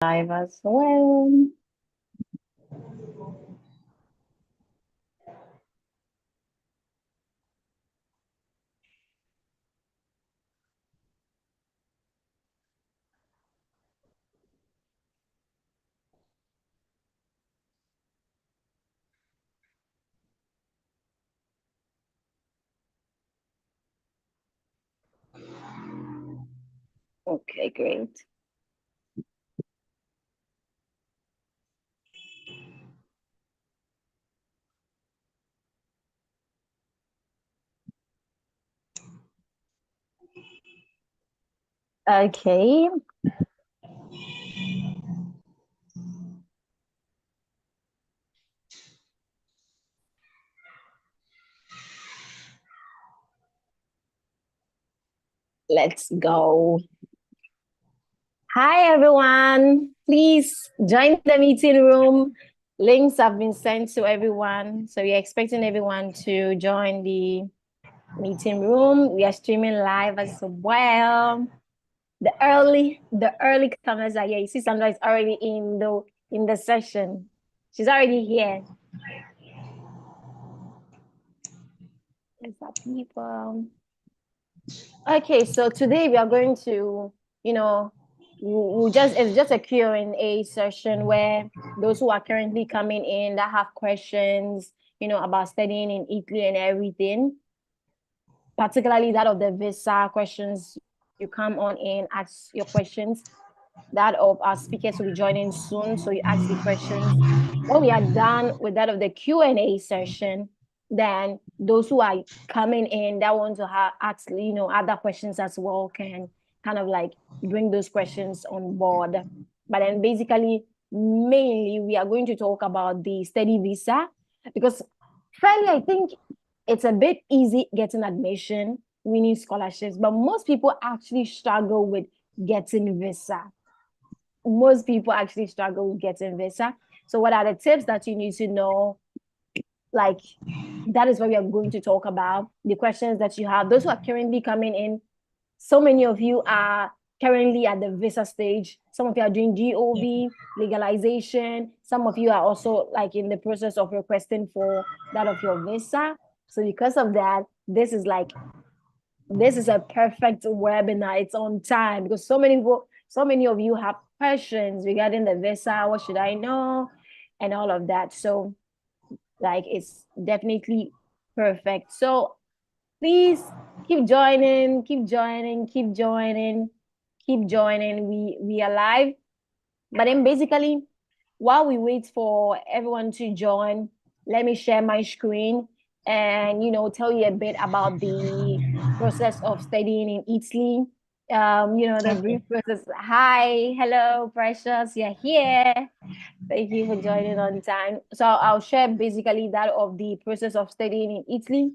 Live as well. Okay, great. Okay. Let's go. Hi, everyone. Please join the meeting room. Links have been sent to everyone. So we're expecting everyone to join the meeting room. We are streaming live as well. The early comers are here. You see, Sandra is already in the session. She's already here. There's our people. Okay, so today we are going to, it's just a Q&A session where those who are currently coming in that have questions, about studying in Italy and everything, particularly that of the visa questions, you come on in, ask your questions. That of our speakers will be joining soon, so you ask the questions. When we are done with that of the Q&A session, then those who are coming in that want to ask, other questions as well can kind of like bring those questions on board. But then basically, mainly we are going to talk about the study visa because fairly, I think it's a bit easy getting admission, winning scholarships, but most people actually struggle with getting visa. Most people actually struggle with getting visa. So what are the tips that you need to know? Like, that is what we are going to talk about. The questions that you have, those who are currently coming in, so many of you are currently at the visa stage. Some of you are doing GOV, legalization. Some of you are also like in the process of requesting for that of your visa. So because of that, this is a perfect webinar. It's on time because so many of you have questions regarding the visa. What should I know? And all of that. So like it's definitely perfect. So please keep joining. We are live. But then basically, while we wait for everyone to join, let me share my screen and tell you a bit about the process of studying in Italy. The brief process. Hi, hello, Precious, you're here. Thank you for joining on time. So I'll share basically that of the process of studying in Italy.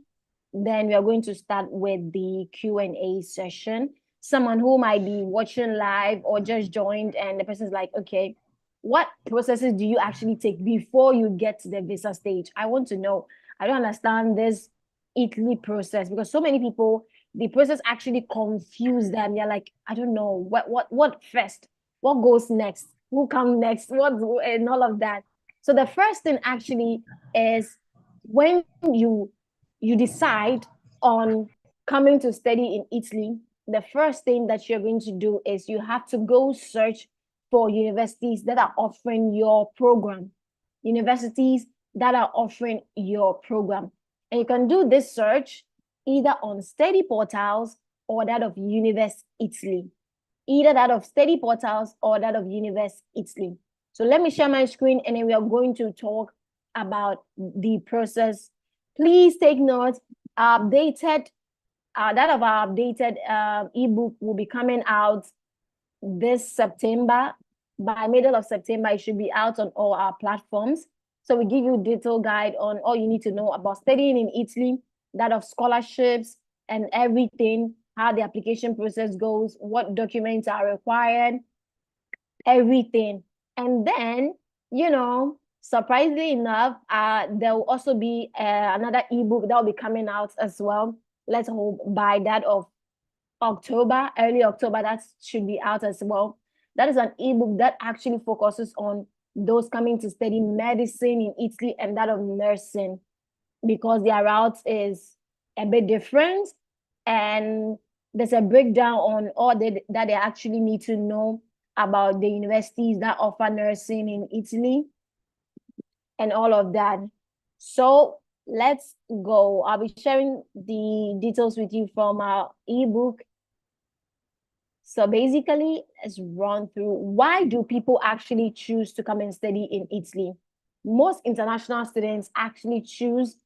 Then we are going to start with the Q&A session. Someone who might be watching live or just joined and the person's like, okay, what processes do you actually take before you get to the visa stage? I want to know. I don't understand this Italy process because so many people, the process actually confuse them. They're like, I don't know what first, what goes next, who comes next, what and all of that. So the first thing actually is when you decide on coming to study in Italy, the first thing that you're going to do is you have to go search for universities that are offering your program. Universities that are offering your program. And you can do this search either on study portals or that of Universe Italy. Either that of study portals or that of Universe Italy. So let me share my screen and then we are going to talk about the process. Please take note, that of our updated ebook will be coming out this September. By middle of September, it should be out on all our platforms. So we give you a detailed guide on all you need to know about studying in Italy, that of scholarships and everything, how the application process goes, what documents are required, everything. And then, surprisingly enough, there will also be another ebook that will be coming out as well. Let's hope by that of October, early October, that should be out as well. That is an ebook that actually focuses on those coming to study medicine in Italy and that of nursing, because their route is a bit different, and there's a breakdown on all that they actually need to know about the universities that offer nursing in Italy and all of that. So let's go. I'll be sharing the details with you from our ebook. So basically, let's run through, why do people actually choose to come and study in Italy? Most international students actually choose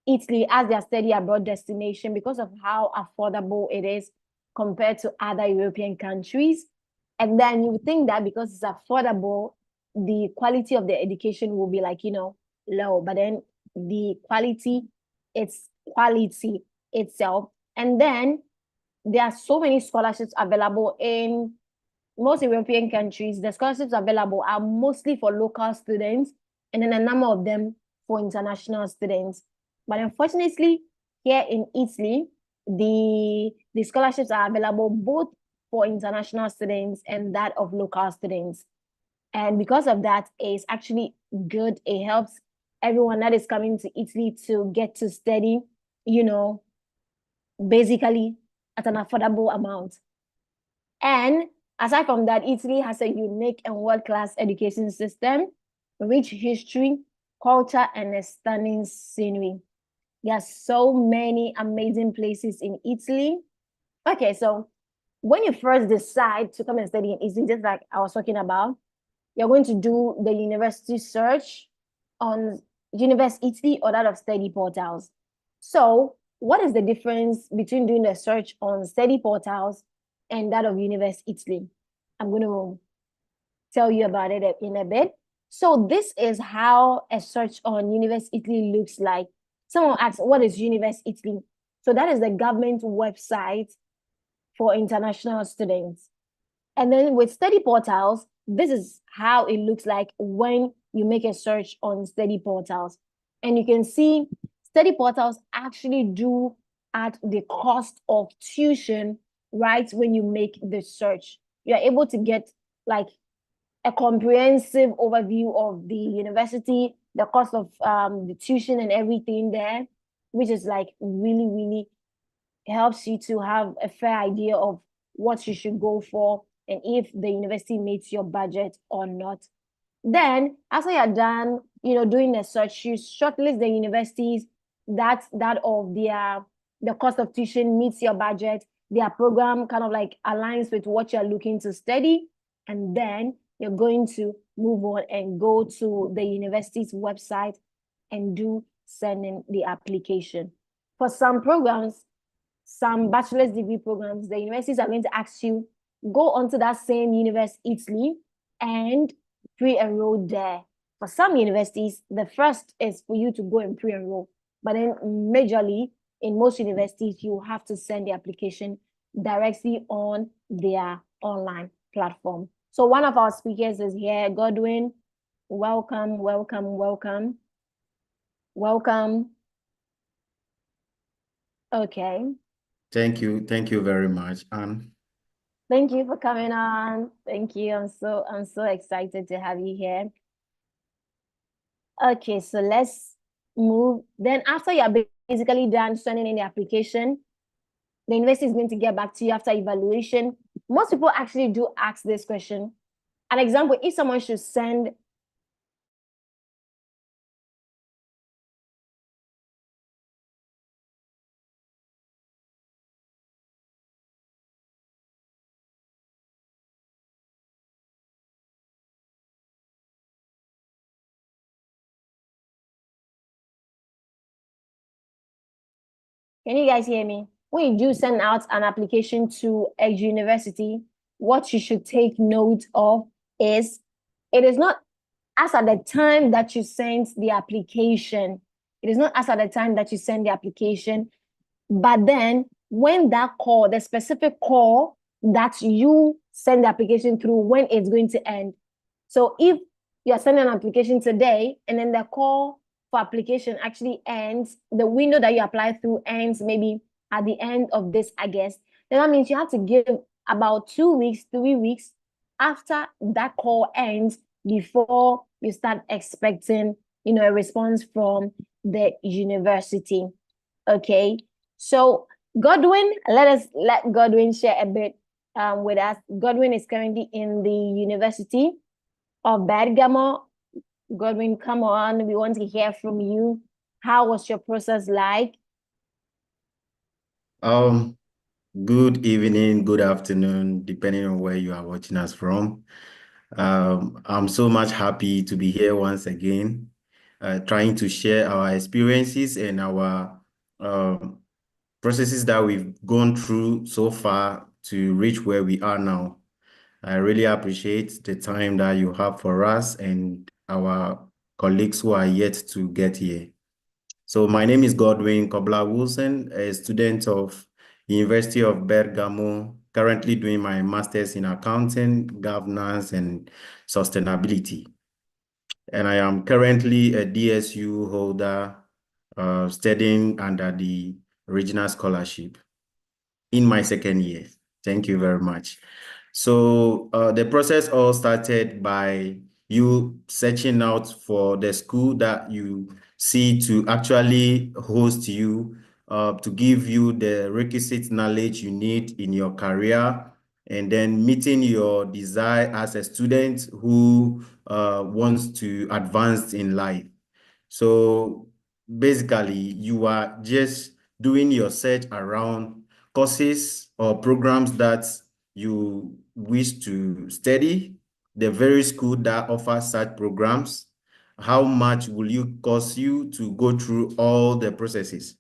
Italy as their study abroad destination because of how affordable it is compared to other European countries. And then you would think that because it's affordable, the quality of the education will be like, low. But then the quality, it's quality itself. And then there are so many scholarships available in most European countries. The scholarships available are mostly for local students, and then a number of them for international students. But unfortunately, here in Italy, the scholarships are available both for international students and that of local students. And because of that, it's actually good. It helps everyone that is coming to Italy to get to study, basically at an affordable amount. And aside from that, Italy has a unique and world-class education system, rich history, culture, and a stunning scenery. There are so many amazing places in Italy. Okay, so when you first decide to come and study in Italy, just like I was talking about, you're going to do the university search on Universe Italy or that of study portals. So what is the difference between doing the search on study portals and that of Universe Italy? I'm going to tell you about it in a bit. So this is how a search on Universe Italy looks like. Someone asks, what is Universe Italy? So that is the government website for international students. And then with study portals, this is how it looks like when you make a search on study portals. And you can see study portals actually do at the cost of tuition right when you make the search. You're able to get like a comprehensive overview of the university, the cost of the tuition and everything there, which is like really, really helps you to have a fair idea of what you should go for and if the university meets your budget or not. Then after you're done, doing the search, you shortlist the universities that of the cost of tuition meets your budget, their program kind of like aligns with what you're looking to study, and then you're going to move on and go to the university's website and do sending the application. For some programs, some bachelor's degree programs, the universities are going to ask you, go onto that same Universe Italy and pre-enroll there. For some universities, the first is for you to go and pre-enroll. But then majorly, in most universities, you have to send the application directly on their online platform. So one of our speakers is here, Godwin. Welcome, welcome, welcome. Welcome. Okay. Thank you very much, Anne. Thank you for coming on. Thank you. I'm so excited to have you here. Okay, so let's move. Then after you're basically done sending in the application, the university is going to get back to you after evaluation. Most people actually do ask this question. An example, if someone should send Can you guys hear me? When you do send out an application to a university, what you should take note of is it is not as at the time that you send the application. It is not as at the time that you send the application, but then when that call, the specific call that you send the application through, when it's going to end. So if you're sending an application today and then the call for application actually ends, the window that you apply through ends maybe at the end of this August, then that means you have to give about 2 weeks, 3 weeks after that call ends, before you start expecting, a response from the university. Okay. So Godwin, let Godwin share a bit with us. Godwin is currently in the University of Bergamo. Godwin, come on. We want to hear from you. How was your process like? Um, Good evening, good afternoon, depending on where you are watching us from. I'm so much happy to be here once again, trying to share our experiences and our um, processes that we've gone through so far to reach where we are now. I really appreciate the time that you have for us and our colleagues who are yet to get here. So my name is Godwin Kobla Wilson, a student of University of Bergamo, currently doing my master's in accounting, governance, and sustainability. And I am currently a DSU holder, studying under the Regional Scholarship in my second year. Thank you very much. So the process all started by you searching out for the school that you see to actually host you, to give you the requisite knowledge you need in your career, and then meeting your desire as a student who wants to advance in life. So basically, you are just doing your search around courses or programs that you wish to study, the very school that offers such programs, how much will you cost you to go through all the processes.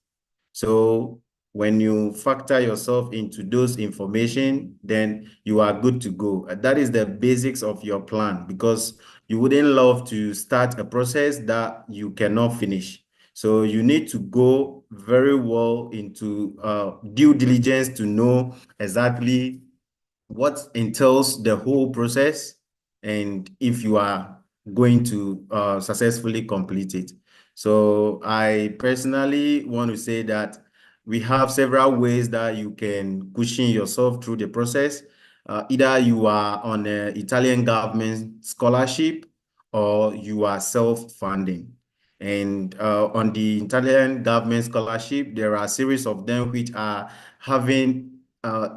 So when you factor yourself into those information, then you are good to go. That is the basics of your plan, because you wouldn't love to start a process that you cannot finish. So you need to go very well into due diligence to know exactly what entails the whole process and if you are going to successfully complete it. So I personally want to say that we have several ways that you can cushion yourself through the process. Either you are on an Italian government scholarship or you are self-funding. And on the Italian government scholarship, there are a series of them which are having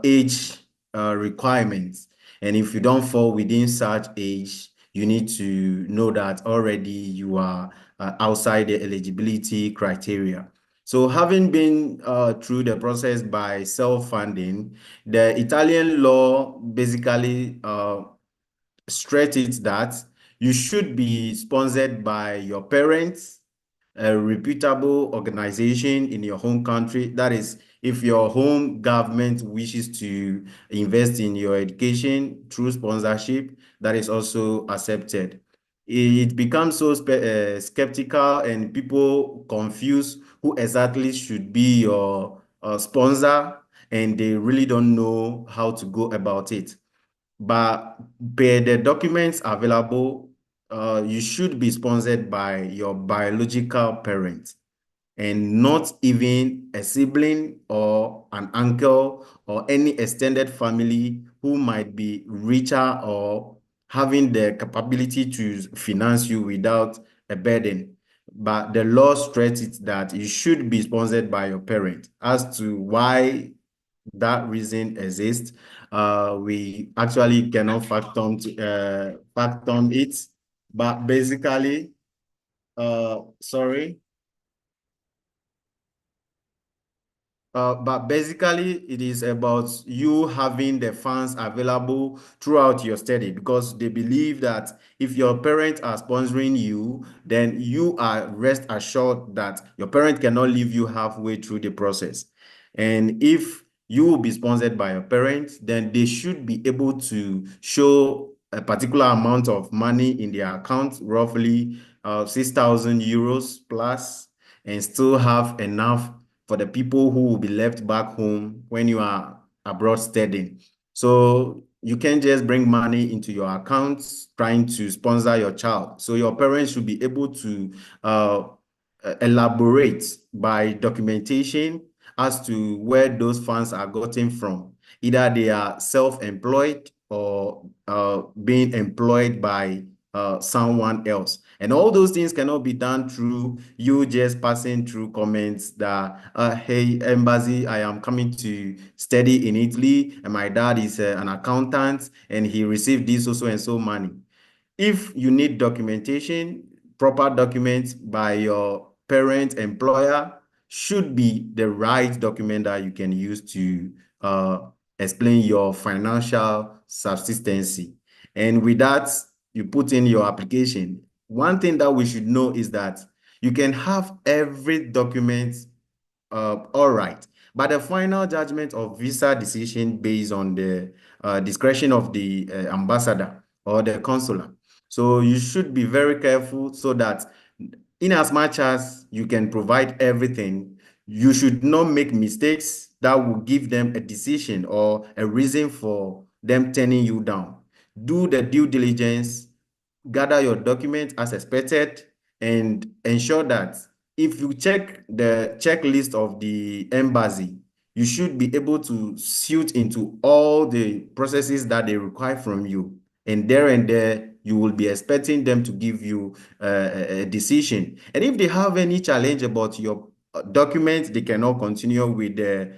age requirements. And if you don't fall within such age, you need to know that already you are outside the eligibility criteria. So having been through the process by self-funding, the Italian law basically straight it that you should be sponsored by your parents, a reputable organization in your home country. That is, if your home government wishes to invest in your education through sponsorship, that is also accepted. It becomes so skeptical and people confuse who exactly should be your sponsor, and they really don't know how to go about it. But per the documents available, you should be sponsored by your biological parent and not even a sibling or an uncle or any extended family who might be richer or having the capability to finance you without a burden. But the law stresses it that you should be sponsored by your parent. As to why that reason exists, we actually cannot fact on it. But basically, sorry. But basically, it is about you having the funds available throughout your study, because they believe that if your parents are sponsoring you, then you are rest assured that your parent cannot leave you halfway through the process. And if you will be sponsored by your parents, then they should be able to show a particular amount of money in their account, roughly 6,000 euros plus, and still have enough for the people who will be left back home when you are abroad studying. So you can't just bring money into your accounts trying to sponsor your child. So your parents should be able to elaborate by documentation as to where those funds are gotten from. Either they are self-employed or being employed by someone else. And all those things cannot be done through you just passing through comments that, hey, embassy, I am coming to study in Italy, and my dad is an accountant, and he received this so and so money. If you need documentation, proper documents by your parent employer should be the right document that you can use to explain your financial subsistency. And with that, you put in your application. One thing that we should know is that you can have every document all right, but the final judgment of visa decision based on the discretion of the ambassador or the consular. So you should be very careful so that in as much as you can provide everything, you should not make mistakes that will give them a decision or a reason for them turning you down. Do the due diligence, gather your documents as expected, and ensure that if you check the checklist of the embassy, you should be able to suit into all the processes that they require from you. And there, you will be expecting them to give you a decision. And if they have any challenge about your documents, they cannot continue with the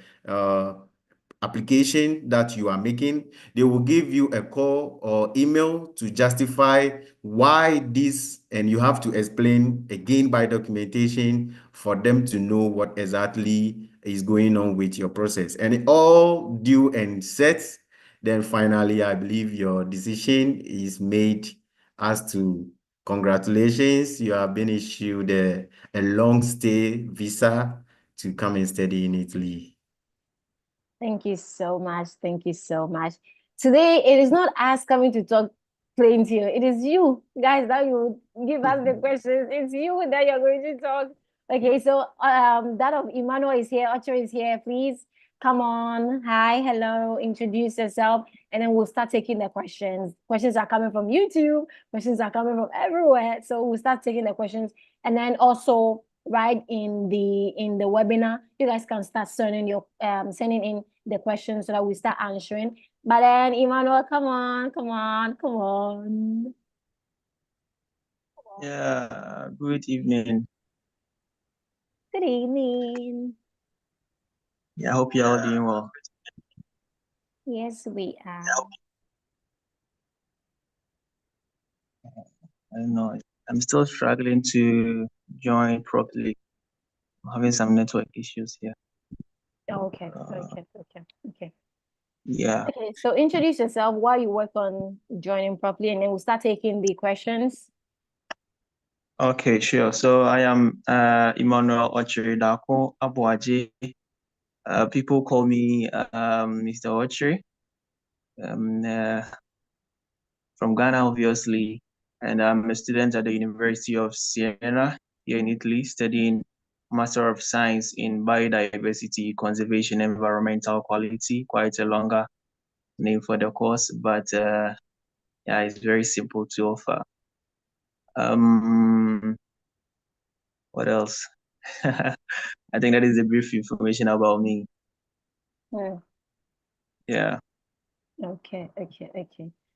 application that you are making. They will give you a call or email to justify why this, and you have to explain again by documentation for them to know what exactly is going on with your process. And all due and set, then finally, I believe your decision is made as to congratulations, you have been issued a long stay visa to come and study in Italy. Thank you so much. Thank you so much. Today, it is not us coming to talk plain to you. It is you guys that you give us the questions. It's you that you're going to talk. Okay, so that of Emmanuel is here. Ocho is here. Please come on. Hi, hello. Introduce yourself, and then we'll start taking the questions. Questions are coming from YouTube. Questions are coming from everywhere. So we'll start taking the questions, and then also right in the webinar, you guys can start sending in the questions so that we start answering. But then Emmanuel, come on. Yeah, good evening. Good evening. Yeah, I hope you're all doing well. Yes, we are. I don't know. I'm still struggling to join properly. I'm having some network issues here. Okay. Yeah. Okay, so introduce yourself while you work on joining properly, and then we'll start taking the questions. Okay, sure. So I am Emmanuel Ochiridako Abuaji. People call me Mr. Ochiri. From Ghana, obviously, and I'm a student at the University of Siena here in Italy, studying Master of Science in Biodiversity, Conservation, Environmental Quality. Quite a longer name for the course, but yeah, it's very simple to offer. What else? I think that is a brief information about me. Yeah. Okay.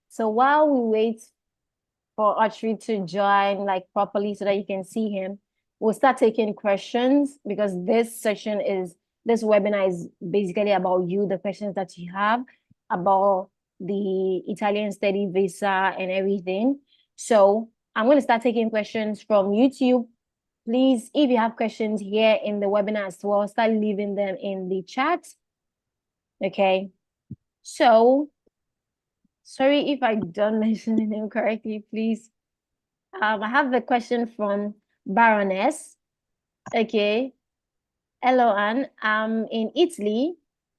So while we wait for Archery to join like properly so that you can see him, we'll start taking questions because this webinar is basically about you, the questions that you have about the Italian study visa and everything. So I'm going to start taking questions from YouTube. Please, if you have questions here in the webinar as well, start leaving them in the chat. Okay. So, sorry if I don't mention the name correctly, please. I have the question from Baroness. Okay. Hello, Anne. I'm in Italy.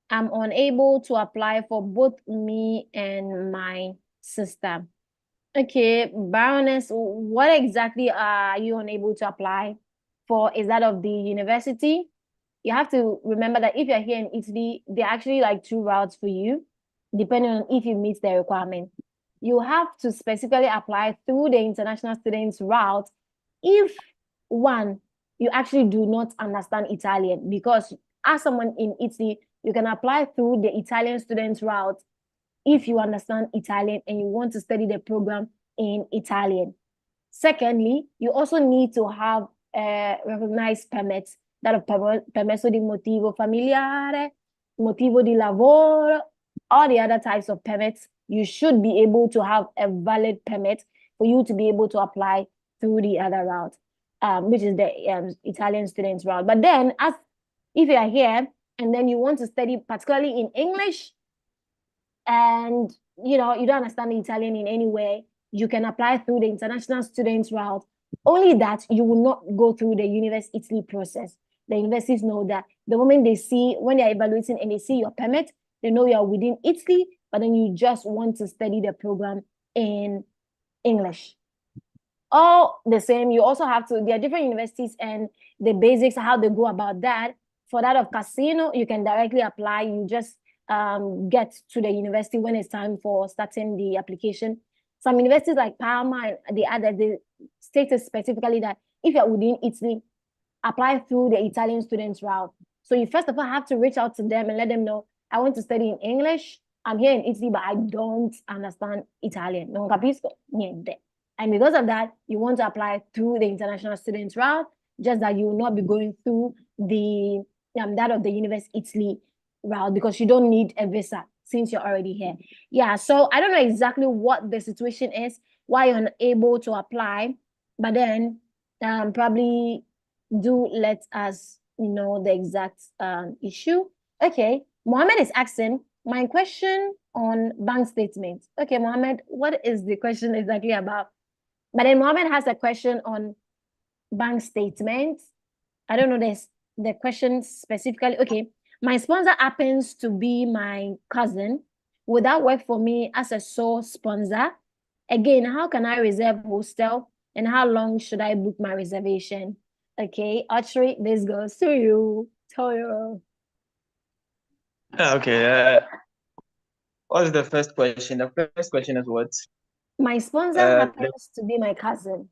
I'm unable to apply for both me and my sister. Okay, Baroness, what exactly are you unable to apply for? Is that of the university? You have to remember that if you're here in Italy, there are actually like two routes for you, depending on if you meet the requirement. You have to specifically apply through the international students route if, one, you actually do not understand Italian, because as someone in Italy, you can apply through the Italian students route if you understand Italian and you want to study the program in Italian. Secondly, you also need to have a recognized permits, that of permesso di motivo familiare, motivo di lavoro, all the other types of permits. You should be able to have a valid permit for you to be able to apply through the other route, which is the Italian students route. But then, if you are here and then you want to study particularly in English, and you don't understand the Italian in any way, you can apply through the international students route. Only that you will not go through the Universe Italy process. The universities know that the moment they see, when they're evaluating and they see your permit, they know you are within Italy, but then you just want to study the program in English. All the same, you also have to, there are different universities and the basics, how they go about that. For that of Casino, you can directly apply. You just get to the university when it's time for starting the application. Some universities like Parma and the other, they stated specifically that if you're within Italy, apply through the Italian students route. So you first of all have to reach out to them and let them know, I want to study in English. I'm here in Italy, but I don't understand Italian. Non capisco niente. And because of that, you want to apply through the international students route, just that you will not be going through the that of the Universe Italy route, because you don't need a visa since you're already here. Yeah, so I don't know exactly what the situation is, why you're unable to apply, but then probably do let us know the exact issue. Okay, Mohammed is asking, my question on bank statements. Okay, Mohammed, what is the question exactly about? But then Mohammed has a question on bank statements. I don't know the question specifically. Okay, my sponsor happens to be my cousin. Would that work for me as a sole sponsor? Again, how can I reserve hostel and how long should I book my reservation? Okay, Audrey, this goes to you. Toyo. Okay. What is the first question? The first question is what? My sponsor happens to be my cousin.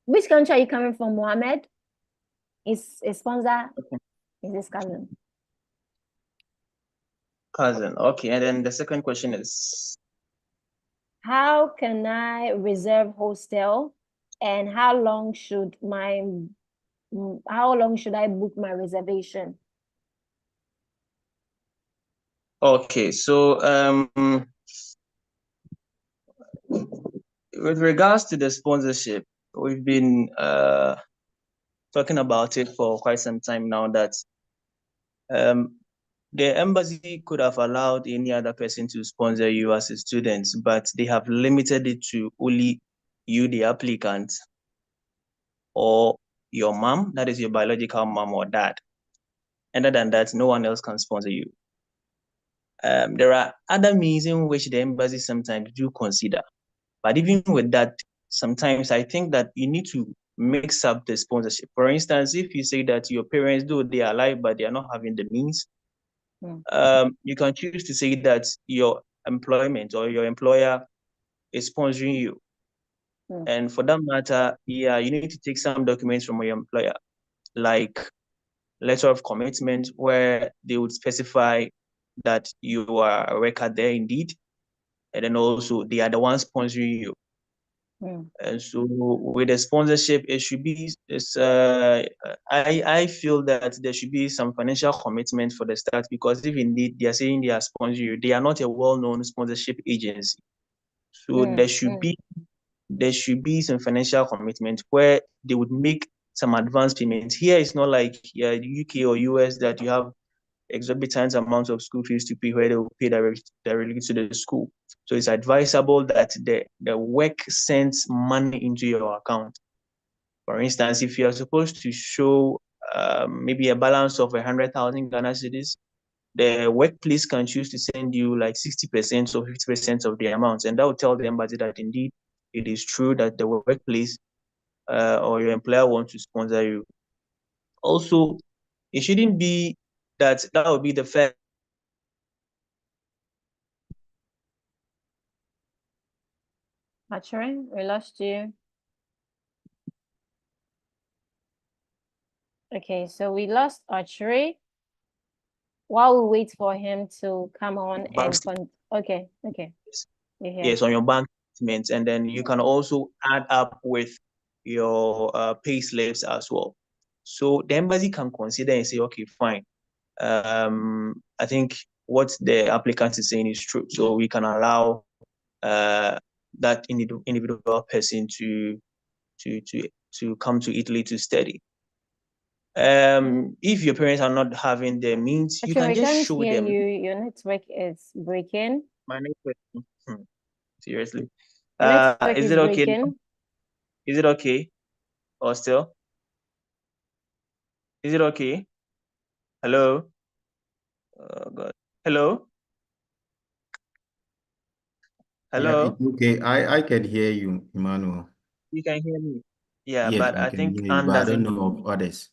Which country are you coming from, Mohammed? Is a sponsor is his cousin. Cousin. Okay, and then the second question is, how can I reserve hostel and how long should I book my reservation? okay, so with regards to the sponsorship, we've been talking about it for quite some time now, that the embassy could have allowed any other person to sponsor you as a student, but they have limited it to only you, the applicant, or your mom, that is your biological mom or dad. Other than that, no one else can sponsor you. There are other means in which the embassy sometimes do consider. But even with that, sometimes I think that you need to mix up the sponsorship. For instance, if you say that your parents, though they are alive, but they are not having the means, you can choose to say that your employment or your employer is sponsoring you. And for that matter, yeah, you need to take some documents from your employer, like letter of commitment, where they would specify that you are a worker there indeed, and then also they are the ones sponsoring you. And so with the sponsorship, it should be, I feel that there should be some financial commitment for the start, because if indeed they are saying they are sponsoring you, they are not a well-known sponsorship agency. So there should be some financial commitment where they would make some advance payments. Here it's not like the UK or US that you have exorbitant amounts of school fees to pay, where they will pay directly to the school. So it's advisable that the work sends money into your account. For instance, if you are supposed to show maybe a balance of 100,000 Ghana cedis, the workplace can choose to send you like 60% or 50% of the amount, and that will tell the embassy that indeed it is true that the workplace or your employer wants to sponsor you. Also, it shouldn't be that would be the first. Archery, we lost you. Okay, so we lost Archery while we wait for him to come on and Okay. Okay. Yeah. Yes, on your bank statements, and then you can also add up with your pay slips as well. So the embassy can consider and say, okay, fine. I think what the applicant is saying is true. So we can allow that individual person to come to Italy to study. If your parents are not having the means, you Actually, can we just can't show hear them. you. Your network is breaking. My network. Seriously. Your network Is is it okay? breaking. Is it okay? Or still? Is it okay? Hello? Oh God. Hello? Yeah, it's Hello? okay. I can hear you, Emmanuel. You can hear me? Yeah, Yes, but I I can think hear you, Anne but I don't doesn't. know of others.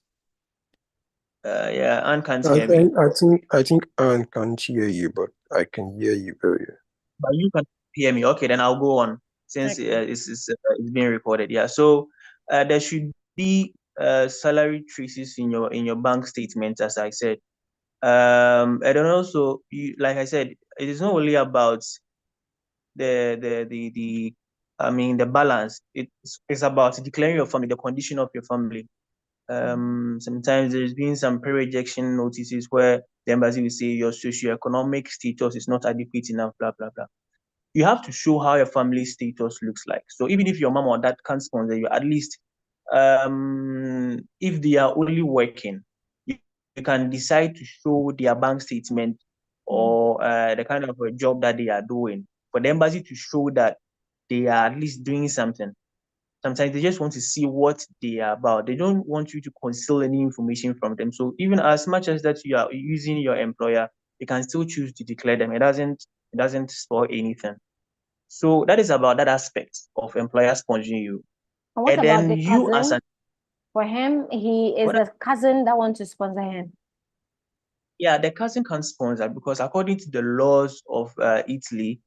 Yeah, Anne can't I hear me. think I think I think Anne can't hear you, but I can hear you very well. But you can hear me. Okay, then I'll go on since Okay. it's being recorded. Yeah. So there should be salary traces in your bank statement, as I said. And then also, like I said, it is not only about the I mean the balance. It's about declaring your family, the condition of your family. Sometimes there's been some pre-rejection notices where the embassy will say your socioeconomic status is not adequate enough, blah blah blah. You have to show how your family status looks like. So even if your mom or dad can't sponsor you, at least if they are only working, you can decide to show their bank statement or the kind of a job that they are doing for the embassy to show that they are at least doing something. Sometimes they just want to see what they are about. They don't want you to conceal any information from them. So even as much as that you are using your employer, you can still choose to declare them. It doesn't spoil anything. So that is about that aspect of employer sponsoring you. And what And about then the you as cousin? an For him, he is what the cousin that wants to sponsor him. yeah, the cousin can sponsor because according to the laws of Italy,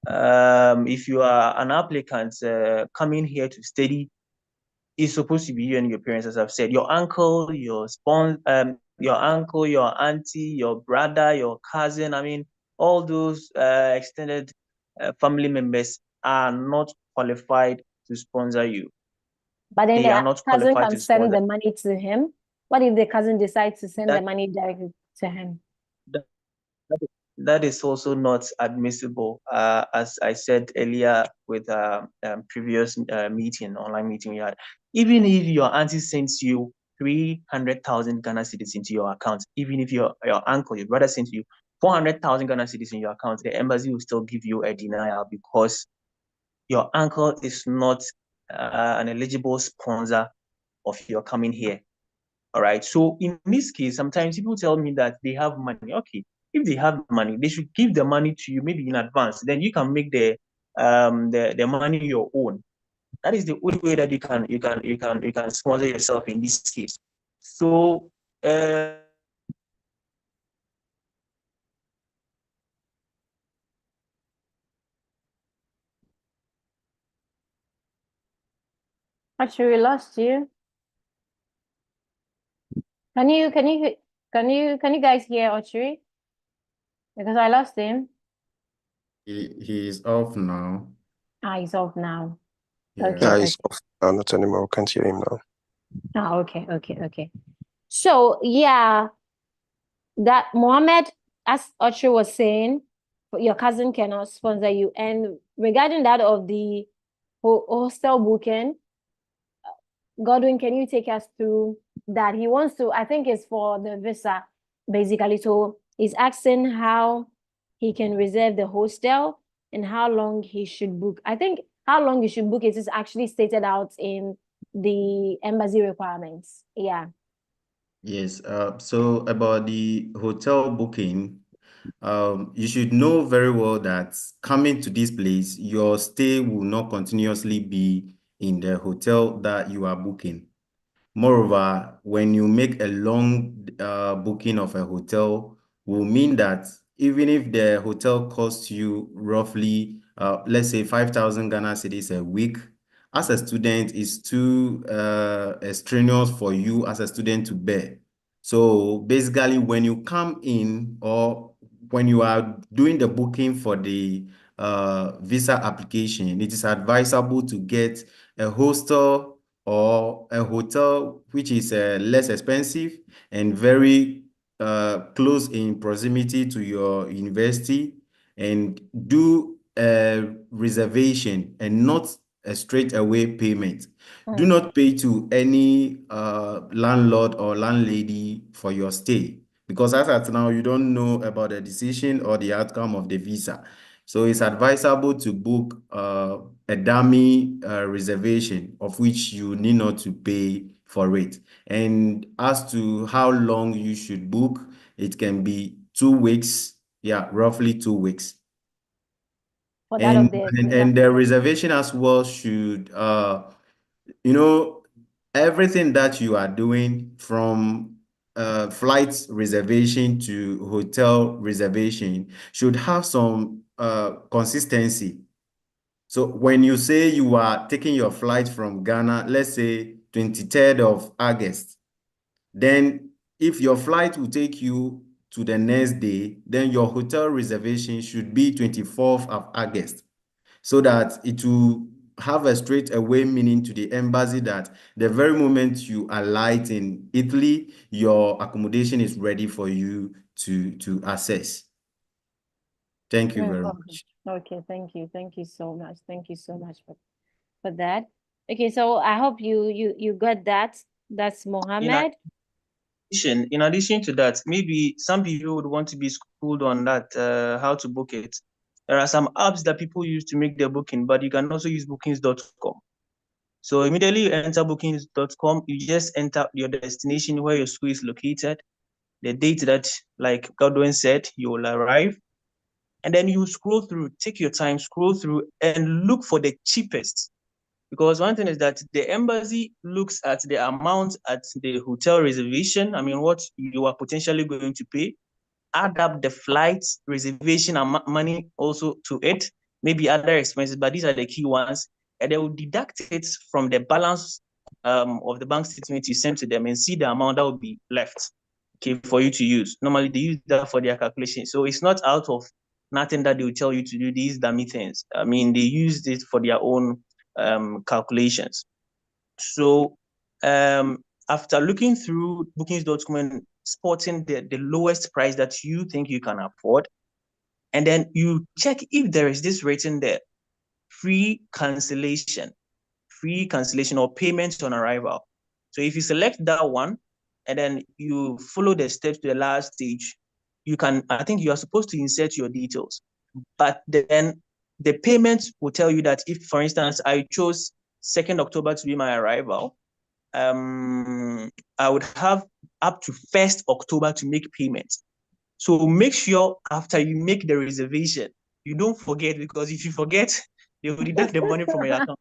if you are an applicant coming here to study, it's supposed to be you and your parents, as I've said. Your uncle, your uncle, your auntie, your brother, your cousin. I mean, all those extended family members are not qualified to sponsor you. But then They are the not cousin qualified can to send sponsor. the money to him. What if the cousin decides to send That the money directly to him? that, that is also not admissible. As I said earlier with previous online meeting we had, even if your auntie sends you 300,000 Ghana cedis into your account, even if your uncle, your brother sends you 400,000 Ghana cedis in your account, the embassy will still give you a denial because your uncle is not an eligible sponsor of your coming here. All right. So in this case, sometimes people tell me that they have money. Okay, if they have money, they should give the money to you maybe in advance. Then you can make the money your own. That is the only way that you can sponsor yourself in this case. So Actually, we lost you. Can you guys hear Ochiri? Because I lost him. He is off now. He's off now. Yeah. Okay. Yeah, Okay. he's off now, not anymore. Can't hear him now. Okay. So yeah, that Mohammed, as Ochiri was saying, your cousin cannot sponsor you. And regarding that of the hostel booking, Godwin, can you take us through that? He wants to, I think it's for the visa, basically. So he's asking how he can reserve the hostel and how long he should book. I think how long you should book it is actually stated out in the embassy requirements. Yeah. Yes. So about the hotel booking, you should know very well that coming to this place, your stay will not continuously be in the hotel that you are booking. Moreover, when you make a long booking of a hotel, will mean that even if the hotel costs you roughly, let's say 5,000 Ghana cedis a week, as a student, it's too strenuous for you as a student to bear. So basically, when you come in or when you are doing the booking for the visa application, it is advisable to get a hostel or a hotel which is less expensive and very close in proximity to your university, and do a reservation and not a straight away payment. Do not pay to any landlord or landlady for your stay, because as at now, you don't know about the decision or the outcome of the visa. So it's advisable to book a dummy reservation, of which you need not to pay for it. And as to how long you should book, it can be 2 weeks, yeah, roughly 2 weeks. For that of And the reservation as well should, everything that you are doing, from flight reservation to hotel reservation, should have some consistency. So when you say you are taking your flight from Ghana, let's say 23rd of August, then if your flight will take you to the next day, then your hotel reservation should be 24th of August, so that it will have a straight away meaning to the embassy that the very moment you alight in Italy, your accommodation is ready for you to access. Thank you very much. Okay, thank you. Thank you so much. Thank you so much for that. Okay, so I hope you got that. That's Mohammed. In addition to that, maybe some people would want to be schooled on that, how to book it. There are some apps that people use to make their booking, but you can also use bookings.com. So immediately you enter bookings.com, you just enter your destination where your school is located, the date that, like Godwin said, you will arrive. And then you scroll through, take your time, scroll through and look for the cheapest. Because one thing is that the embassy looks at the amount at the hotel reservation, I mean, what you are potentially going to pay, add up the flights, reservation and money also to it, maybe other expenses, but these are the key ones. And they will deduct it from the balance of the bank statement you send to them and see the amount that will be left, okay, for you to use. Normally, they use that for their calculation. So it's not out of nothing that they will tell you to do these dummy things. I mean, they use it for their own calculations. So after looking through bookings.com and spotting the lowest price that you think you can afford, and then you check if there is this rating there, free cancellation or payments on arrival. So if you select that one and then you follow the steps to the last stage, I think you are supposed to insert your details, but then the payment will tell you that if, for instance, I chose 2nd October to be my arrival, I would have up to 1st October to make payments. So make sure after you make the reservation, you don't forget, because if you forget, they will deduct the money from your account.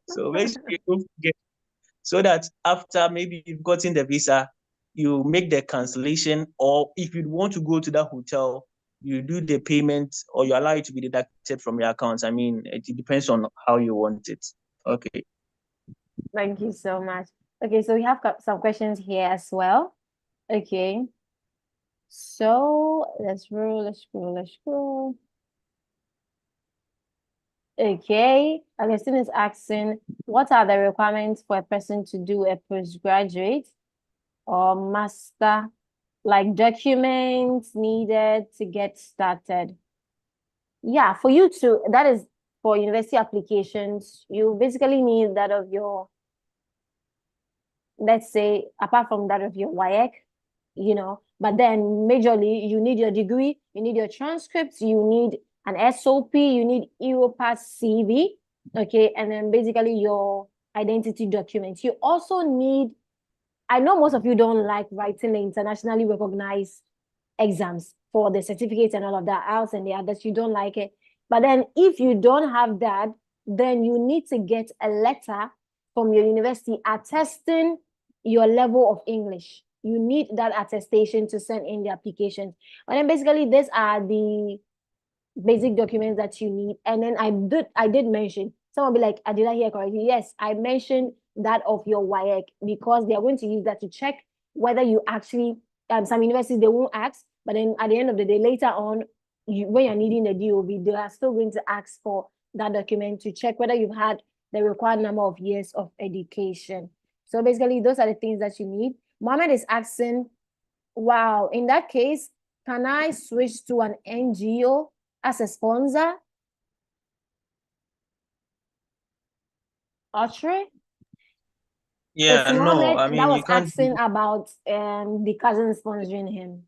So make sure you don't forget, so that after maybe you've gotten the visa, you make the cancellation, or if you want to go to that hotel, you do the payment, or you allow it to be deducted from your account. I mean, it depends on how you want it. Okay. Thank you so much. Okay, so we have got some questions here as well. Okay. So let's scroll. Okay, Augustine is asking, what are the requirements for a person to do a postgraduate or master, like documents needed to get started? Yeah, for you to, that is for university applications, you basically need that of your, let's say, apart from that of your WAEC, but then majorly you need your degree, you need your transcripts, you need an SOP, you need Europass CV, okay, and then basically your identity documents. You also need, I know most of you don't like writing the internationally recognized exams for the certificates and all of that else and the others, you don't like it. But then if you don't have that, then you need to get a letter from your university attesting your level of English. You need that attestation to send in the application. But then basically these are the basic documents that you need. And then I did mention, someone will be like, did I hear correctly? Yes, I mentioned that of your WAEC, because they are going to use that to check whether you actually, some universities, they won't ask, But then at the end of the day, later on, when you're needing the DOV, they are still going to ask for that document to check whether you've had the required number of years of education. So basically, those are the things that you need. Mohammed is asking, wow, in that case, can I switch to an NGO as a sponsor? Audrey? Yeah, It's no, Mohammed I mean, that was you can't. asking about the cousin sponsoring him.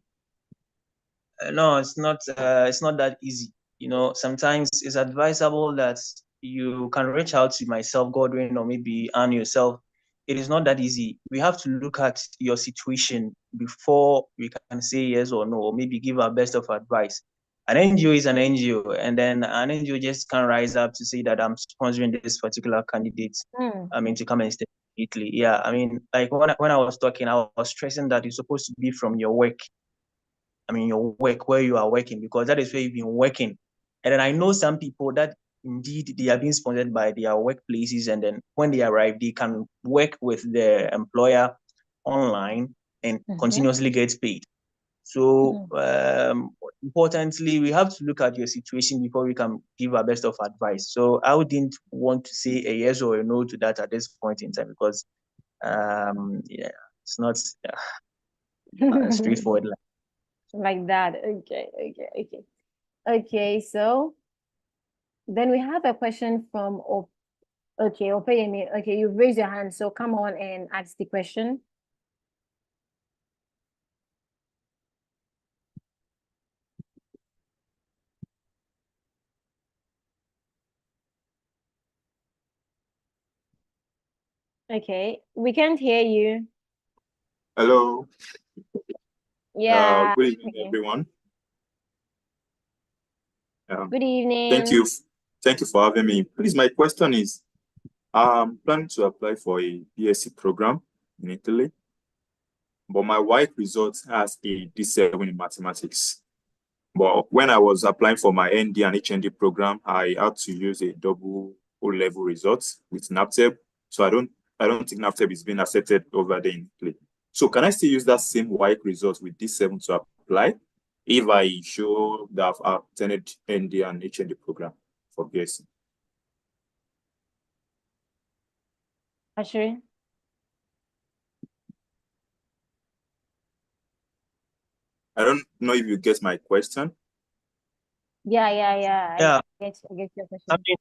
No, it's not that easy. You know, sometimes it's advisable that you can reach out to myself, Godwin, or maybe Anne yourself. It is not that easy. We have to look at your situation before we can say yes or no, or maybe give our best of advice. An NGO is an NGO, and then an NGO just can't rise up to say that I'm sponsoring this particular candidate. I mean, to come and stay in Italy. Yeah, I mean, like when I was talking, I was stressing that it's supposed to be from your work. I mean, your work, where you are working, because that is where you've been working. And then I know some people that indeed they are being sponsored by their workplaces, and then when they arrive, they can work with their employer online and continuously get paid. So importantly, we have to look at your situation before we can give our best of advice. So I wouldn't want to say a yes or a no to that at this point in time, because yeah, it's not straightforward. Like that. Okay, so then we have a question from Opeyemi. Okay, you've raised your hand, so come on and ask the question. Okay, we can't hear you. Hello. Yeah. Good evening, everyone. Good evening. Thank you for having me. Please, my question is, I'm planning to apply for a BSc program in Italy, but my wife result has a D7 in mathematics. But when I was applying for my ND and HND program, I had to use a double O-level result with NABTEB. So I don't think NABTEB is being accepted over there in Italy. So can I still use that same WAEC result with D7 to apply if I show that I've attended ND and HND program for BSc? Ashuri? I don't know if you get my question. Yeah. Yeah. I get your question. I mean,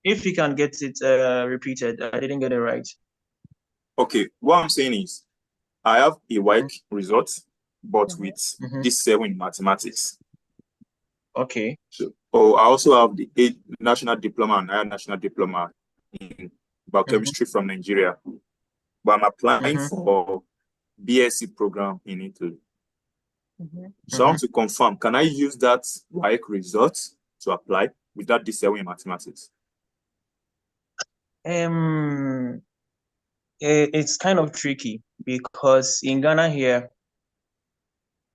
if you can get it repeated, I didn't get it right. Okay, what I'm saying is, I have a WAEC result, but with D7 in mathematics. Okay. So, I also have the national diploma and higher national diploma in biochemistry from Nigeria, but I'm applying for BSc program in Italy. So I want to confirm, can I use that WAEC result to apply with that D7 in mathematics? It's kind of tricky because in Ghana here,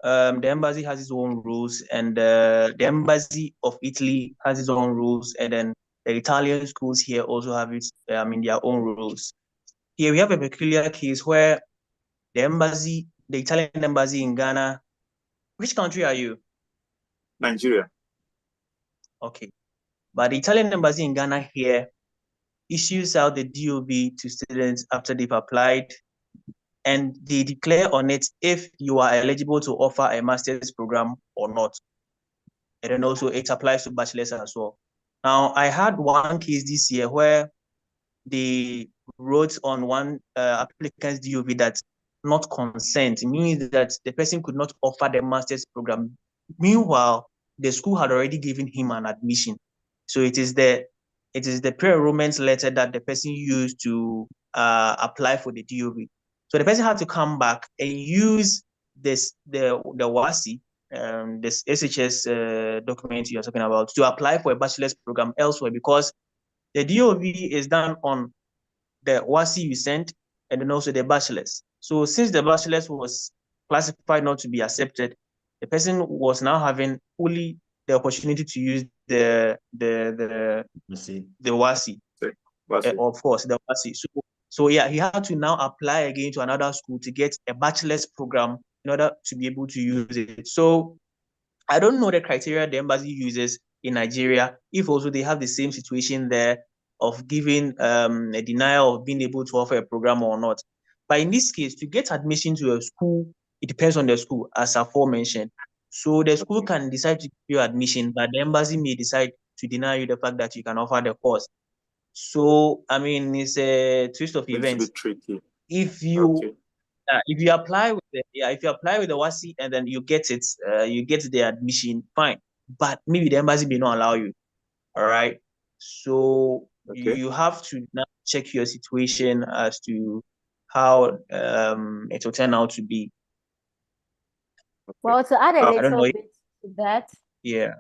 the embassy has its own rules, and the embassy of Italy has its own rules, and then the Italian schools here also have their own rules. Here we have a peculiar case where the Italian embassy in Ghana. Which country are you? Nigeria. Okay. But the Italian embassy in Ghana here issues out the DOV to students after they've applied, and they declare on it if you are eligible to offer a master's program or not. And then also it applies to bachelor's as well. Now, I had one case this year where they wrote on one applicant's DOV that not consent, meaning that the person could not offer the master's program. Meanwhile, the school had already given him an admission. So it is the pre-enrollment letter that the person used to apply for the DOV. So the person had to come back and use the WASI, this SHS document you're talking about, to apply for a bachelor's program elsewhere, because the DOV is done on the WASI you sent and then also the bachelor's. So since the bachelor's was classified not to be accepted, the person was now having fully the opportunity to use the WASI. Of course, the WASI. So yeah, he had to now apply again to another school to get a bachelor's program in order to be able to use it. So I don't know the criteria the embassy uses in Nigeria, if also they have the same situation there of giving a denial of being able to offer a program or not. But in this case, to get admission to a school, it depends on the school, as aforementioned. So the school can decide to give you admission, but the embassy may decide to deny you the fact that you can offer the course. So, I mean, it's a twist of It's a events. bit tricky. If you Okay. if you apply with the WASSCE and then you get it, you get the admission, fine. But maybe the embassy may not allow you. All right. So Okay. you have to now check your situation as to how it will turn out to be. Well, to add a I don't little know. bit to that, Yeah.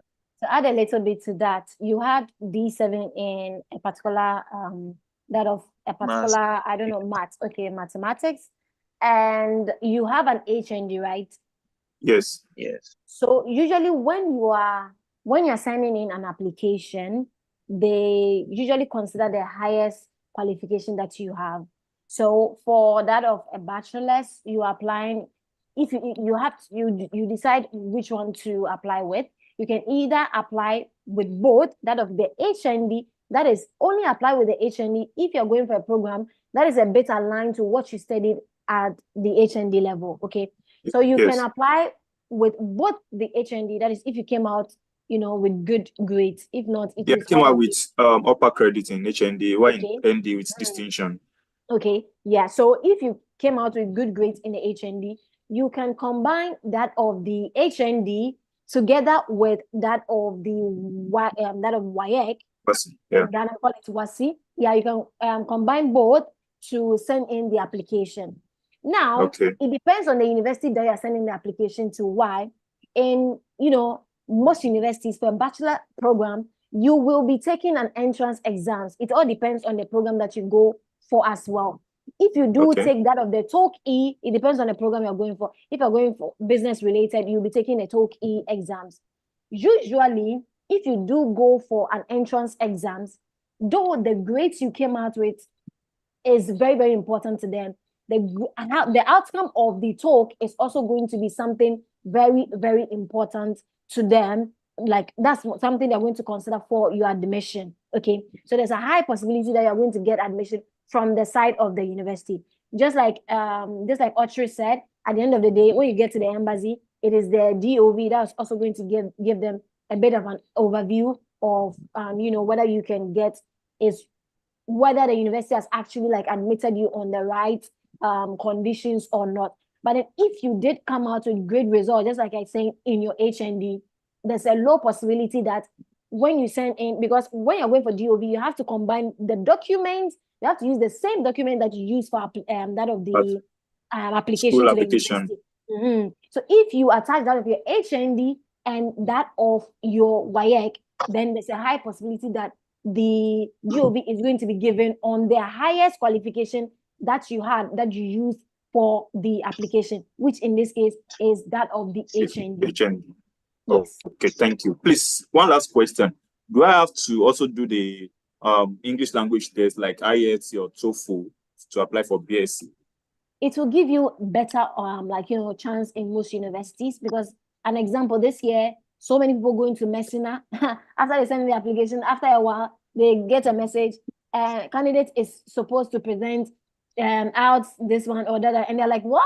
you had D7 in a particular that of a particular, I don't know, mathematics, and you have an HND, right? Yes. Yes. So usually when you're sending in an application, they usually consider the highest qualification that you have. So for that of a bachelor's, you are applying. If you decide which one to apply with, you can either apply with both that of the HND. That is only apply with the HND if you're going for a program that is a bit aligned to what you studied at the HND level. Okay, so you Yes. can apply with both the HND. That is if you came out, with good grades. If not, it Yeah, is I came quite out okay. with upper credit in HND, while Okay. in ND with distinction. Okay, yeah. So if you came out with good grades in the HND, you can combine that of the HND together with that of the WAEC. Yeah. In Ghana, call it WASSCE. Yeah, you can combine both to send in the application. Now, Okay. it depends on the university that you're sending the application to. Why? In most universities for a bachelor program, you will be taking an entrance exams. It all depends on the program that you go for as well. If you do Okay. take that of the TOEIC, it depends on the program you're going for. If you're going for business related, you'll be taking the TOEIC exams. Usually, if you do go for an entrance exams, though the grades you came out with is very, very important to them, the outcome of the talk is also going to be something very, very important to them. Like that's something they're going to consider for your admission. Okay, so there's a high possibility that you're going to get admission from the side of the university. Just like Autry said, at the end of the day, when you get to the embassy, it is the DOV that's also going to give them a bit of an overview of whether you can get is whether the university has actually like admitted you on the right conditions or not. But then if you did come out with great results, just like I said in your HND, there's a low possibility that when you send in, because when you're going for DOV, you have to combine the documents. You have to use the same document that you use for that of the application School to application. the university. So if you attach that of your HND and that of your WAEC, then there's a high possibility that the DOV is going to be given on the highest qualification that you used for the application, which in this case is that of the HND. HND. Yes. Okay, thank you. Please, one last question. Do I have to also do the English language test like IELTS or TOEFL to apply for BSc? It will give you better chance in most universities, because an example, this year so many people going to Messina after they send the application, after a while they get a message, candidate is supposed to present out this one or that, and they're like, what?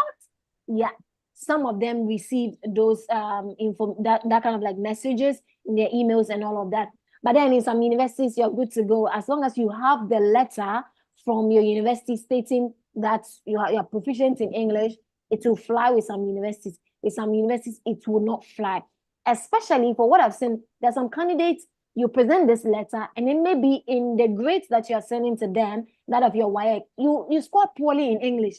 Yeah, some of them received those that kind of like messages in their emails and all of that. But then in some universities, you're good to go as long as you have the letter from your university stating that you're proficient in English. It will fly with some universities. With some universities, it will not fly. Especially for what I've seen, there's some candidates, you present this letter, and then maybe in the grades that you're sending to them, that of your WAEC, you score poorly in English.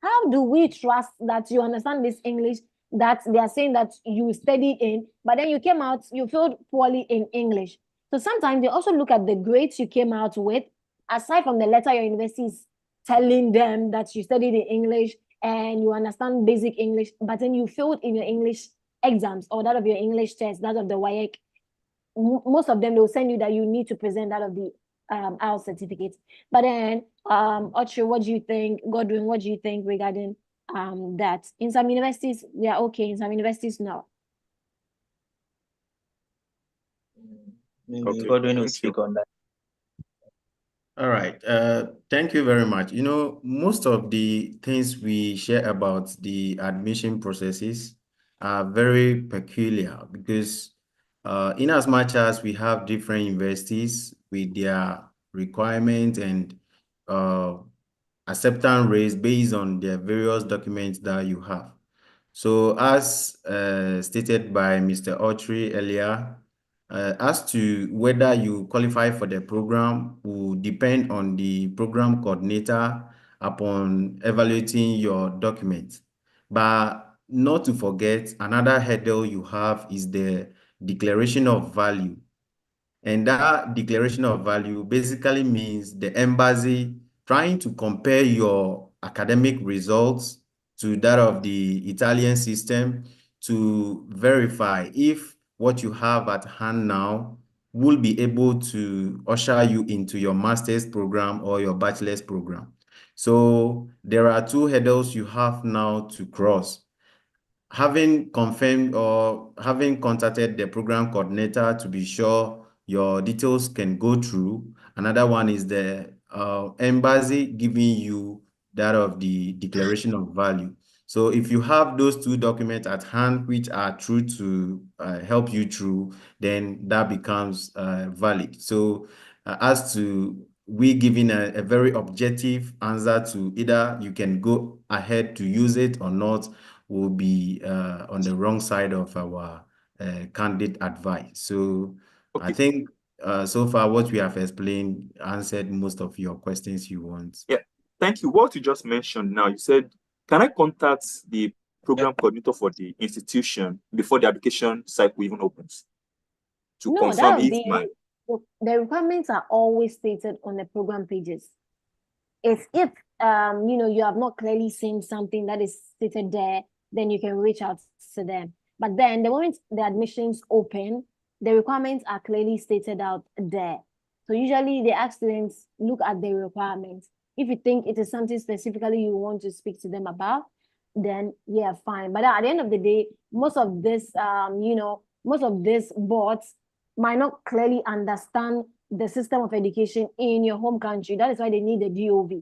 How do we trust that you understand this English that they are saying that you studied in, but then you came out, you failed poorly in English? So sometimes they also look at the grades you came out with, aside from the letter your university is telling them that you studied in English and you understand basic English, but then you failed in your English exams or that of your English test, that of the WAEC. Most of them, they'll send you that you need to present that of the IELTS certificate. But then, Autry, what do you think? Godwin, what do you think regarding that. In some universities, they are okay. In some universities, no. Maybe Okay, Godwin will thank you. speak on that. All right. Thank you very much. You know, most of the things we share about the admission processes are very peculiar because in as much as we have different universities with their requirements and uh, acceptance rates based on their various documents that you have. So as stated by Mr. Autry earlier, as to whether you qualify for the program will depend on the program coordinator upon evaluating your documents. But not to forget, another hurdle you have is the declaration of value. And that declaration of value basically means the embassy trying to compare your academic results to that of the Italian system to verify if what you have at hand now will be able to usher you into your master's program or your bachelor's program. So there are two hurdles you have now to cross. Having confirmed or having contacted the program coordinator to be sure your details can go through. Another one is the embassy giving you that of the declaration of value. So if you have those two documents at hand, which are true to help you through, then that becomes valid. So as to we giving a very objective answer to either you can go ahead to use it or not, will be on the wrong side of our candidate advice. So I Okay, think so far what we have explained answered most of your questions you want. yeah, thank you. What you just mentioned now, you said, can I contact the program coordinator for the institution before the application cycle even opens to No, confirm that if my the requirements are always stated on the program pages. It's if you have not clearly seen something that is stated there, then you can reach out to them. But then the moment the admissions open, the requirements are clearly stated out there. So usually they ask students, look at the requirements. If you think it is something specifically you want to speak to them about, then yeah, fine. But at the end of the day, most of this boards might not clearly understand the system of education in your home country. That is why they need the DOV.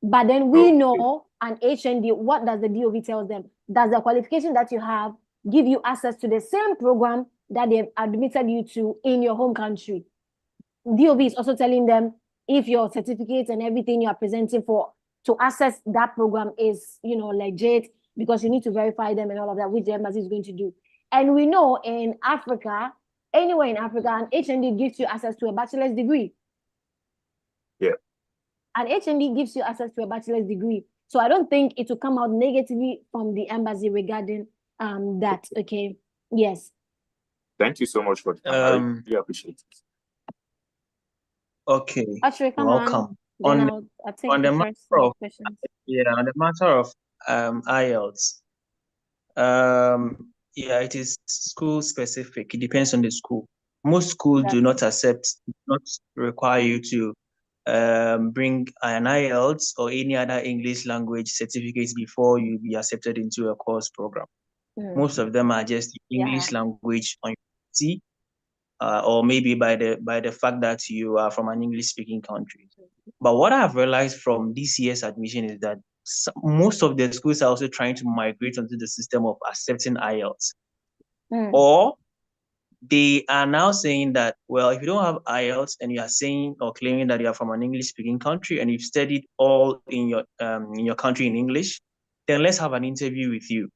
But then we Okay. know an HND, what does the DOV tell them? Does the qualification that you have give you access to the same program that they've admitted you to in your home country? DOV is also telling them if your certificates and everything you are presenting for to access that program is, legit, because you need to verify them and all of that, which the embassy is going to do. And we know in Africa, anywhere in Africa, an HND gives you access to a bachelor's degree. Yeah. An HND gives you access to a bachelor's degree. So I don't think it will come out negatively from the embassy regarding that. Okay. Yes. Thank you so much for the time. I really appreciate it. Okay, Actually, come welcome. on. Then On I'll take on the the first matter of questions. on the matter of IELTS, it is school specific. It depends on the school. Most schools do not require you to bring an IELTS or any other English language certificates before you be accepted into a course program. Most of them are just English language on your CV, or maybe by the fact that you are from an English speaking country. But what I've realized from this year's admission is that most of the schools are also trying to migrate onto the system of accepting IELTS. Or they are now saying that, well, if you don't have IELTS and you are saying or claiming that you are from an English speaking country and you've studied all in your country in English, then let's have an interview with you.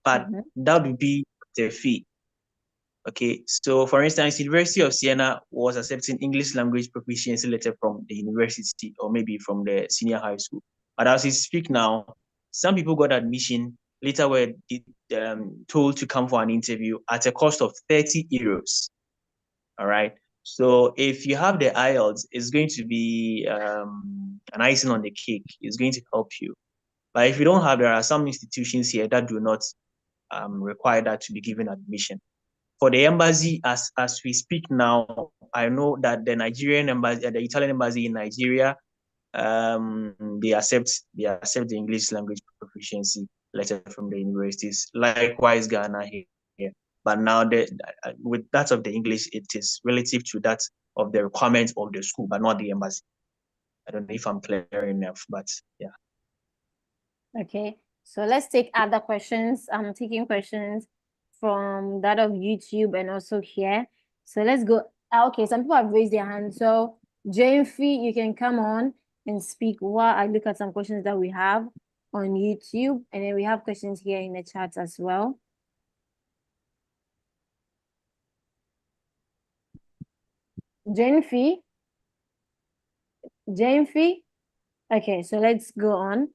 But that would be the fee. Okay, so for instance, University of Siena was accepting English language proficiency letter from the university or maybe from the senior high school. But as we speak now, some people got admission, later were told to come for an interview at a cost of 30 euros. All right. So if you have the IELTS, it's going to be an icing on the cake. It's going to help you. But if you don't have, there are some institutions here that do not require that to be given admission. For the embassy, as we speak now, I know that the Nigerian embassy, the Italian embassy in Nigeria, they accept the English language proficiency letter from the universities. Likewise, Ghana here. But now with that of the English, it is relative to that of the requirements of the school, but not the embassy. I don't know if I'm clear enough, but yeah. Okay, so let's take other questions. I'm taking questions from that of YouTube and also here. So let's go. Okay, some people have raised their hands. So Jane Fee, you can come on and speak while I look at some questions that we have on YouTube. And then we have questions here in the chat as well. Jane Fee? Jane Fee? Okay, so let's go on.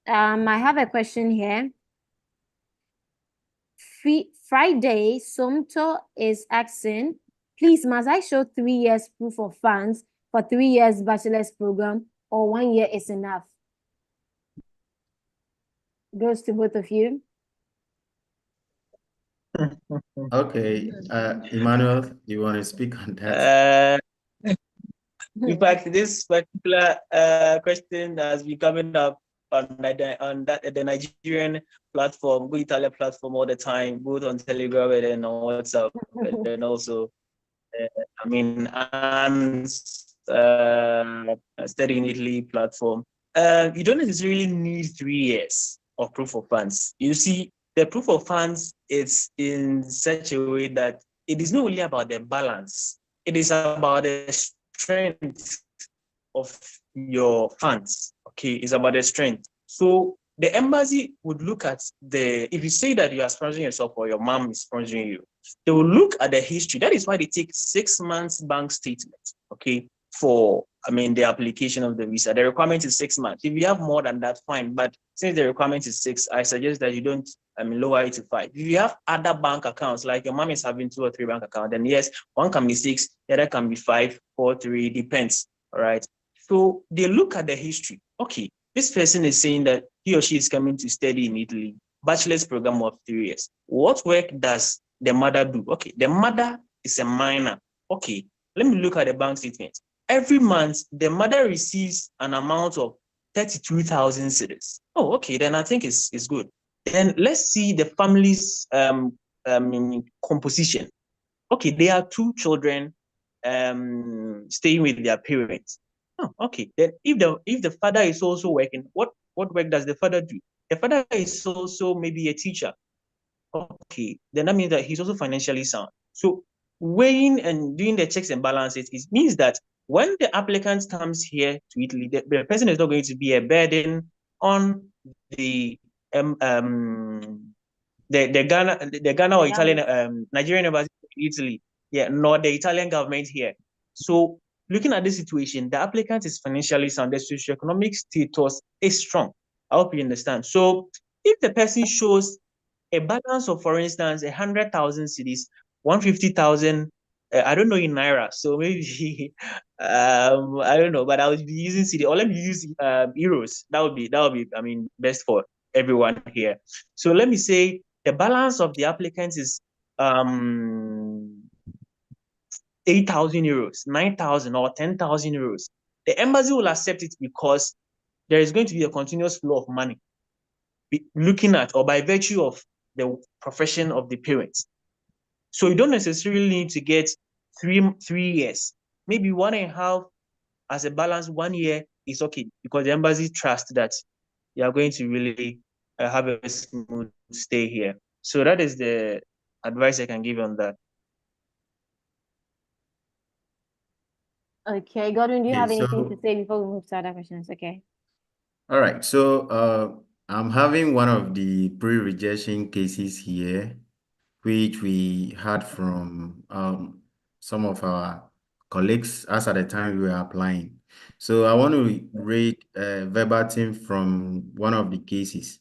I have a question here. Friday, Somto is asking, please, must I show 3 years proof of funds for 3 years bachelor's program, or 1 year is enough? Goes to both of you. Okay, Emmanuel, you want to speak on that? In fact, this particular question has been coming up on the Nigerian platform, Go Italia platform all the time, both on Telegram and then on WhatsApp, and then also, and Study in Italy platform. You don't necessarily need 3 years of proof of funds. You see, the proof of funds is in such a way that it is not only about the balance, it is about the strength of your funds. Okay, it's about the strength. So the embassy would look at if you say that you are sponsoring yourself or your mom is sponsoring you, they will look at the history. That is why they take 6 months bank statement, okay, for the application of the visa. The requirement is 6 months. If you have more than that, fine. But since the requirement is 6, I suggest that you don't lower it to 5. If you have other bank accounts, like your mom is having 2 or 3 bank accounts, then yes, one can be 6, the other can be 5, 4, 3, depends. All right. So they look at the history. Okay, this person is saying that he or she is coming to study in Italy, bachelor's program of 3 years. What work does the mother do? Okay, the mother is a minor. Okay, let me look at the bank statement. Every month, the mother receives an amount of 32,000 cedis. Oh, okay, then I think it's good. Then let's see the family's composition. Okay, there are 2 children staying with their parents. Oh, okay. Then if the father is also working, what work does the father do? The father is also maybe a teacher. Okay, then that means that he's also financially sound. So weighing and doing the checks and balances, it means that when the applicant comes here to Italy, the person is not going to be a burden on the Ghana or Italian Nigerian embassy in Italy, nor the Italian government here. So looking at this situation, the applicant is financially sound, the socioeconomic status is strong. I hope you understand. So if the person shows a balance of, for instance, 100,000 cedis, 150,000, I don't know in Naira, so maybe I don't know, but I would be using cedi, or let me use euros. That would be best for everyone here. So let me say the balance of the applicants is 8,000 euros, 9,000 or 10,000 euros. The embassy will accept it because there is going to be a continuous flow of money looking at, or by virtue of the profession of the parents. So you don't necessarily need to get 3 years. Maybe 1.5 as a balance. 1 year is okay because the embassy trusts that you are going to really have a smooth stay here. So that is the advice I can give on that. Okay, Godwin, do you have anything to say before we move to other questions? Okay. All right, so I'm having one of the pre-rejection cases here, which we had from some of our colleagues as at the time we were applying. So I want to read verbatim from one of the cases,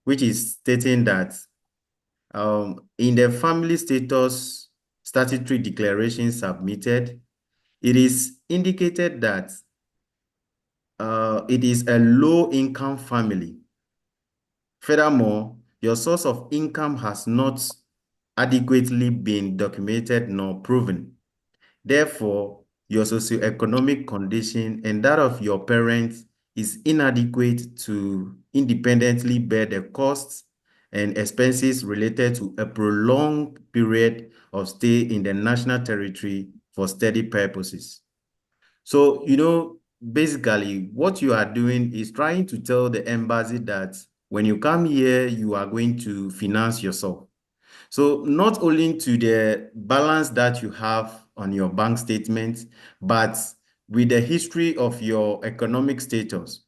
which is stating that in the family status statutory declaration submitted, it is indicated that it is a low-income family. Furthermore, your source of income has not adequately been documented nor proven. Therefore, your socioeconomic condition and that of your parents is inadequate to independently bear the costs and expenses related to a prolonged period of stay in the national territory for study purposes. So, basically what you are doing is trying to tell the embassy that when you come here, you are going to finance yourself. So not only to the balance that you have on your bank statement, but with the history of your economic status,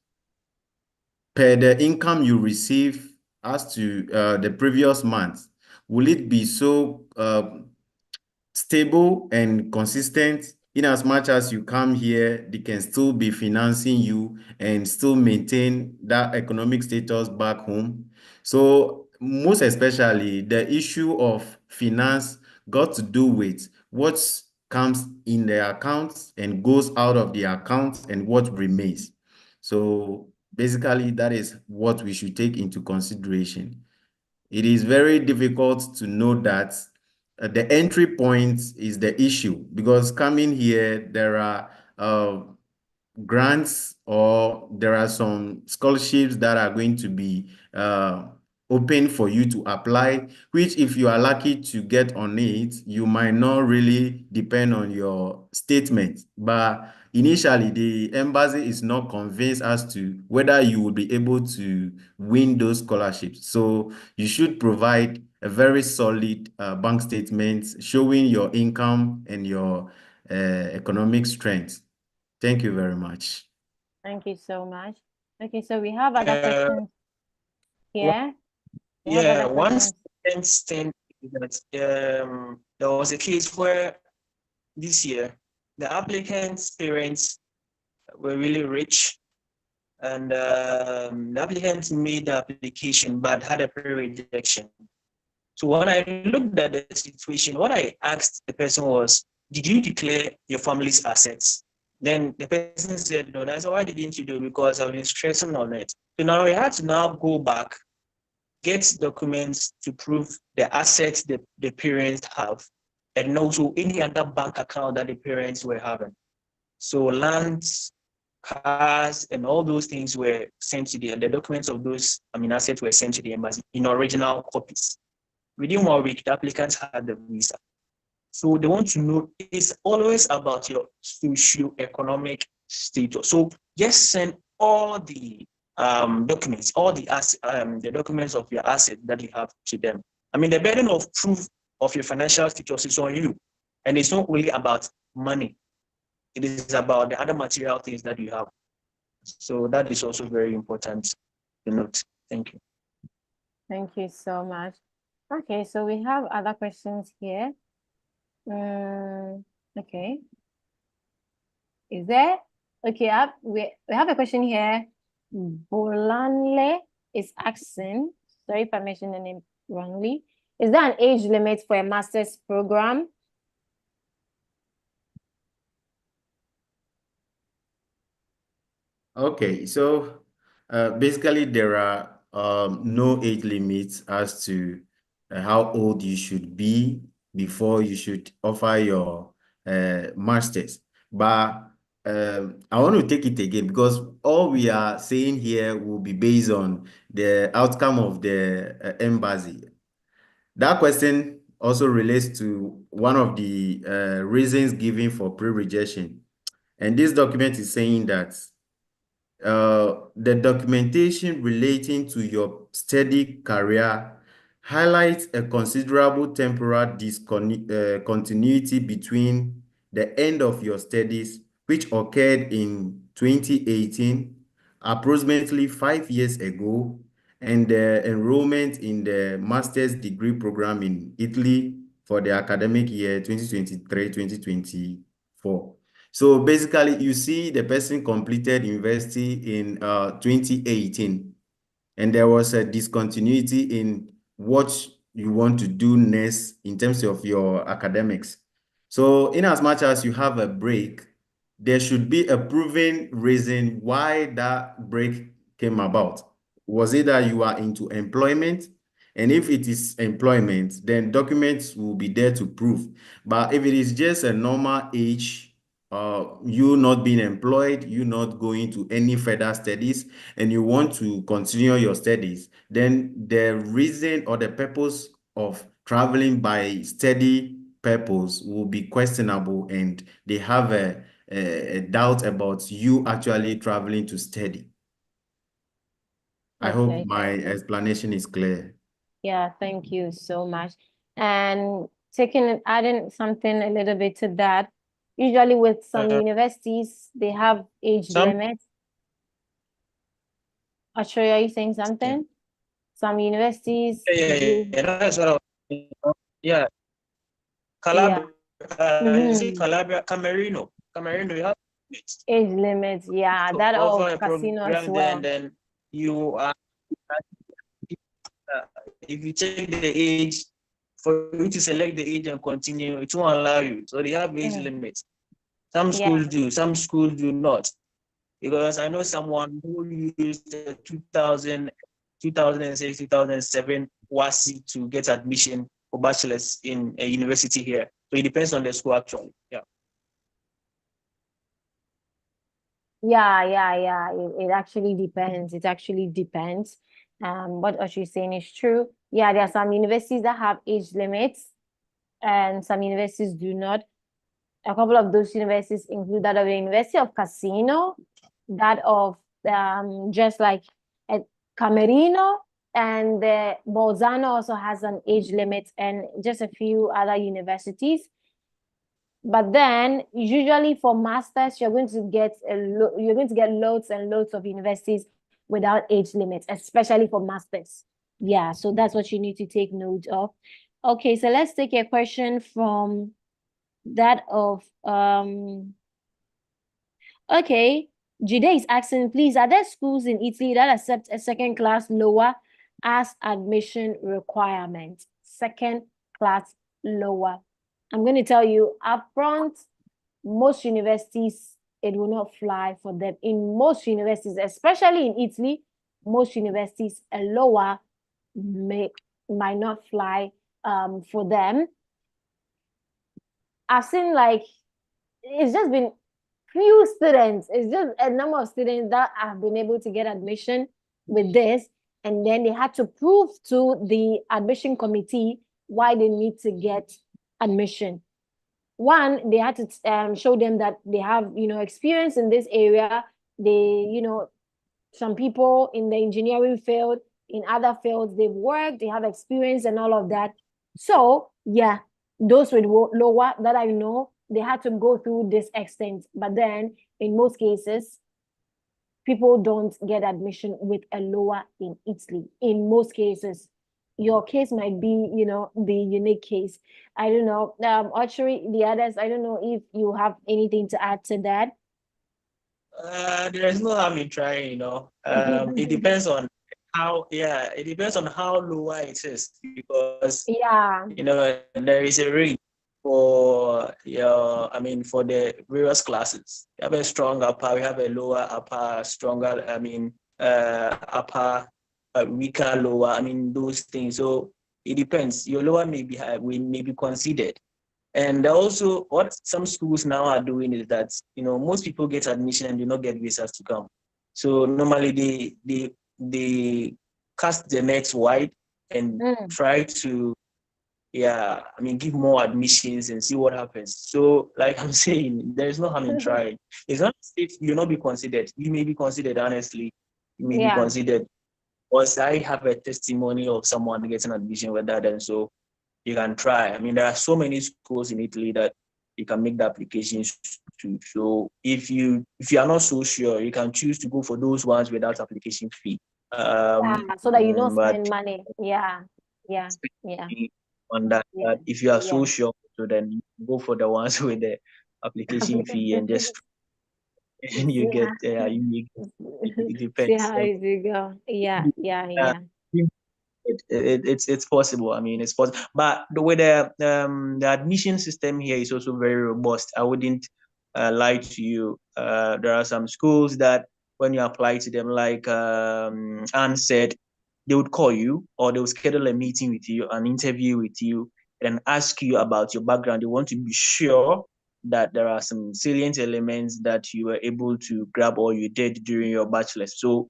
per the income you receive as to the previous month, will it be so stable and consistent in as much as you come here, they can still be financing you and still maintain that economic status back home. So most especially the issue of finance got to do with what comes in the accounts and goes out of the accounts and what remains. So basically that is what we should take into consideration. It is very difficult to know that the entry point is the issue because coming here, there are grants or there are some scholarships that are going to be open for you to apply, which if you are lucky to get on it, you might not really depend on your statement. But initially, the embassy is not convinced as to whether you will be able to win those scholarships. So you should provide a very solid bank statement showing your income and your economic strength. Thank you very much. Thank you so much. Okay, so we have other questions here. Yeah, one thing is that there was a case where this year the applicant's parents were really rich, and the applicant made the application but had a pre-rejection. So when I looked at the situation, what I asked the person was, did you declare your family's assets? Then the person said, no. I said, why didn't you do it? Because I've been stressing on it. So now we had to now go back, get documents to prove the assets the parents have, and also any other bank account that the parents were having. So lands, cars, and all those things were sent to the documents of those assets were sent to the embassy in original copies. Within 1 week, the applicants had the visa. So they want to know, it's always about your socio-economic status. So just send all the documents, all the documents of your asset that you have to them. The burden of proof of your financial status is on you. And it's not really about money. It is about the other material things that you have. So that is also very important to note. Thank you. Thank you so much. Okay, so we have other questions here. Okay. Is there? Okay, we have a question here. Bolanle is asking, sorry if I mentioned the name wrongly. Is there an age limit for a master's program? Okay, so basically there are no age limits as to how old you should be before you should offer your master's. But I want to take it again because all we are saying here will be based on the outcome of the embassy. That question also relates to one of the reasons given for pre-rejection. And this document is saying that the documentation relating to your study career highlights a considerable temporal discontinuity between the end of your studies, which occurred in 2018, approximately 5 years ago, and the enrollment in the master's degree program in Italy for the academic year 2023-2024. So basically, you see the person completed university in 2018, and there was a discontinuity in what you want to do next in terms of your academics. So in as much as you have a break, there should be a proven reason why that break came about. Was it that you are into employment? And if it is employment, then documents will be there to prove. But if it is just a normal age you not being employed, you not going to any further studies, and you want to continue your studies, then the reason or the purpose of traveling by study purpose will be questionable, and they have a doubt about you actually traveling to study. I hope Okay, my thank you. explanation is clear. Yeah, thank you so much. And adding something a little bit to that, usually with some universities, they have age Some limits. Ashuri, are you saying something? Some universities do. that's what I was, yeah. Yeah. Calabria, is it Mhm. Calabria? Camerino, you have it. Age limits, yeah, To that of offer a casino as program there, and well. then you are, if you check the age, for you to select the age and continue, it won't allow you. So they have age Mm. limits. Some Yeah. schools do, some schools do not. Because I know someone who used the 2006, 2007 WASI to get admission for bachelor's in a university here. So it depends on the school actually. Yeah. Yeah. It actually depends. It actually depends. What you're saying is true. Yeah, there are some universities that have age limits, and some universities do not. A couple of those universities include that of the University of Casino, that of just like at Camerino, and the Bolzano also has an age limit, and just a few other universities. But then usually for masters, you're going to get loads and loads of universities without age limits, especially for masters. Yeah, so that's what you need to take note of. Okay, so let's take a question from that of okay, Jude is asking, please, are there schools in Italy that accept a second class lower as admission requirement? Second class lower. I'm going to tell you upfront, most universities, it will not fly for them. In most universities, especially in Italy, most universities, a lower might not fly for them. I've seen like, it's just been few students, it's just a number of students that have been able to get admission with this, and then they had to prove to the admission committee why they need to get admission. One, they had to show them that they have, experience in this area. They, some people in the engineering field, in other fields, they've worked, they have experience and all of that. So yeah, those with lower that I know, they had to go through this extent. But then in most cases, people don't get admission with a lower in Italy. In most cases, your case might be, the unique case. I don't know. Archery, the others, I don't know if you have anything to add to that. There's no harm in trying, It depends on it depends on how lower it is, because Yeah. there is a range for for the various classes. We have a strong upper, we have a lower upper, stronger, upper, weaker lower, those things. So it depends. Your lower may be considered. And also, what some schools now are doing is that, most people get admission and do not get visas to come. So normally they cast the nets wide and try to, give more admissions and see what happens. So, like I'm saying, there's no harm in trying. It's not if you'll not be considered. You may be considered, honestly. You may be considered. Because I have a testimony of someone getting admission with that, and so you can try. There are so many schools in Italy that you can make the applications to. So if you are not so sure, you can choose to go for those ones without application fee. So that you don't spend money. Yeah. On that, but if you are so sure, so then you go for the ones with the application fee and just and you get it depends. See how it go. Yeah. It's possible. It's possible, but with the admission system here is also very robust. I wouldn't lie to you. There are some schools that when you apply to them, like Anne said, they would call you or they would schedule a meeting with you, an interview with you, and ask you about your background. They want to be sure that there are some salient elements that you were able to grab or you did during your bachelor's. So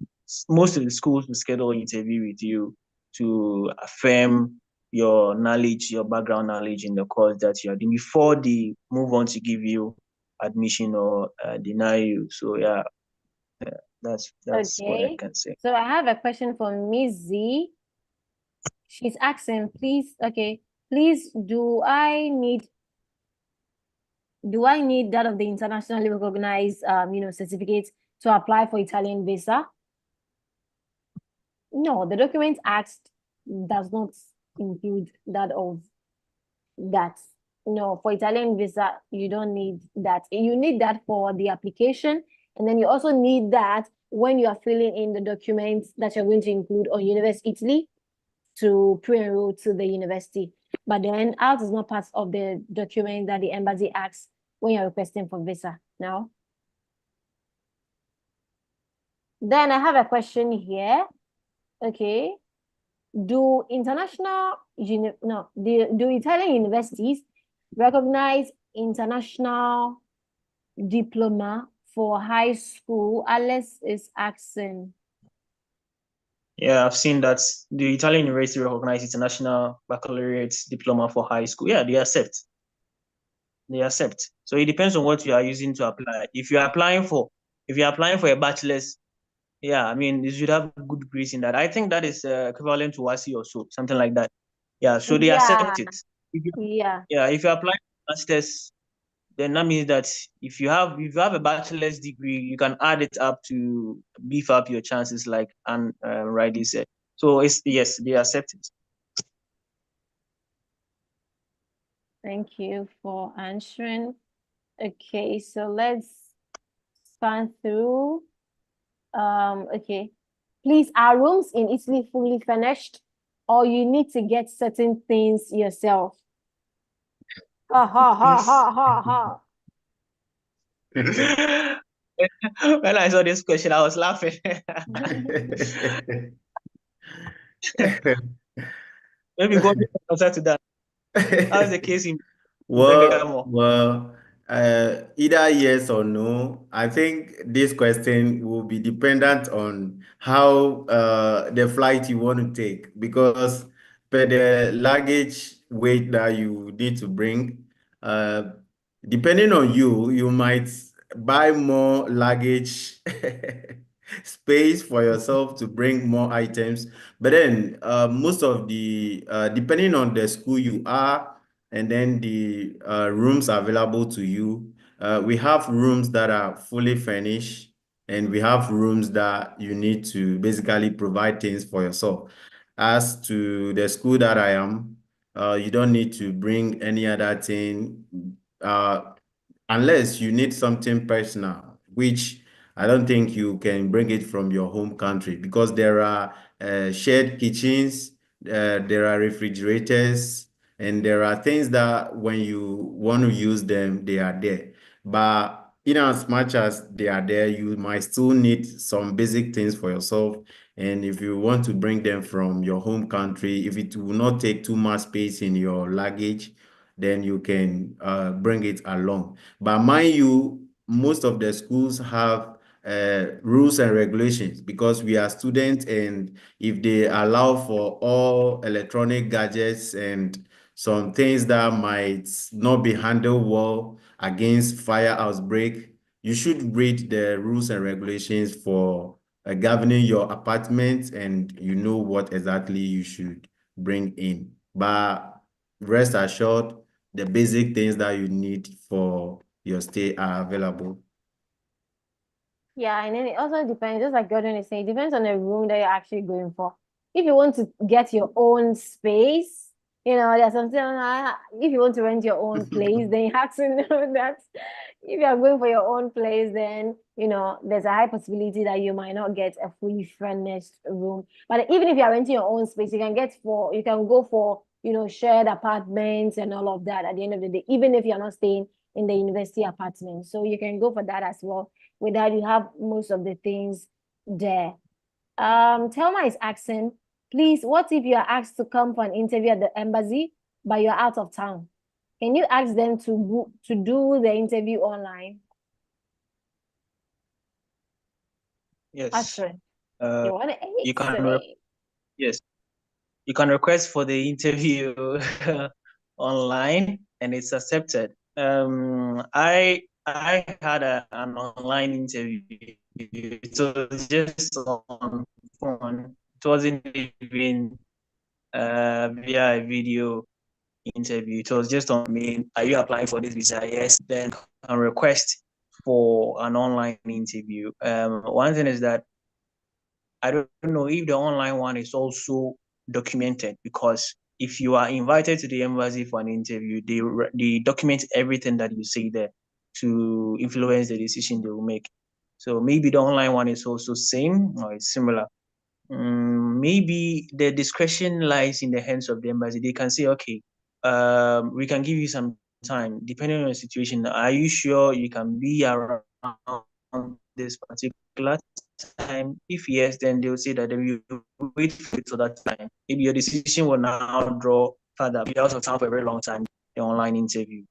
most of the schools will schedule an interview with you to affirm your knowledge, your background knowledge in the course that you are doing before they move on to give you admission or deny you. So yeah, that's what I Okay. can say. So I have a question from Miss Z. She's asking, please, do I need that of the internationally recognized certificate to apply for Italian visa? No, the document asked does not include that of that. No, for Italian visa, you don't need that. You need that for the application, and then you also need that when you are filling in the documents that you're going to include on Universe Italy to pre-enroll to the university. But then ours is not part of the document that the embassy asks when you're requesting for visa. No. Then I have a question here. Okay. Do Italian universities recognize international diploma for high school? Alice is asking. Yeah, I've seen that the Italian university recognize international baccalaureate diploma for high school. Yeah, they accept. They accept. So it depends on what you are using to apply. If you're applying for a bachelor's, yeah, I mean, you should have good grades in that. I think that is equivalent to WASI or so, something like that. Yeah, so they accept it. Yeah. If you apply for masters, then that means that if you have a bachelor's degree, you can add it up to beef up your chances, like Anne rightly said. So yes, they accept it. Thank you for answering. Okay, so let's span through. Okay. Please, are rooms in Italy fully furnished, or you need to get certain things yourself? Ha ha ha ha ha ha. When I saw this question, I was laughing. Maybe go answer to that. How's the case in Well, either yes or no. I think this question will be dependent on how the flight you want to take, because per the luggage weight that you need to bring, depending on you, you might buy more luggage space for yourself to bring more items. But then most of the, depending on the school you are, and then the rooms available to you. We have rooms that are fully furnished, and we have rooms that you need to basically provide things for yourself. As to the school that I am, you don't need to bring any other thing unless you need something personal, which I don't think you can bring it from your home country, because there are shared kitchens, there are refrigerators, and there are things that when you want to use them, they are there. But in as much as they are there, you might still need some basic things for yourself. And if you want to bring them from your home country, if it will not take too much space in your luggage, then you can bring it along. But mind you, most of the schools have rules and regulations, because we are students, and if they allow for all electronic gadgets and some things that might not be handled well against fire outbreak, you should read the rules and regulations for governing your apartment, and you know what exactly you should bring in. But rest assured, the basic things that you need for your stay are available. Yeah, and then it also depends, just like Gordon is saying, it depends on the room that you're actually going for. If you want to get your own space, there's something if you want to rent your own place, then you have to know that if you are going for your own place, then there's a high possibility that you might not get a fully furnished room. But even if you are renting your own space, you can go for shared apartments and all of that at the end of the day, even if you're not staying in the university apartment. So you can go for that as well. With that, you have most of the things there. Thelma is asking, please, what if you are asked to come for an interview at the embassy, but you're out of town? Can you ask them to do the interview online? Yes. Ashwin, Uh, you want to you can say? yes, you can request for the interview online, and it's accepted. I had an online interview. It was just on phone. It wasn't even via a video interview. It was just on me. Are you applying for this visa? Yes. Then a request for an online interview. One thing is that I don't know if the online one is also documented, because if you are invited to the embassy for an interview, they document everything that you say there to influence the decision they will make. So maybe the online one is also same or it's similar. Maybe the discretion lies in the hands of the embassy. They can say, okay, we can give you some time, depending on the situation. Are you sure you can be around this particular time? If yes, then they'll say that they will wait for it to that time. Maybe your decision will now draw further. Be out of town for a very long time. The online interview.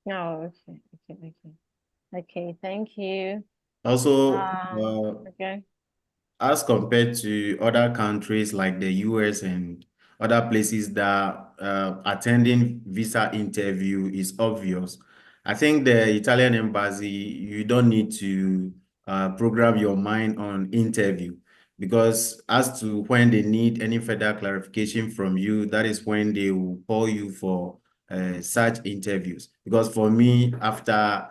No, okay, thank you. Also, Okay. as compared to other countries like the US and other places that attending visa interview is obvious, I think the Italian embassy, you don't need to program your mind on interview, because as to when they need any further clarification from you, that is when they will call you for such interviews. Because for me, after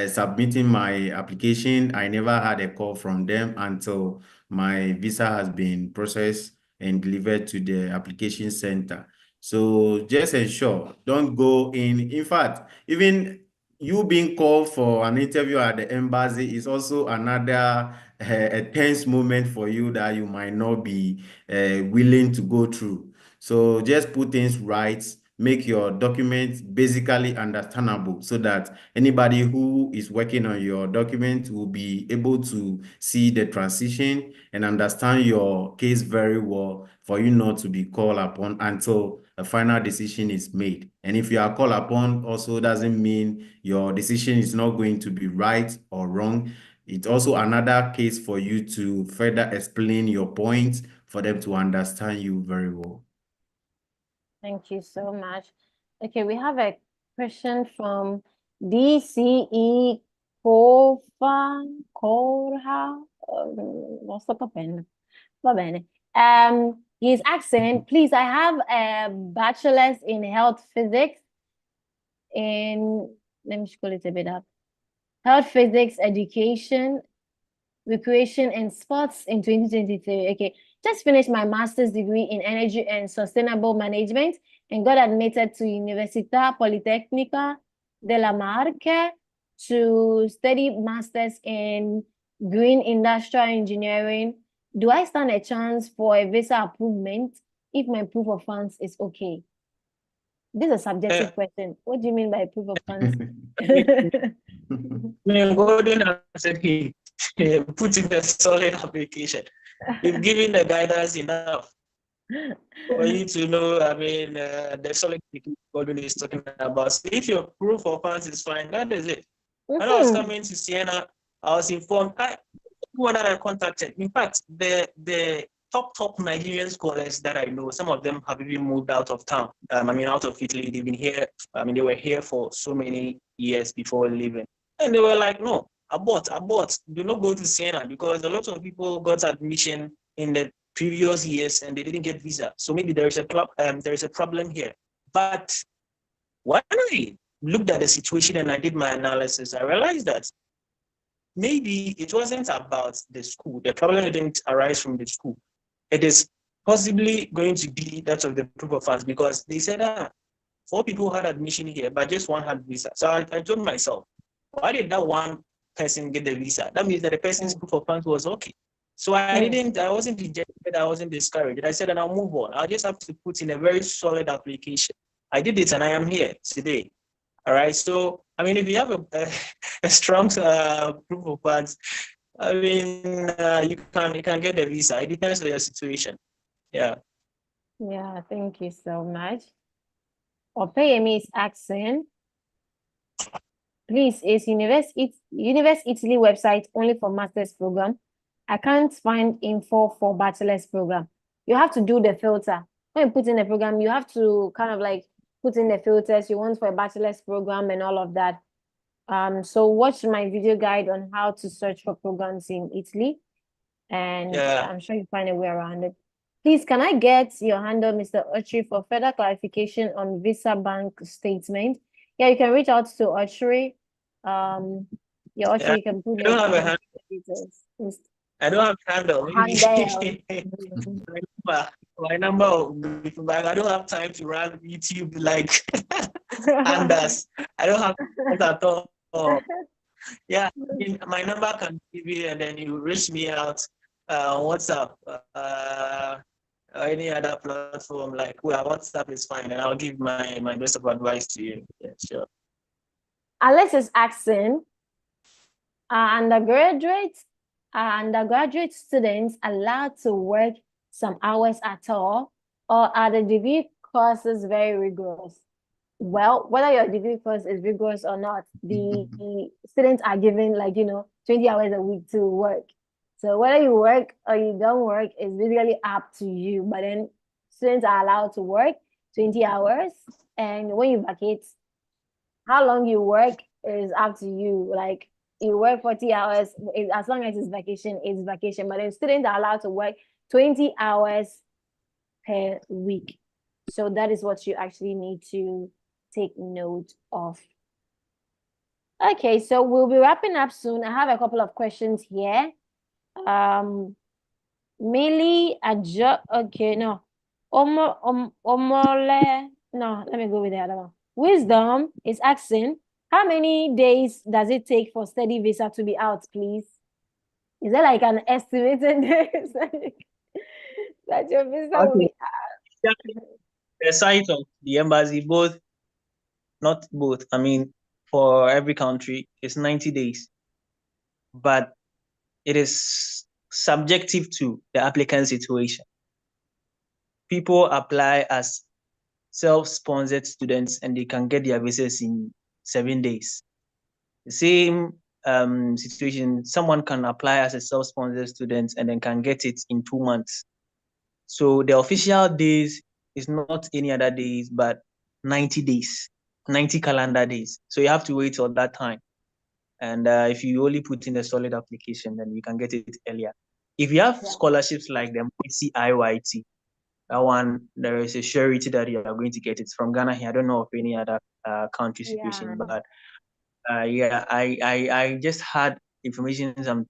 submitting my application, I never had a call from them until my visa has been processed and delivered to the application center. So just ensure, don't go in. In fact, even you being called for an interview at the embassy is also another a tense moment for you that you might not be willing to go through. So just put things right, make your documents basically understandable so that anybody who is working on your document will be able to see the transition and understand your case very well for you not to be called upon until a final decision is made. And if you are called upon, also doesn't mean your decision is not going to be right or wrong. It's also another case for you to further explain your points for them to understand you very well. Thank you so much. Okay, we have a question from DCE Corha. Non sto capendo. Va bene. He's asking, please, I have a bachelor's in health physics let me scroll it a bit up. Health physics education, recreation and sports in 2023. Okay, just finished my master's degree in energy and sustainable management and got admitted to Università Politecnica della Marche to study master's in green industrial engineering. Do I stand a chance for a visa approval if my proof of funds is okay? This is a subjective question. What do you mean by proof of funds? Golden answered he put in a solid application. We've given the guidance enough for you to know. I mean, the solid Golden is talking about. So if your proof of funds is fine, that is it. When I was coming to Siena, I was informed everyone that I contacted. In fact, the top Nigerian scholars that I know, some of them have even moved out of town. Out of Italy. They've been here. They were here for so many years before leaving. And they were like, no, abort. Do not go to Siena, because a lot of people got admission in the previous years and they didn't get visa. So maybe there is a problem here. But when I looked at the situation and I did my analysis, I realized that maybe it wasn't about the school. The problem didn't arise from the school. It is possibly going to be that of the proof of funds, because they said 4 people had admission here, but just 1 had visa. So I told myself, why did that 1 person get the visa? That means that the person's proof of funds was okay. So I wasn't dejected, I wasn't discouraged. I said, and I'll move on. I'll just have to put in a very solid application. I did it and I am here today. All right. So, if you have a strong proof of funds, you can get the visa. It depends on your situation. Yeah. Yeah, thank you so much. Opeyemi is asking, please, is Universe Italy website only for master's program? I can't find info for bachelor's program. You have to do the filter. When you put in the program, you have to kind of like put in the filters you want for a bachelor's program and all of that. So watch my video guide on how to search for programs in Italy, and Yeah. I'm sure you find a way around it. Please, can I get your handle, Mr. Ochri, for further clarification on Visa Bank statement? Yeah, you can reach out to Ochri. Yeah, Ochri, Yeah, you can put I don't have a the hand. details. I don't have handle. Handle. My number will be back. I don't have time to run YouTube like Anders. I don't have time at all. Yeah, my number can give you, and then you reach me out on WhatsApp or any other platform. Like, well, WhatsApp is fine, and I'll give my best of advice to you. Yeah, sure. Alex is asking, are undergraduate students allowed to work some hours at all, or are the degree courses very rigorous? Well, whether your degree course is rigorous or not, the students are given 20 hours a week to work. So whether you work or you don't work is basically up to you. But then students are allowed to work 20 hours. And when you vacate, how long you work is up to you. Like you work 40 hours, as long as it's vacation. But then students are allowed to work 20 hours per week. So that is what you actually need to take note of. Okay, so we'll be wrapping up soon. I have a couple of questions here. Mainly okay, no. Omole, no, let me go with the other one. Wisdom is asking, how many days does it take for study visa to be out, please? Is there like an estimated days that your visa will be out? The site of the embassy, not both. I mean, for every country, it's 90 days, but it is subjective to the applicant situation. People apply as self-sponsored students and they can get their visas in 7 days. The same situation, someone can apply as a self-sponsored student and then can get it in 2 months. So the official days is not any other days, but 90 days, 90 calendar days. So you have to wait till that time. And if you only put in a solid application, then you can get it earlier. If you have scholarships like the IYT, that one, there is a surety that you are going to get it from Ghana here. I don't know of any other country situation, but I just had information some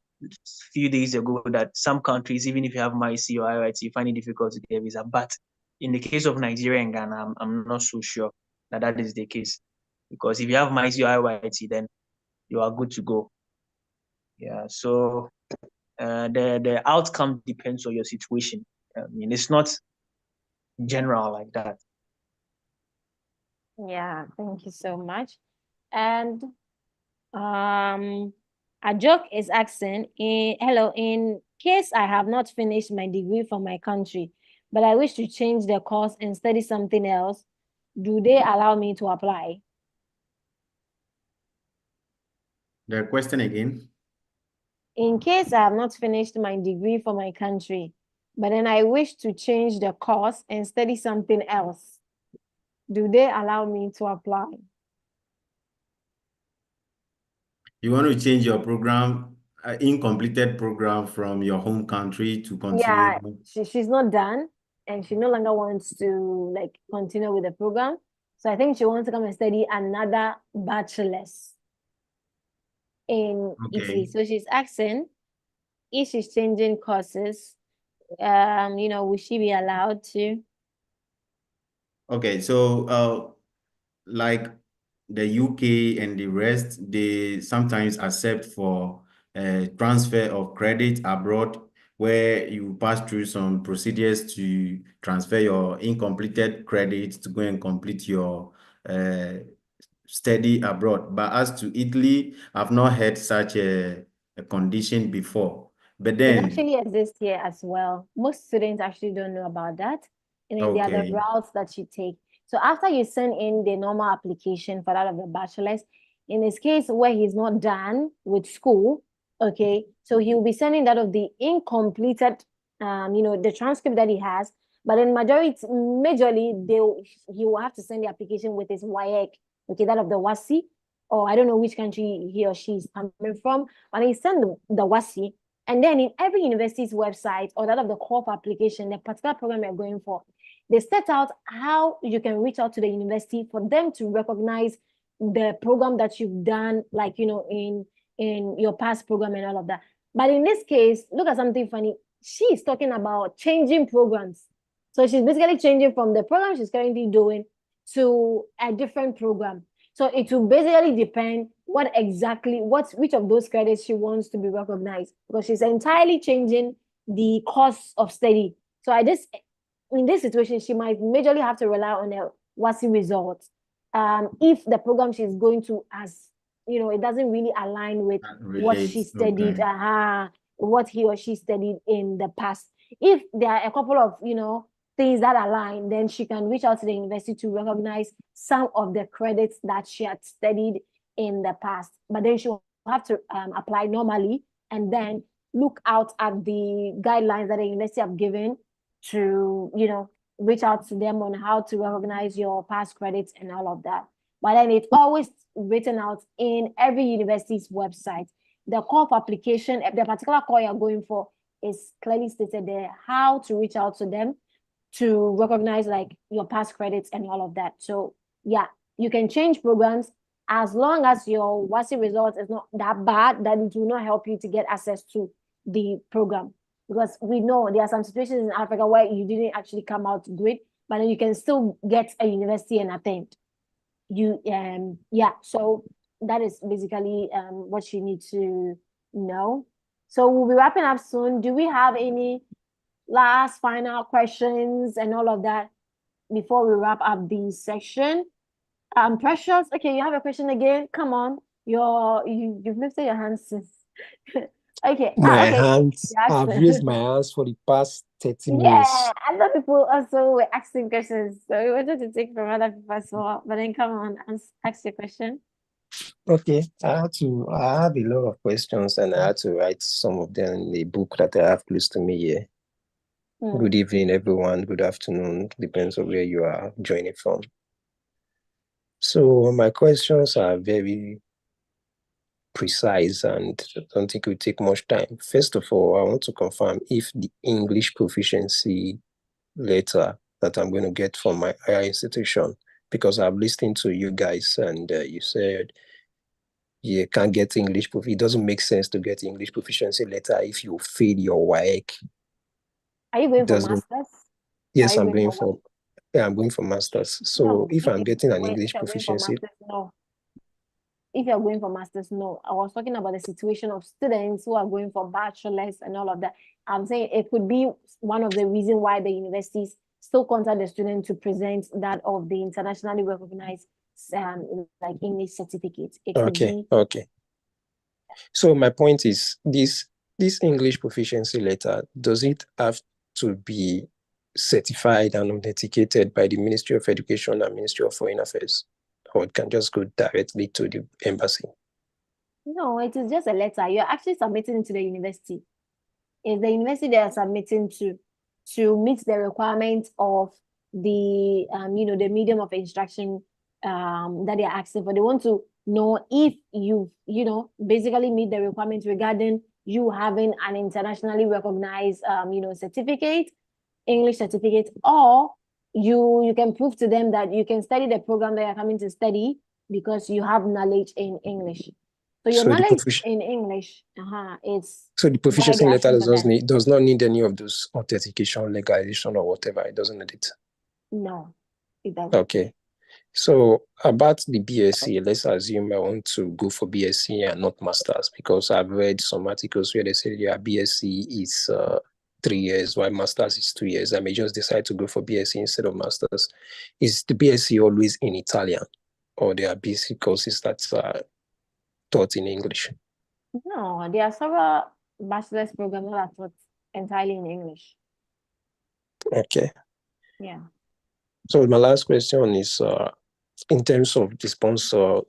few days ago that some countries, even if you have MyC or IYT, you find it difficult to get a visa. But in the case of Nigeria and Ghana, I'm not so sure that is the case. Because if you have MyC or IYT, then you are good to go. Yeah, so the outcome depends on your situation. I mean, it's not general like that. Yeah, thank you so much. And Ajok is asking, hello, in case I have not finished my degree from my country, but I wish to change the course and study something else, do they allow me to apply? The question again? In case I have not finished my degree for my country, but then I wish to change the course and study something else, do they allow me to apply? You want to change your program, incompleted program from your home country to continue? Yeah, she's not done and she no longer wants to continue with the program. So I think she wants to come and study another bachelor's in Italy. So she's asking if she's changing courses, will she be allowed to? Okay, so like the UK and the rest, they sometimes accept for transfer of credit abroad, where you pass through some procedures to transfer your incompleted credit to go and complete your study abroad. But as to Italy, I've not heard such a condition before. But It then, actually exists here as well. Most students actually don't know about that. And then there are the routes that you take. So after you send in the normal application for that of the bachelor's, in this case where he's not done with school, okay, so he will be sending that of the incompleted, the transcript that he has. But in majorly, he will have to send the application with his WAEC, okay, that of the WASI, or I don't know which country he or she is coming from, but he send the WASI, and then in every university's website or that of the CORP application, the particular program you're going for, they set out how you can reach out to the university for them to recognize the program that you've done, like, in your past program and all of that. But in this case, look at something funny. She is talking about changing programs. So she's basically changing from the program she's currently doing to a different program. So it will basically depend which of those credits she wants to be recognized, because she's entirely changing the course of study. So in this situation, she might majorly have to rely on a WASI results. If the program she's going to it doesn't really align with what she studied, what he or she studied in the past. If there are a couple of, things that align, then she can reach out to the university to recognize some of the credits that she had studied in the past. But then she will have to apply normally and then look out at the guidelines that the university have given to, reach out to them on how to recognize your past credits and all of that. But then it's always written out in every university's website. The CORP application, the particular call you're going for, is clearly stated there, how to reach out to them to recognize like your past credits and all of that. So yeah, you can change programs as long as your WASI result is not that bad that it will not help you to get access to the program. Because we know there are some situations in Africa where you didn't actually come out great, but then you can still get a university and attend. So that is basically what you need to know. So we'll be wrapping up soon. Do we have any last final questions and all of that before we wrap up the section? Precious, okay, you have a question again. Come on, you've lifted your hands since. Okay. I've raised my hands for the past 30 minutes. Yeah, other people also were asking questions, so we wanted to take from other people as well. But then come on, ask your question. Okay, I have a lot of questions and I had to write some of them in the book that I have close to me here. Good evening, everyone. Good afternoon. Depends on where you are joining from. So my questions are very precise and I don't think it will take much time. First of all, I want to confirm if the English proficiency letter that I'm going to get from my higher institution, because I've listened to you guys and you said you can't get English proficiency. It doesn't make sense to get English proficiency letter if you fail your WAEC. Are you going for masters? Yes, I'm going for masters. So no, if I'm getting an English proficiency, no. If you're going for masters, no. I was talking about the situation of students who are going for bachelors and all of that. I'm saying it could be one of the reasons why the universities still contact the student to present that of the internationally recognized like English certificate. Okay. So my point is this English proficiency letter, does it have to be certified and authenticated by the Ministry of Education and Ministry of Foreign Affairs, or it can just go directly to the embassy? No, it is just a letter. You're actually submitting to the university. It's the university they are submitting to meet the requirements of the the medium of instruction that they are asking for. They want to know if you basically meet the requirements regarding you having an internationally recognized certificate, English certificate, or you can prove to them that you can study the program that you're coming to study because you have knowledge in English. So your knowledge in English, so the proficiency letter does not need any of those authentication, legalization, or whatever. It doesn't need it. No, it doesn't. Okay. So about the BSc, let's assume I want to go for BSc and not masters, because I've read some articles where they say BSc is 3 years, while masters is 2 years. I may just decide to go for BSc instead of masters. Is the BSc always in Italian, or there are BSc courses that are taught in English? No, there are several bachelor's programs that are taught entirely in English. Okay. Yeah. So my last question is in terms of the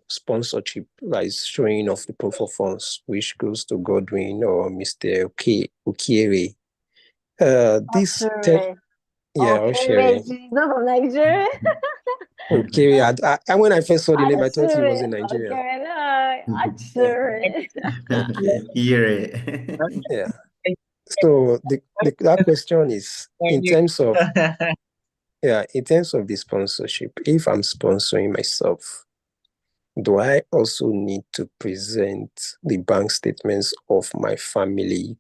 sponsorship, like showing of the proof of funds, which goes to Godwin or Mr. Okiere. This Oshiri, she's not from Nigeria. Okiere. When I first saw the name, I thought he was in Nigeria. Oshiri. Yeah. So that question is in terms of the sponsorship. If I'm sponsoring myself, do I also need to present the bank statements of my family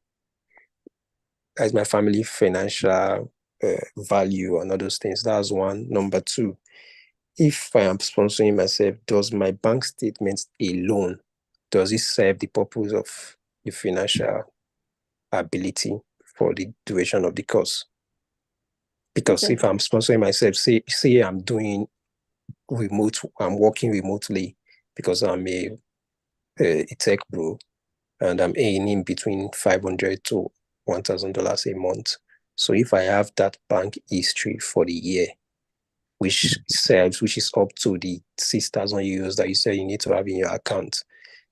as my family financial value and all those things? That's one. Number two, if I am sponsoring myself, does my bank statements alone, does it serve the purpose of the financial ability for the duration of the course? Because if I'm sponsoring myself, say I'm doing I'm working remotely because I'm a tech bro, and I'm earning between $500 to $1,000 a month. So if I have that bank history for the year, which is up to the 6,000 euros that you said you need to have in your account,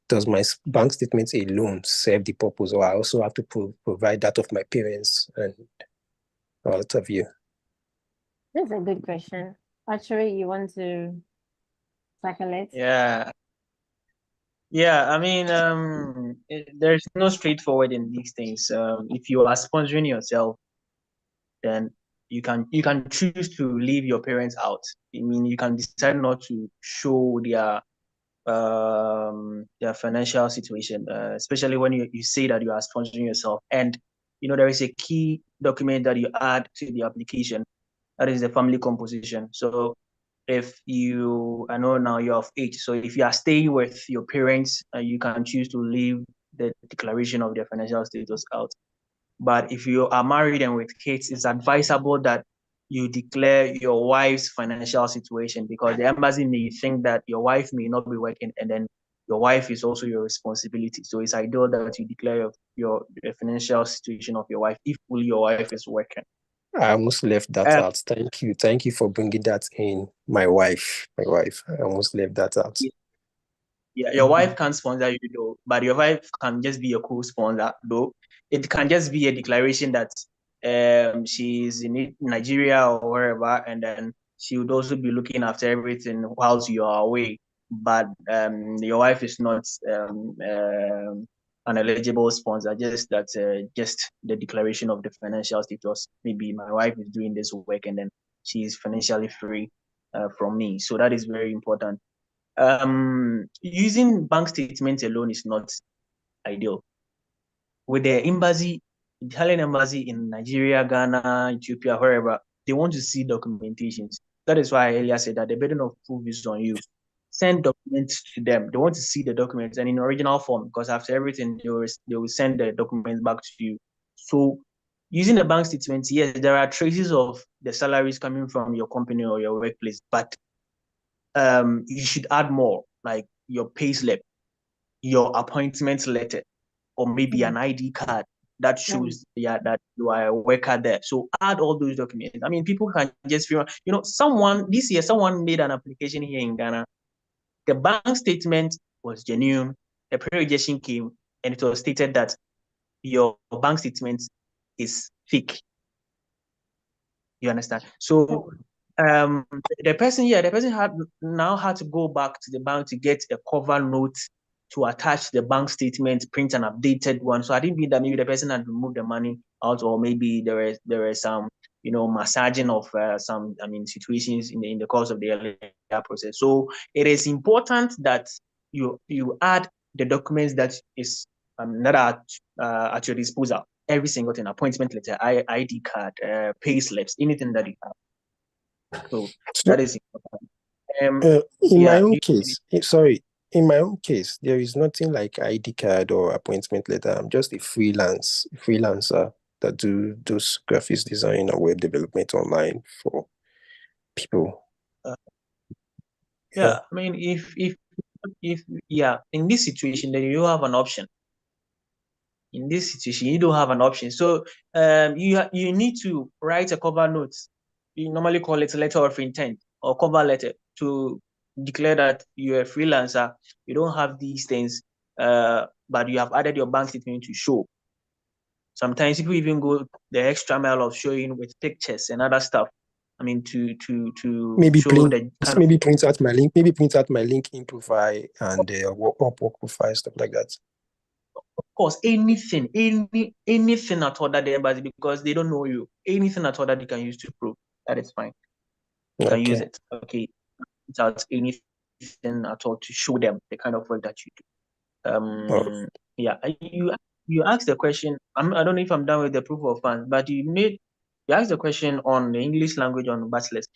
does my bank statements alone serve the purpose, or I also have to provide that of my parents and all of you? That's a good question. Actually, you want to tackle it? Yeah, I mean, there's no straightforward in these things. If you are sponsoring yourself, then you can choose to leave your parents out. I mean, you can decide not to show their financial situation, especially when you say that you are sponsoring yourself. And there is a key document that you add to the application, that is the family composition. So if I know now you're of age, so if you are staying with your parents, you can choose to leave the declaration of their financial status out. But if you are married and with kids, it's advisable that you declare your wife's financial situation, because the embassy may think that your wife may not be working, and then your wife is also your responsibility. So it's ideal that you declare the financial situation of your wife if only your wife is working. I almost left that out. Thank you for bringing that in. My wife. I almost left that out. Yeah, your wife can sponsor you though, but your wife can just be a co-sponsor though. It can just be a declaration that she's in Nigeria or wherever, and then she would also be looking after everything whilst you are away. But your wife is not an eligible sponsor. Just the declaration of the financial status. Maybe my wife is doing this work, and then she's financially free from me. So that is very important. Using bank statements alone is not ideal. With the embassy, Italian embassy in Nigeria, Ghana, Ethiopia, wherever, they want to see documentations. That is why I earlier said that the burden of proof is on you. Send documents to them. They want to see the documents and in original form, because after everything, they will send the documents back to you. So using the bank statements, yes, there are traces of the salaries coming from your company or your workplace, but you should add more, like your payslip, your appointment letter, or maybe an ID card that shows that you are a worker there. So add all those documents. I mean, people can just feel, this year, someone made an application here in Ghana. The bank statement was genuine. The pre-registration came, and it was stated that your bank statement is fake. You understand? So the person had to go back to the bank to get a cover note to attach the bank statement, print an updated one. So I didn't mean that maybe the person had removed the money out, or maybe there is some massaging of some situations in the course of the earlier process. So it is important that you add the documents that are at your disposal. Every single thing: appointment letter, ID card, pay slips, anything that you have. So that is important. In my own case, there is nothing like ID card or appointment letter. I'm just a freelancer that do those graphics design and web development online for people. I mean, if in this situation, then you have an option. In this situation, you don't have an option. So you need to write a cover note. you normally call it letter of intent or cover letter to declare that you're a freelancer. You don't have these things, but you have added your bank statement to show. Sometimes people even go the extra mile of showing with pictures and other stuff. I mean, to Maybe show print, the kind maybe print out my link, maybe print out my LinkedIn profile and Upwork profile, stuff like that. of course, anything at all that the embassy, because they don't know you, anything at all that you can use to prove, that is fine. You can use it. Okay, without anything at all to show them the kind of work that you do. Yeah, you asked the question. I don't know if I'm done with the proof of funds, but you asked the question on the English language on bachelors.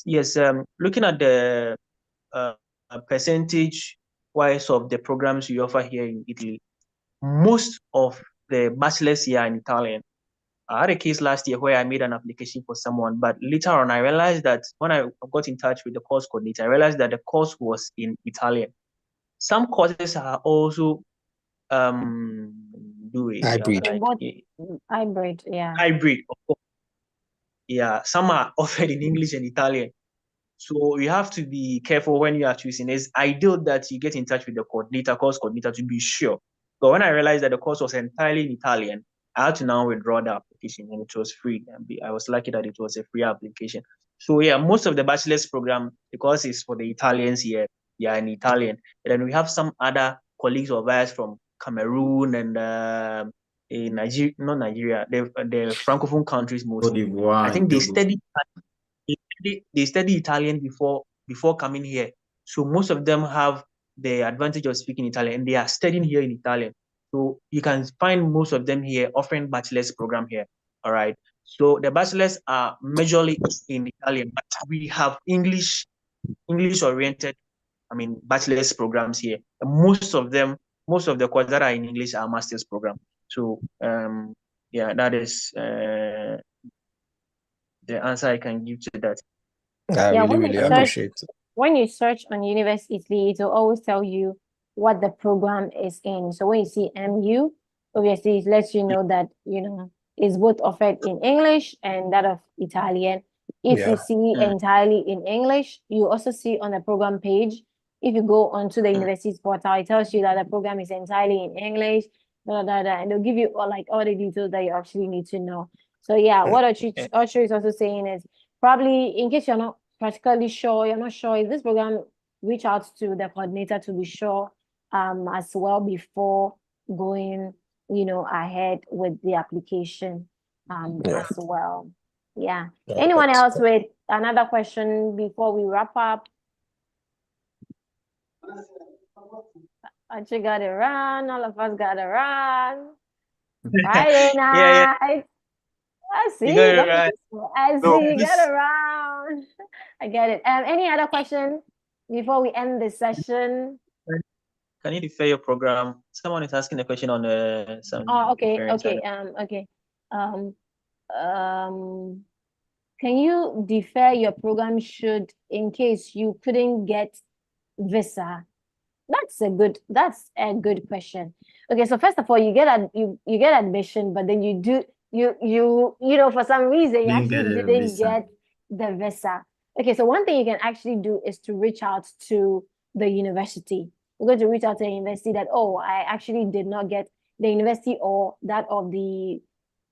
Yes, looking at the percentage wise of the programs you offer here in Italy, most of the bachelors here are in Italian. I had a case last year where I made an application for someone, but later on I realized that when I got in touch with the course coordinator, I realized that the course was in Italian. Some courses are also hybrid. Hybrid, yeah. Hybrid, of course. Yeah, some are offered in English and Italian. So you have to be careful when you are choosing. It's ideal that you get in touch with the course coordinator to be sure. But when I realized that the course was entirely in Italian, I had to now withdraw the application, and it was free. I was lucky that it was a free application. So yeah, most of the bachelor's program, because it's for the Italians here, yeah, in Italian. And then we have some other colleagues of ours from Cameroon and in Nigeria, not Nigeria, the Francophone countries mostly. I think they study Italian before coming here. So most of them have the advantage of speaking Italian, and they are studying here in Italian. So you can find most of them here offering bachelor's program here. All right. So the bachelors are majorly in Italian, but we have English oriented, bachelor's programs here. And most of the courses that are in English are master's program. So yeah, that is the answer I can give to that. I really appreciate it. When you search on University Italy, it will always tell you what the program is in. So when you see MU, obviously it lets you know that, it's both offered in English and that of Italian. If you see entirely in English, you also see on the program page, if you go onto the university's portal, it tells you that the program is entirely in English, and they'll give you all the details that you actually need to know. So yeah, what Ocho is also saying is, probably in case you're not practically sure, you're not sure if this program, reach out to the coordinator to be sure as well before going ahead with the application as well. Yeah. Anyone else with another question before we wrap up? Ocho got it run, all of us got it run. Friday night. Yeah. I see. You got it right. I see. You got it around. I get it. Any other question before we end this session? Can you defer your program? Someone is asking a question on some. Oh, okay. Can you defer your program in case you couldn't get visa? That's a good question. Okay, so first of all, you get admission, but then you for some reason you actually didn't get the visa. Okay, so one thing you can actually do is to reach out to the university. You're going to reach out to the university that, I actually did not get the university or that of the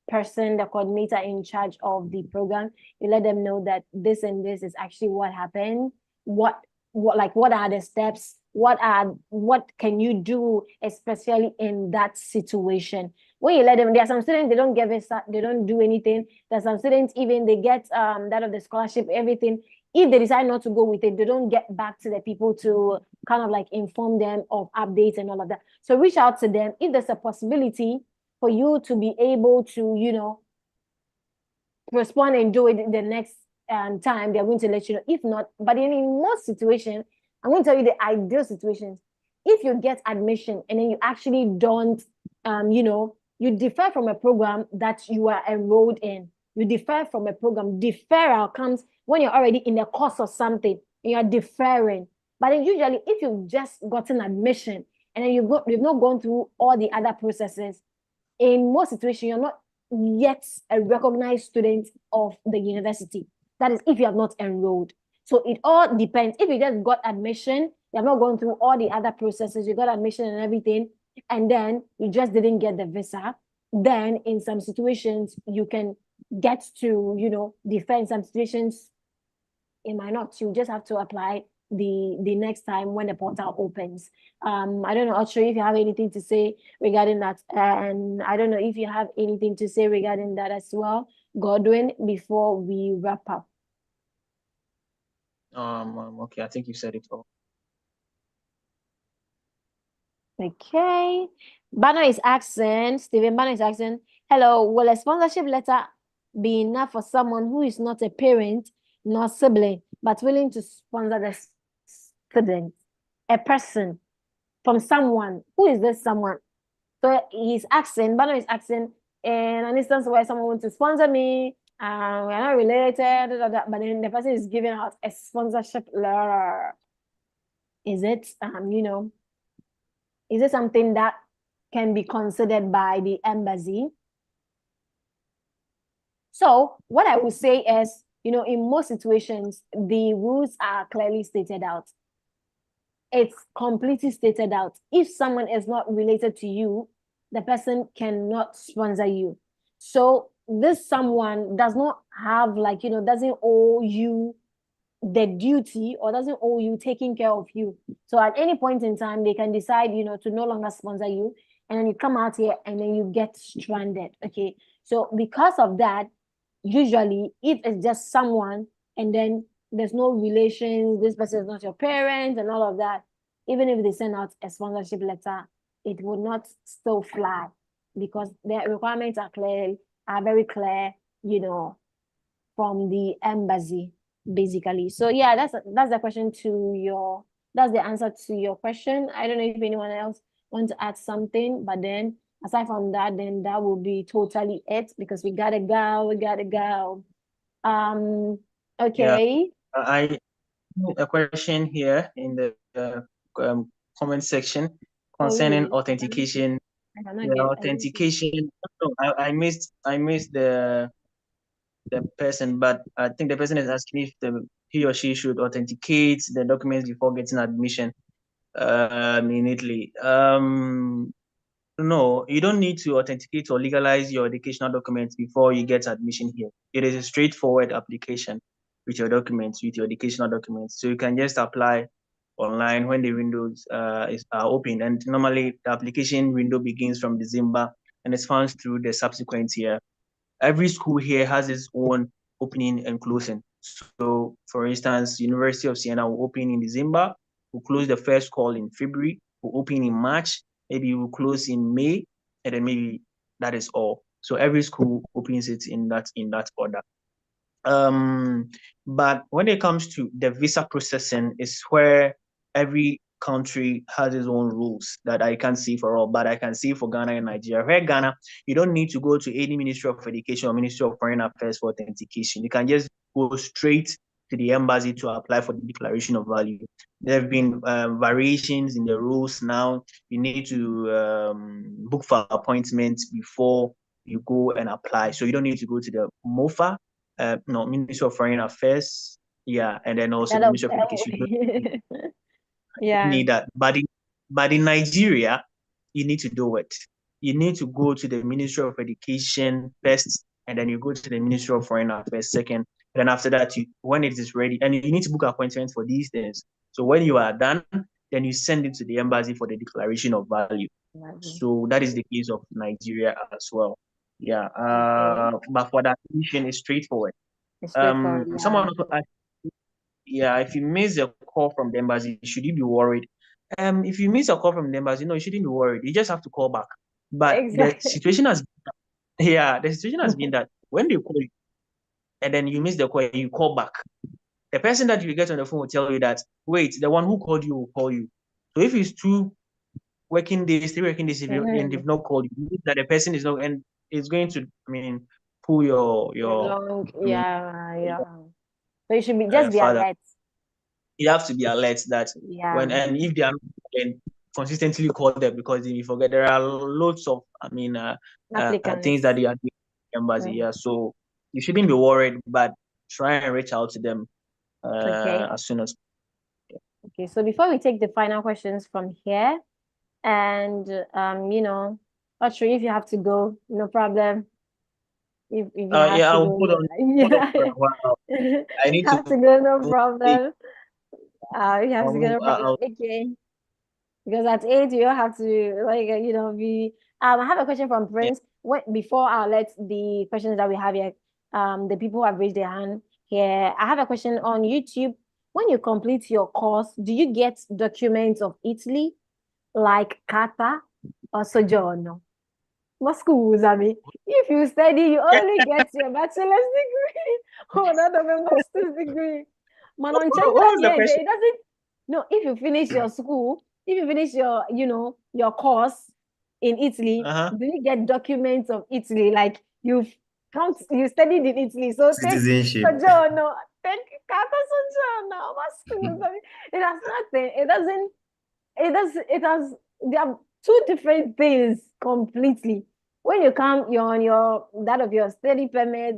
person, the coordinator in charge of the program. You let them know that this and this is actually what happened. What are the steps? What can you do, especially in that situation? When you let them, there are some students, they don't get visa, they don't do anything. There are some students, even they get that of the scholarship, everything. If they decide not to go with it, they don't get back to the people to kind of inform them of updates and all of that. So reach out to them. If there's a possibility for you to be able to, respond and do it the next time, they're going to let you know. If not, but in most situations, I'm going to tell you the ideal situations. If you get admission and then you actually don't, you defer from a program that you are enrolled in. You defer from a program. Deferral comes when you're already in the course of something and you're deferring. But then usually, if you've just gotten admission and then you've not gone through all the other processes, in most situations, you're not yet a recognized student of the university. That is if you have not enrolled. So it all depends. If you just got admission, you have not gone through all the other processes, you got admission and everything, and then you just didn't get the visa, then in some situations you can get to, defend. Some situations it might not. You just have to apply the next time when the portal opens. I don't know, Audrey, if you have anything to say regarding that, and I don't know if you have anything to say regarding that as well, Godwin, before we wrap up. Okay, I think you said it all. Okay. Banner is asking, Stephen Banner is asking, hello, will a sponsorship letter be enough for someone who is not a parent nor sibling, but willing to sponsor the student? A person from someone. Who is this someone? So he's asking, Banner is asking, in an instance where someone wants to sponsor me, we are not related, but then the person is giving out a sponsorship letter. Is it, is it something that can be considered by the embassy? So what I would say is, in most situations, the rules are clearly stated out. It's completely stated out. If someone is not related to you, the person cannot sponsor you. So this someone does not have, doesn't owe you the duty or doesn't owe you taking care of you. So at any point in time, they can decide, to no longer sponsor you. And then you come out here and then you get stranded. Okay. So because of that, usually if it's just someone and then there's no relations, this person is not your parent and all of that, even if they send out a sponsorship letter, it would not still fly because the requirements are very clear, from the embassy, basically. So yeah, that's the question that's the answer to your question. I don't know if anyone else wants to add something, but then aside from that, then that will be totally it because we gotta go. Okay. Yeah, I a question here in the comment section concerning authentication. Authentication. No, I missed the person, but I think the person is asking if he or she should authenticate the documents before getting admission in Italy. No, you don't need to authenticate or legalize your educational documents before you get admission here. It is a straightforward application with your documents, with your educational documents. So you can just apply online when the windows are open. And normally the application window begins from December and it's found through the subsequent year. Every school here has its own opening and closing. So for instance, University of Siena will open in December, will close the first call in February, will open in March, maybe will close in May, and then maybe that is all. So every school opens it in that order. But when it comes to the visa processing, is where every country has its own rules that I can't see for all, but I can see for Ghana and Nigeria. Where Ghana, you don't need to go to any Ministry of Education or Ministry of Foreign Affairs for authentication. You can just go straight to the embassy to apply for the declaration of value. There have been variations in the rules now. You need to book for appointments before you go and apply. So you don't need to go to the MOFA, Ministry of Foreign Affairs, and then also the Ministry of Education. Yeah. Need that, but in Nigeria, you need to do it. You need to go to the Ministry of Education first, and then you go to the Ministry of Foreign Affairs second. And then after that, when it is ready, and you need to book appointments for these things. So when you are done, then you send it to the embassy for the declaration of value. So that is the case of Nigeria as well. Yeah. But for that admission, it's straightforward. Someone also asked, if you miss a call from the embassy, should you be worried? If you miss a call from the embassy, no, you shouldn't be worried. You just have to call back. But the situation has been that when they call you and then you miss the call, you call back. The person that you get on the phone will tell you that, wait, the one who called you will call you. So if it's 3 working days, and they've not called you, that the person is not, and it's going to, pull your So you should be alert. You have to be alert that when, and if they are not, consistently call them, because if you forget, there are loads of things that they are doing in the embassy. So you shouldn't be worried, but try and reach out to them Okay. as soon as. Okay, so before we take the final questions from here, and not sure if you have to go, no problem. If you have Yeah, to I'll go, hold on for a while. I need have to to go, no go. problem. You have to go, no problem. I'll Okay. Because at 8, you have to be. I have a question from Prince. Before I let the questions that we have here, the people who have raised their hand here. I have a question on YouTube. When you complete your course, do you get documents of Italy like Carta or Soggiorno? What schools, I mean, if you study, you only get your bachelor's degree or not a master's degree. Man, on what was the yeah, question? it doesn't. No, if you finish your school, if you finish your course in Italy, do you get documents of Italy? Like you studied in Italy, so take Citizenship. Soggiorno, take Carta Soggiorno. What schools? I mean, it has nothing. It doesn't. It has. There are two different things completely. When you come, you're on your study permit.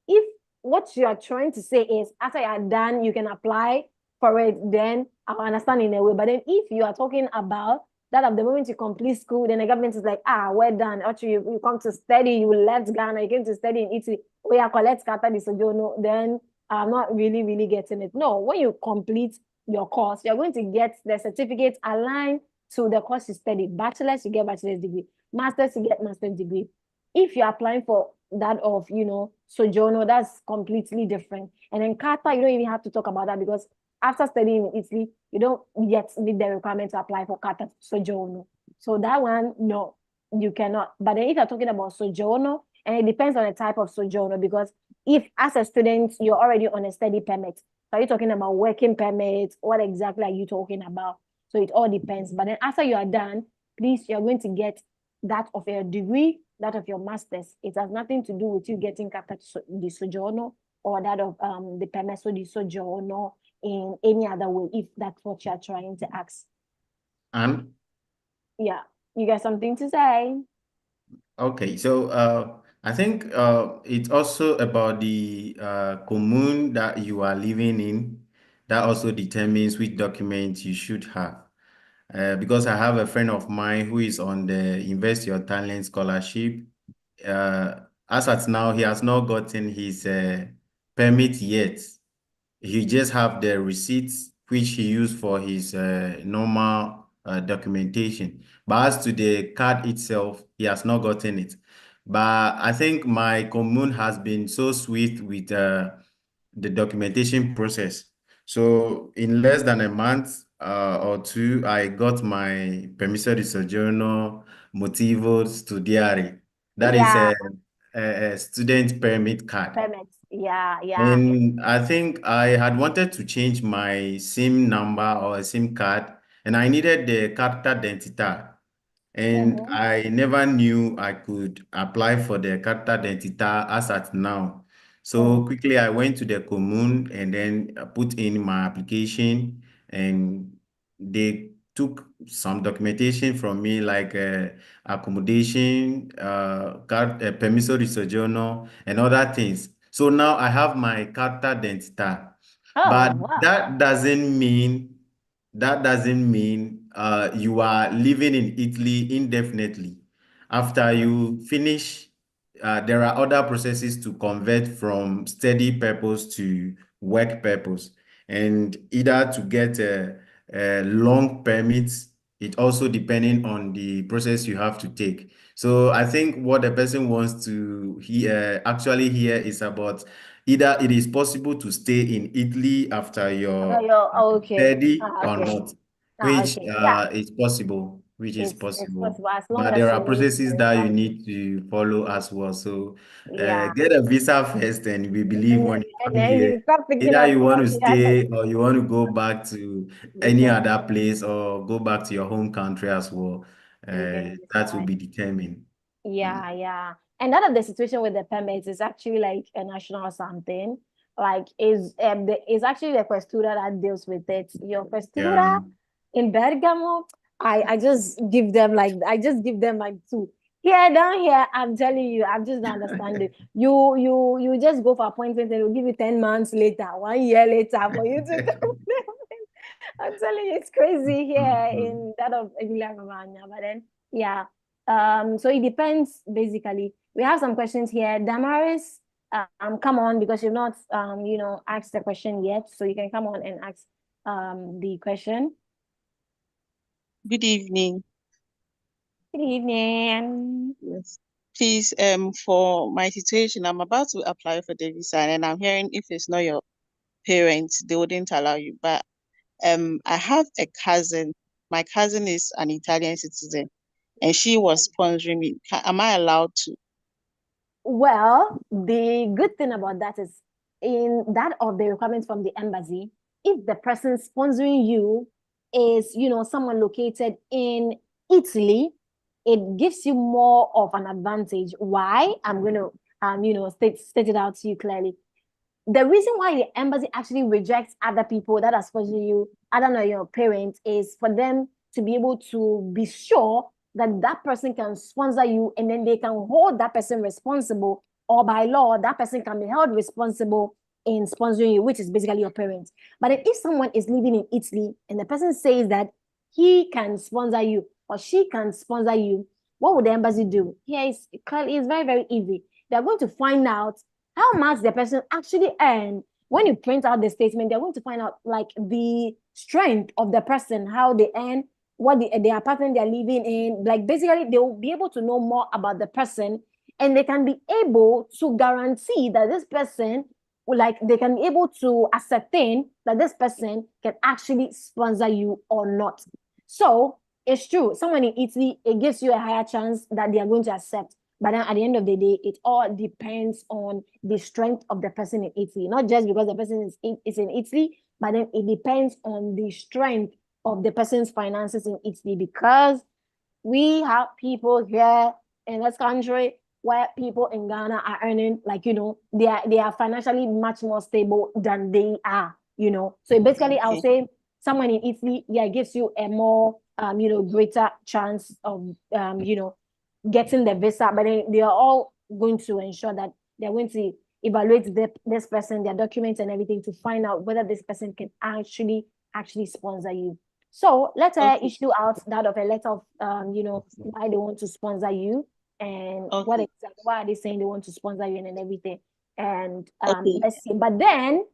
If what you are trying to say is after you are done, you can apply for it, then I'll understand in a way. But then if you are talking about that at the moment you complete school, then the government is like, we're done. Actually, you come to study, you left Ghana, you came to study in Italy, we are collect Carta di Soggiorno, then I'm not really, really getting it. No, when you complete your course, you're going to get the certificate aligned to the course you study. Bachelor's, you get bachelor's degree. Master's, you get master's degree. If you're applying for that of, Soggiorno, that's completely different. And then Carta, you don't even have to talk about that because after studying in Italy, you don't yet meet the requirement to apply for Carta Soggiorno. So that one, no, you cannot. But then if you're talking about Soggiorno, and it depends on the type of Soggiorno, because if as a student, you're already on a study permit, are you talking about working permits? What exactly are you talking about? So it all depends. But then after you are done, please, you're going to get that of your degree, that of your master's. It has nothing to do with you getting Carta di Soggiorno or that of the Permesso di Soggiorno in any other way, if that's what you're trying to ask. And yeah, you got something to say? okay, so I think it's also about the commune that you are living in. That also determines which documents you should have. Because I have a friend of mine who is on the Invest Your Talent scholarship. As at now, he has not gotten his permit yet. He just have the receipts which he used for his normal documentation. But as to the card itself, he has not gotten it. But I think my commune has been so swift with the documentation process. So in less than a month or two, I got my permesso di soggiorno motivo studiare. That is a student permit card. Permits. Yeah. And I think I had wanted to change my SIM number or a SIM card, and I needed the Carta D'Identità. And I never knew I could apply for the Carta D'Identità as at now. So quickly I went to the commune and then put in my application, and they took some documentation from me like accommodation, permesso di soggiorno, and other things. So now I have my Carta D'Identità. But wow. that doesn't mean you are living in Italy indefinitely. After you finish, there are other processes to convert from study purpose to work purpose, and either to get a long permits. It also depending on the process you have to take. So I think what the person wants to actually hear is about either it is possible to stay in Italy after your study or not, which is possible, It's possible as long but as there are you meet processes the that you requirements. need to follow as well. So Yeah. get a visa first, and we believe when you And come then here, you start picking either up you want to from the other. stay or you want to go back to any other place or go back to your home country as well. That will be determined. Yeah. And that of the situation with the permits is actually like a national something. Like is actually the questura that deals with it. Your questura in Bergamo, I just give them like two. Here, down here, I'm telling you, I'm just not understanding. You just go for appointment and they'll give you 10 months later, 1 year later for you to do. I'm telling you, it's crazy here in that of Emilia Romagna. But then, yeah. So it depends basically. We have some questions here. Damaris, come on, because you've not asked the question yet. So you can come on and ask the question. Good evening. Good evening. Yes. Please, for my situation, I'm about to apply for the visa, and I'm hearing if it's not your parents, they wouldn't allow you. But I have a cousin. My cousin is an Italian citizen, and she was sponsoring me. Am I allowed to? Well, the good thing about that is in that of the requirements from the embassy, if the person sponsoring you is, someone located in Italy, it gives you more of an advantage. Why? I'm going to, state it out to you clearly. The reason why the embassy actually rejects other people that are sponsoring you, other than your parents, is for them to be able to be sure that that person can sponsor you, and then they can hold that person responsible, or by law, that person can be held responsible in sponsoring you, which is basically your parents. But if someone is living in Italy and the person says that he can sponsor you or she can sponsor you, what would the embassy do? Here is it's very, very easy. They're going to find out how much the person actually earned. When you print out the statement, they're going to find out like the strength of the person, how they earn, what the apartment they're living in. Like basically, they will be able to know more about the person, and they can be able to guarantee that this person, like they can be able to ascertain that this person can actually sponsor you or not. So it's true. Someone in Italy, it gives you a higher chance that they are going to accept. But then at the end of the day, it all depends on the strength of the person in Italy. Not just because the person is in Italy, but then it depends on the strength of the person's finances in Italy. Because we have people here in this country where people in Ghana are earning, like, they are financially much more stable than they are, So basically, I'll say someone in Italy, yeah, gives you a more, greater chance of, getting the visa, but they are all going to ensure that they're going to evaluate this person, their documents and everything, to find out whether this person can actually sponsor you. So let her issue out that of a letter of why they want to sponsor you, and why are they saying they want to sponsor you and everything. And let's see. But then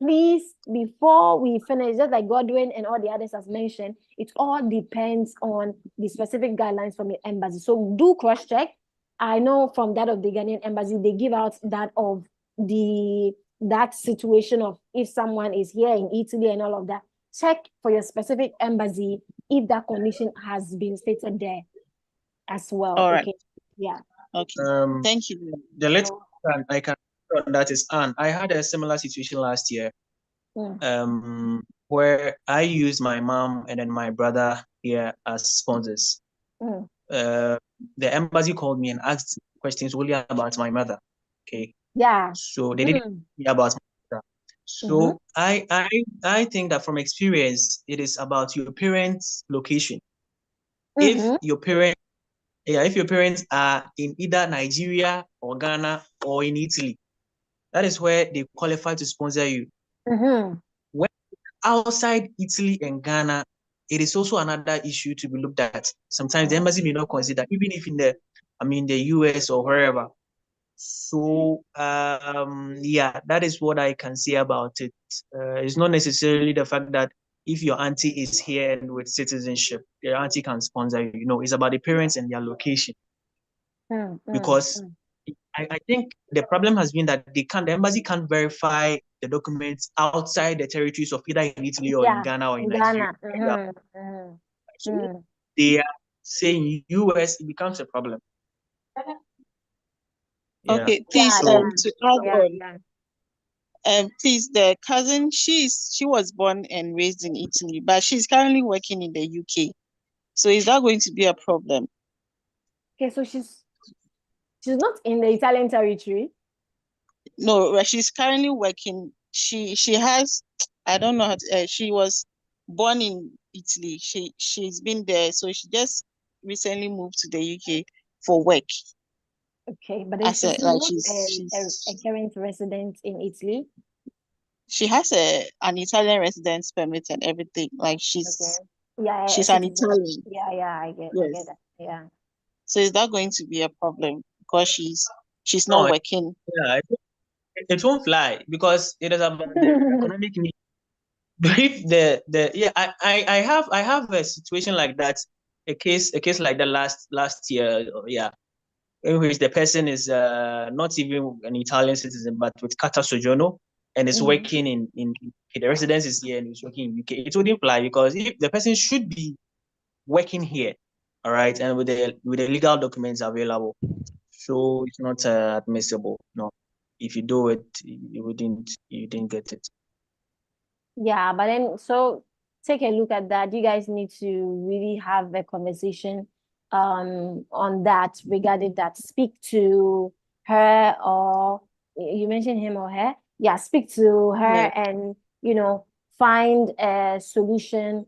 please, before we finish, just like Godwin and all the others has mentioned, it all depends on the specific guidelines from your embassy. So do cross-check. I know from that of the Ghanaian embassy, they give out that of that situation of if someone is here in Italy and all of that. Check for your specific embassy if that condition has been stated there as well. All right. Okay. Yeah. Okay. Thank you. The latest I can that is Anne. I had a similar situation last year, where I used my mom and then my brother here as sponsors. The embassy called me and asked questions only about my mother. Okay. Yeah. So they didn't hear about my mother. So I think that from experience, it is about your parents' location. If your parents are in either Nigeria or Ghana or in Italy, that is where they qualify to sponsor you. When outside Italy and Ghana, it is also another issue to be looked at. Sometimes the embassy may not consider, even if in the US or wherever. So that is what I can say about it. It's not necessarily the fact that if your auntie is here and with citizenship, your auntie can sponsor you. It's about the parents and their location. Because I think the problem has been that the embassy can't verify the documents outside the territories of either in Italy or in Ghana or in Nigeria. So they are saying US, it becomes a problem. Okay, please, to add on, please, the cousin, she was born and raised in Italy, but she's currently working in the UK. So is that going to be a problem? Okay, so she's not in the Italian territory. No, she's currently working. She has, I don't know, she was born in Italy. She's been there, so she just recently moved to the UK for work. Okay, but then As a she's like not she's a current resident in Italy. she has an Italian residence permit and everything. Like Okay. Yeah, a she's an citizen. Italian. Yeah, I get Yes. that. Yeah. So is that going to be a problem because she's No, not working? yeah, it won't fly because it is about the economic need. If I have a situation like that, a case like the last year, yeah, in which the person is not even an Italian citizen, but with Carta Soggiorno and is working in the residence is here and is working in UK. It wouldn't fly because if the person should be working here, all right, and with the legal documents available, so it's not admissible. No, if you do it, you didn't get it. Yeah, but then so take a look at that. You guys need to really have a conversation on that regarding that. Speak to her, or you mentioned him or her. Yeah, speak to her Yes. and find a solution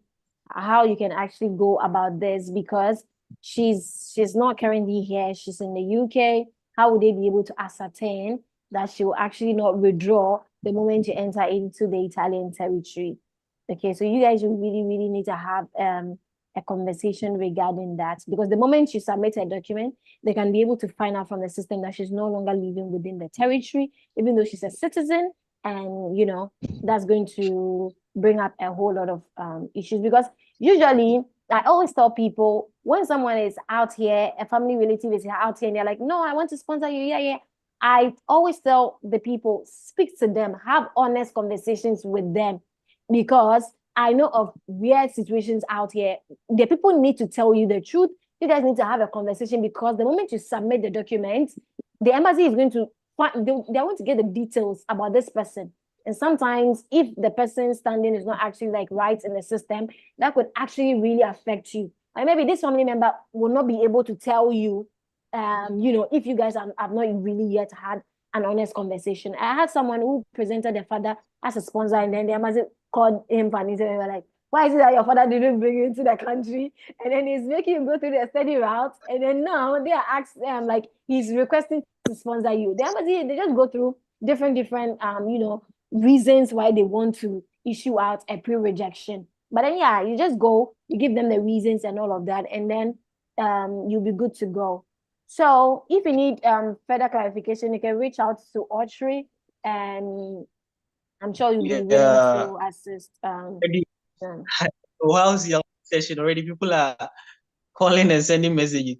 how you can actually go about this, because she's not currently here, she's in the UK. How would they be able to ascertain that she will actually not withdraw the moment you enter into the Italian territory? Okay, so you guys will really, really need to have a conversation regarding that, because the moment you submit a document, they can be able to find out from the system that she's no longer living within the territory, even though she's a citizen. And that's going to bring up a whole lot of issues, because usually I always tell people, when someone is out here, a family relative is out here, and they're like, no, I want to sponsor you. Yeah. I always tell the people, speak to them, have honest conversations with them, because I know of weird situations out here. The people need to tell you the truth. You guys need to have a conversation, because the moment you submit the documents, the embassy is going to they're going to get the details about this person. And sometimes if the person's standing is not actually like right in the system, that could actually really affect you. Like maybe this family member will not be able to tell you, if you guys have not really yet had an honest conversation. I had someone who presented their father as a sponsor, and then the embassy called him and they were like, why is it that your father didn't bring you into the country? And then he's making you go through the study route. And then now they are asked, like he's requesting to sponsor you. The embassy, they just go through different reasons why they want to issue out a pre-rejection. But then you just go, you give them the reasons and all of that, and then you'll be good to go. So if you need further clarification, you can reach out to Autry, and I'm sure you'll be willing to assist. Whilst your session already, people are calling and sending messages.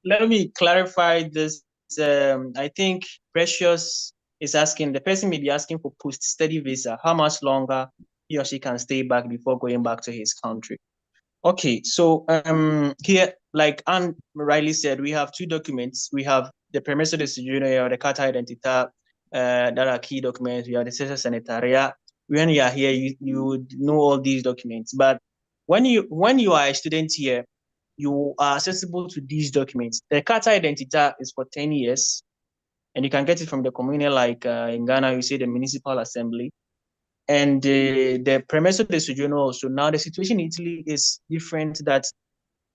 Let me clarify this. I think Precious is asking, the person may be asking for post-study visa, how much longer he or she can stay back before going back to his country. Okay, so here, like Anne rightly said, we have two documents. We have the permesso di soggiorno or the Carta Identità, that are key documents. We have the Cessa Sanitaria. When you are here, you would know all these documents. But when you are a student here, you are accessible to these documents. The Carta Identità is for 10 years, and you can get it from the communal, like in Ghana, you say the municipal assembly. And the permesso di soggiorno also. Now the situation in Italy is different, that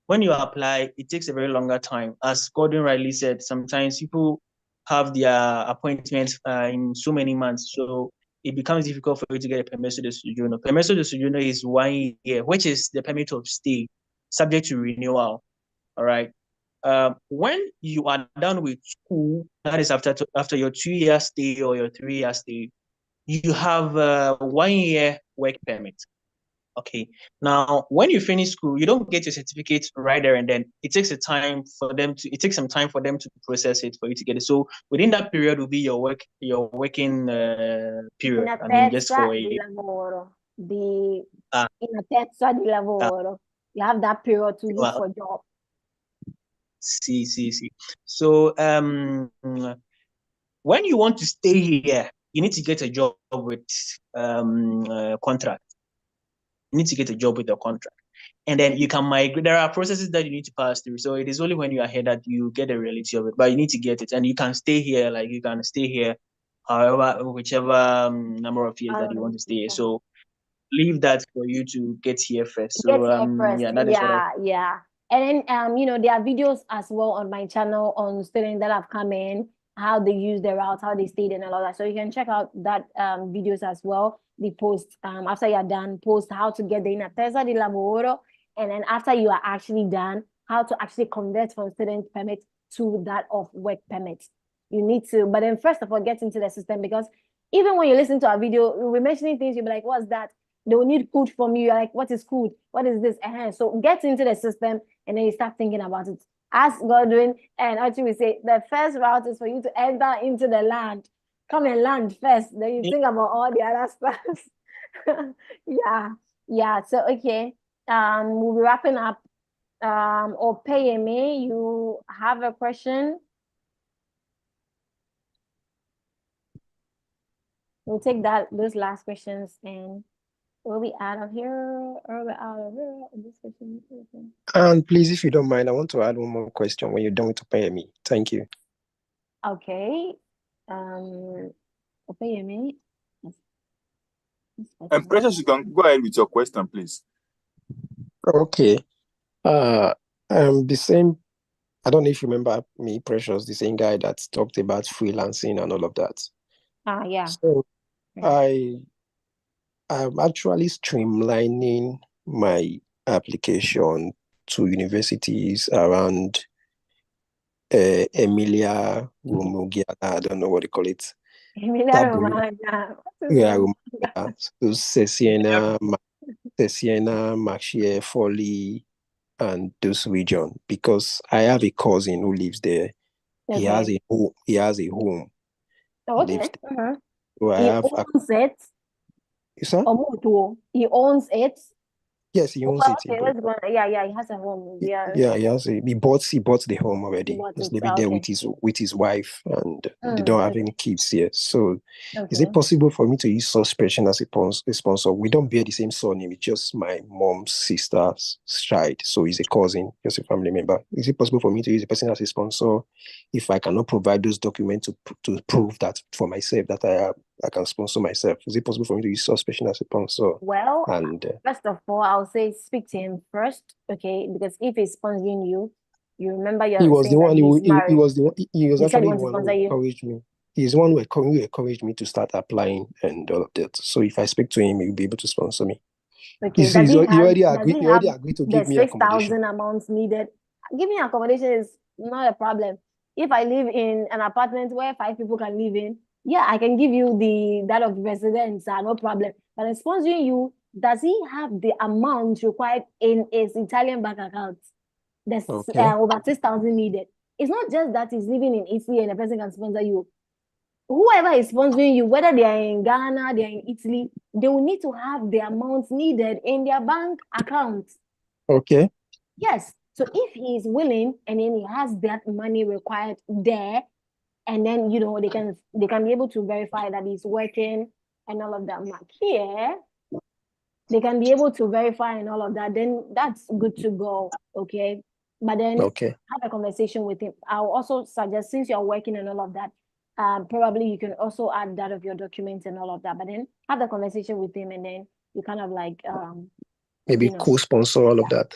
when you apply, it takes a very longer time. As Gordon rightly said, sometimes people have their appointments in so many months. So it becomes difficult for you to get a permesso di soggiorno. Permesso di soggiorno is 1 year, which is the permit of stay, subject to renewal. All right. When you are done with school, that is after your 2-year stay or your 3-year stay, you have a 1-year work permit. Okay. Now, when you finish school, you don't get your certificate right there and then. It takes some time for them to process it for you to get it. So within that period will be your working period. I mean, just for a lavoro. You have that period to look for a job. See. So when you want to stay here, you need to get a job with contract. You need to get a job with a contract. And then you can migrate. There are processes that you need to pass through. So it is only when you are here that you get the reality of it. But you need to get it. And you can stay here, however, whichever number of years that you want to stay here. So leave that for you to get here first. So that is what And then, you know, there are videos as well on my channel on students that have come in, how they use the routes, how they stayed and all that. So you can check out that videos as well. The post after you're done, post how to get the Inattesa di Lavoro. And then after you are actually done, how to actually convert from student permit to that of work permit. You need to, but then first of all, get into the system, because even when you listen to our video, we're mentioning things, you'll be like, what's that? They will need code from you. You're like, what is code? What is this? So get into the system and then you start thinking about it. Ask Godwin, and actually we say the first route is for you to enter into the land. Come and land first, then you think about all the other stuff. Yeah. So okay, we'll be wrapping up. Or Opeyemi, you have a question? We'll take those last questions and we'll be out of here. This question. And please, if you don't mind, I want to add one more question when you're done with Opeyemi. Thank you. Okay. Opeyemi. And Precious, you can go ahead with your question, please. Okay. The same, I don't know if you remember me, Precious, the same guy that talked about freelancing and all of that. Yeah. So I'm actually streamlining my application to universities around Emilia Romagna. I don't know what they call it. Emilia Romagna. Yeah, Romagna. So Cesena, Marchier, Foley, and those region, because I have a cousin who lives there. Okay. He has a home. Okay. So he owns it. Sir? He owns it. Yes, he owns it. Okay, let's go. Yeah, he has a home. Yeah, he bought the home already. He's living there with his wife, and they don't have any kids here. So is it possible for me to use Suspension as a sponsor? We don't bear the same surname, it's just my mom's sister's child. So he's a cousin, just a family member. Is it possible for me to use a person as a sponsor if I cannot provide those documents to prove that for myself that I can sponsor myself? Is it possible for me to use Suspension as a sponsor? Well, first of all, I'll say speak to him first, okay? Because if he's sponsoring you, you remember he was the one. He was actually the one who encouraged me. He's the one who encouraged me to start applying and all of that. So if I speak to him, he'll be able to sponsor me. Okay. He already agreed to give me accommodation. 6,000 amounts needed. Giving accommodation is not a problem. If I live in an apartment where 5 people can live in, yeah, I can give you that of residence, no problem. But in sponsoring you, does he have the amount required in his Italian bank account? There's over 6,000 needed. It's not just that he's living in Italy and the person can sponsor you. Whoever is sponsoring you, whether they are in Ghana, they are in Italy, they will need to have the amounts needed in their bank account. Okay. Yes. So if he is willing and then he has that money required there, and then they can be able to verify that he's working and all of that. Here, they can be able to verify and all of that. Then that's good to go. Okay. But then have a conversation with him. I'll also suggest, since you're working and all of that, probably you can also add that of your documents and all of that. But then have the conversation with him, and then you kind of like maybe co-sponsor all of that.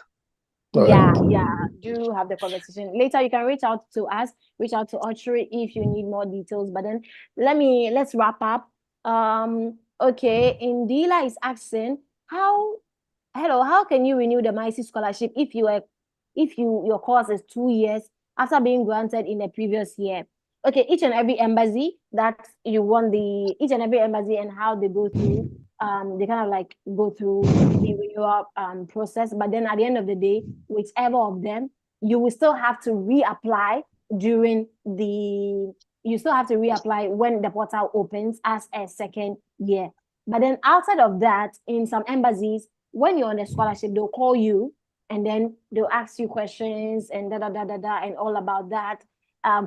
Yeah, do have the conversation. Later, you can reach out to us, reach out to Archery if you need more details. But then let's wrap up. Okay, Indila is asking, how can you renew the MyC scholarship if your course is 2 years after being granted in the previous year? Okay, each and every embassy that you want each and every embassy and how they go through, they kind of like go through the renewal process. But then at the end of the day, whichever of them, you will still have to reapply when the portal opens as a second year. But then outside of that, in some embassies, when you're on a scholarship, they'll call you and then they'll ask you questions and and all about that.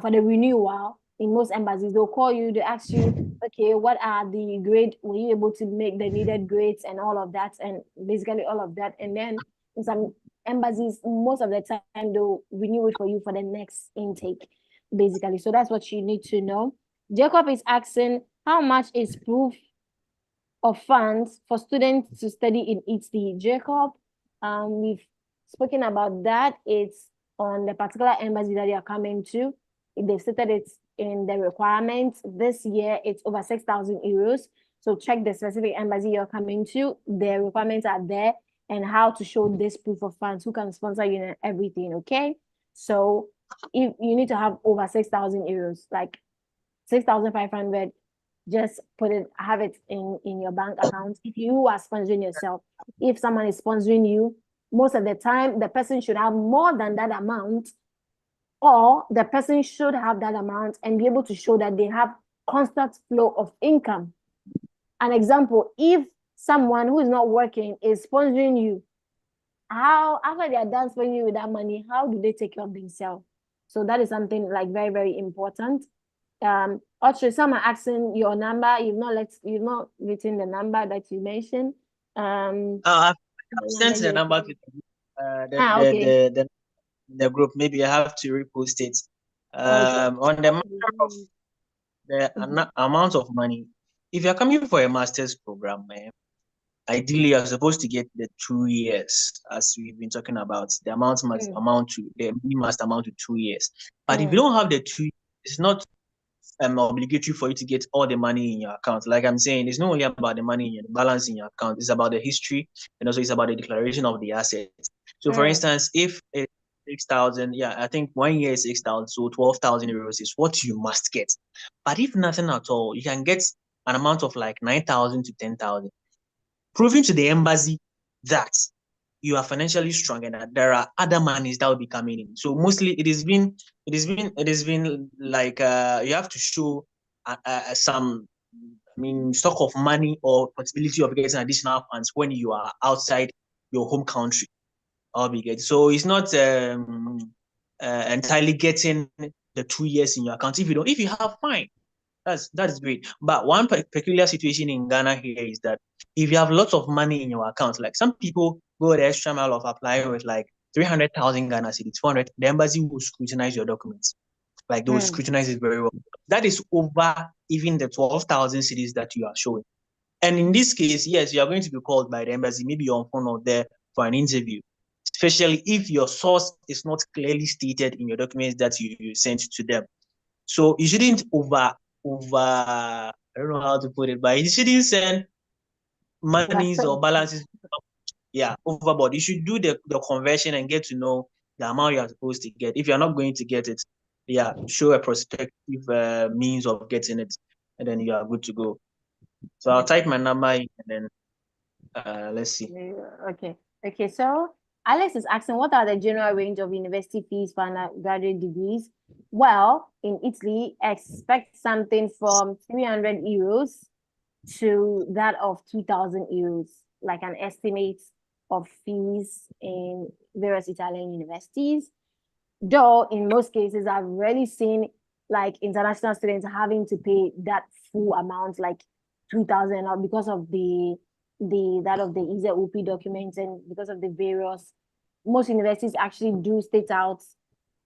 For the renewal, in most embassies, they'll call you, they ask you, okay, what are the grades? Were you able to make the needed grades and all of that, and basically all of that. And then in some embassies, most of the time, they'll renew it for you for the next intake, basically. So that's what you need to know. Jacob is asking, how much is proof of funds for students to study in Italy? Jacob, we've spoken about that, it's on the particular embassy that you are coming to. If they've stated it's in the requirements, this year it's over 6,000 euros. So check the specific embassy you're coming to. The requirements are there and how to show this proof of funds, who can sponsor you and everything, okay? So if you need to have over 6,000 euros, like 6,500, just have it in your bank account. If you are sponsoring yourself, if someone is sponsoring you, most of the time the person should have more than that amount, or the person should have that amount and be able to show that they have constant flow of income. An example, if someone who is not working is sponsoring you, how, after they are done sponsoring you with that money, how do they take care of themselves? So that is something like very, very important. Also, someone asking your number, you've not written the number that you mentioned. I've sent the number to okay. the group. Maybe I have to repost it. Okay. On the matter of the amount of money, if you're coming for a master's program, ideally you're supposed to get the 2 years, as we've been talking about. The amount must amount to 2 years. But if you don't have the 2 years, it's not obligatory for you to get all the money in your account. Like I'm saying, it's not only about the money in your balance in your account, it's about the history, and also it's about the declaration of the assets. So for instance, if it's 6,000, I think 1 year is 6,000, so 12,000 euros is what you must get. But if nothing at all, you can get an amount of like 9,000 to 10,000, proving to the embassy that you are financially strong and that there are other monies that will be coming in. So mostly it has been like you have to show some stock of money or possibility of getting additional funds when you are outside your home country. So it's not entirely getting the 2 years in your account. If you have, fine. That's great. But one peculiar situation in Ghana here is that if you have lots of money in your account, like some people go the extra mile of applying with like 300,000 Ghana cedis, 400, the embassy will scrutinize your documents. Like they will scrutinize it very well. That is over even the 12,000 cedis that you are showing. And in this case, yes, you are going to be called by the embassy, maybe on phone or there for an interview, especially if your source is not clearly stated in your documents that you sent to them. So you shouldn't over, I don't know how to put it, but you shouldn't send monies or balances overboard. You should do the conversion and get to know the amount you are supposed to get. If you're not going to get it, show a prospective means of getting it, and then you are good to go. So I'll type my number in and then let's see. Okay, so Alex is asking, what are the general range of university fees for undergraduate degrees? Well, in Italy, expect something from 300 euros to that of 2,000 euros, like an estimate of fees in various Italian universities. Though in most cases, I've really seen like international students having to pay that full amount, like 2,000, because of the EasyOP documents, and because of the various, most universities actually do state out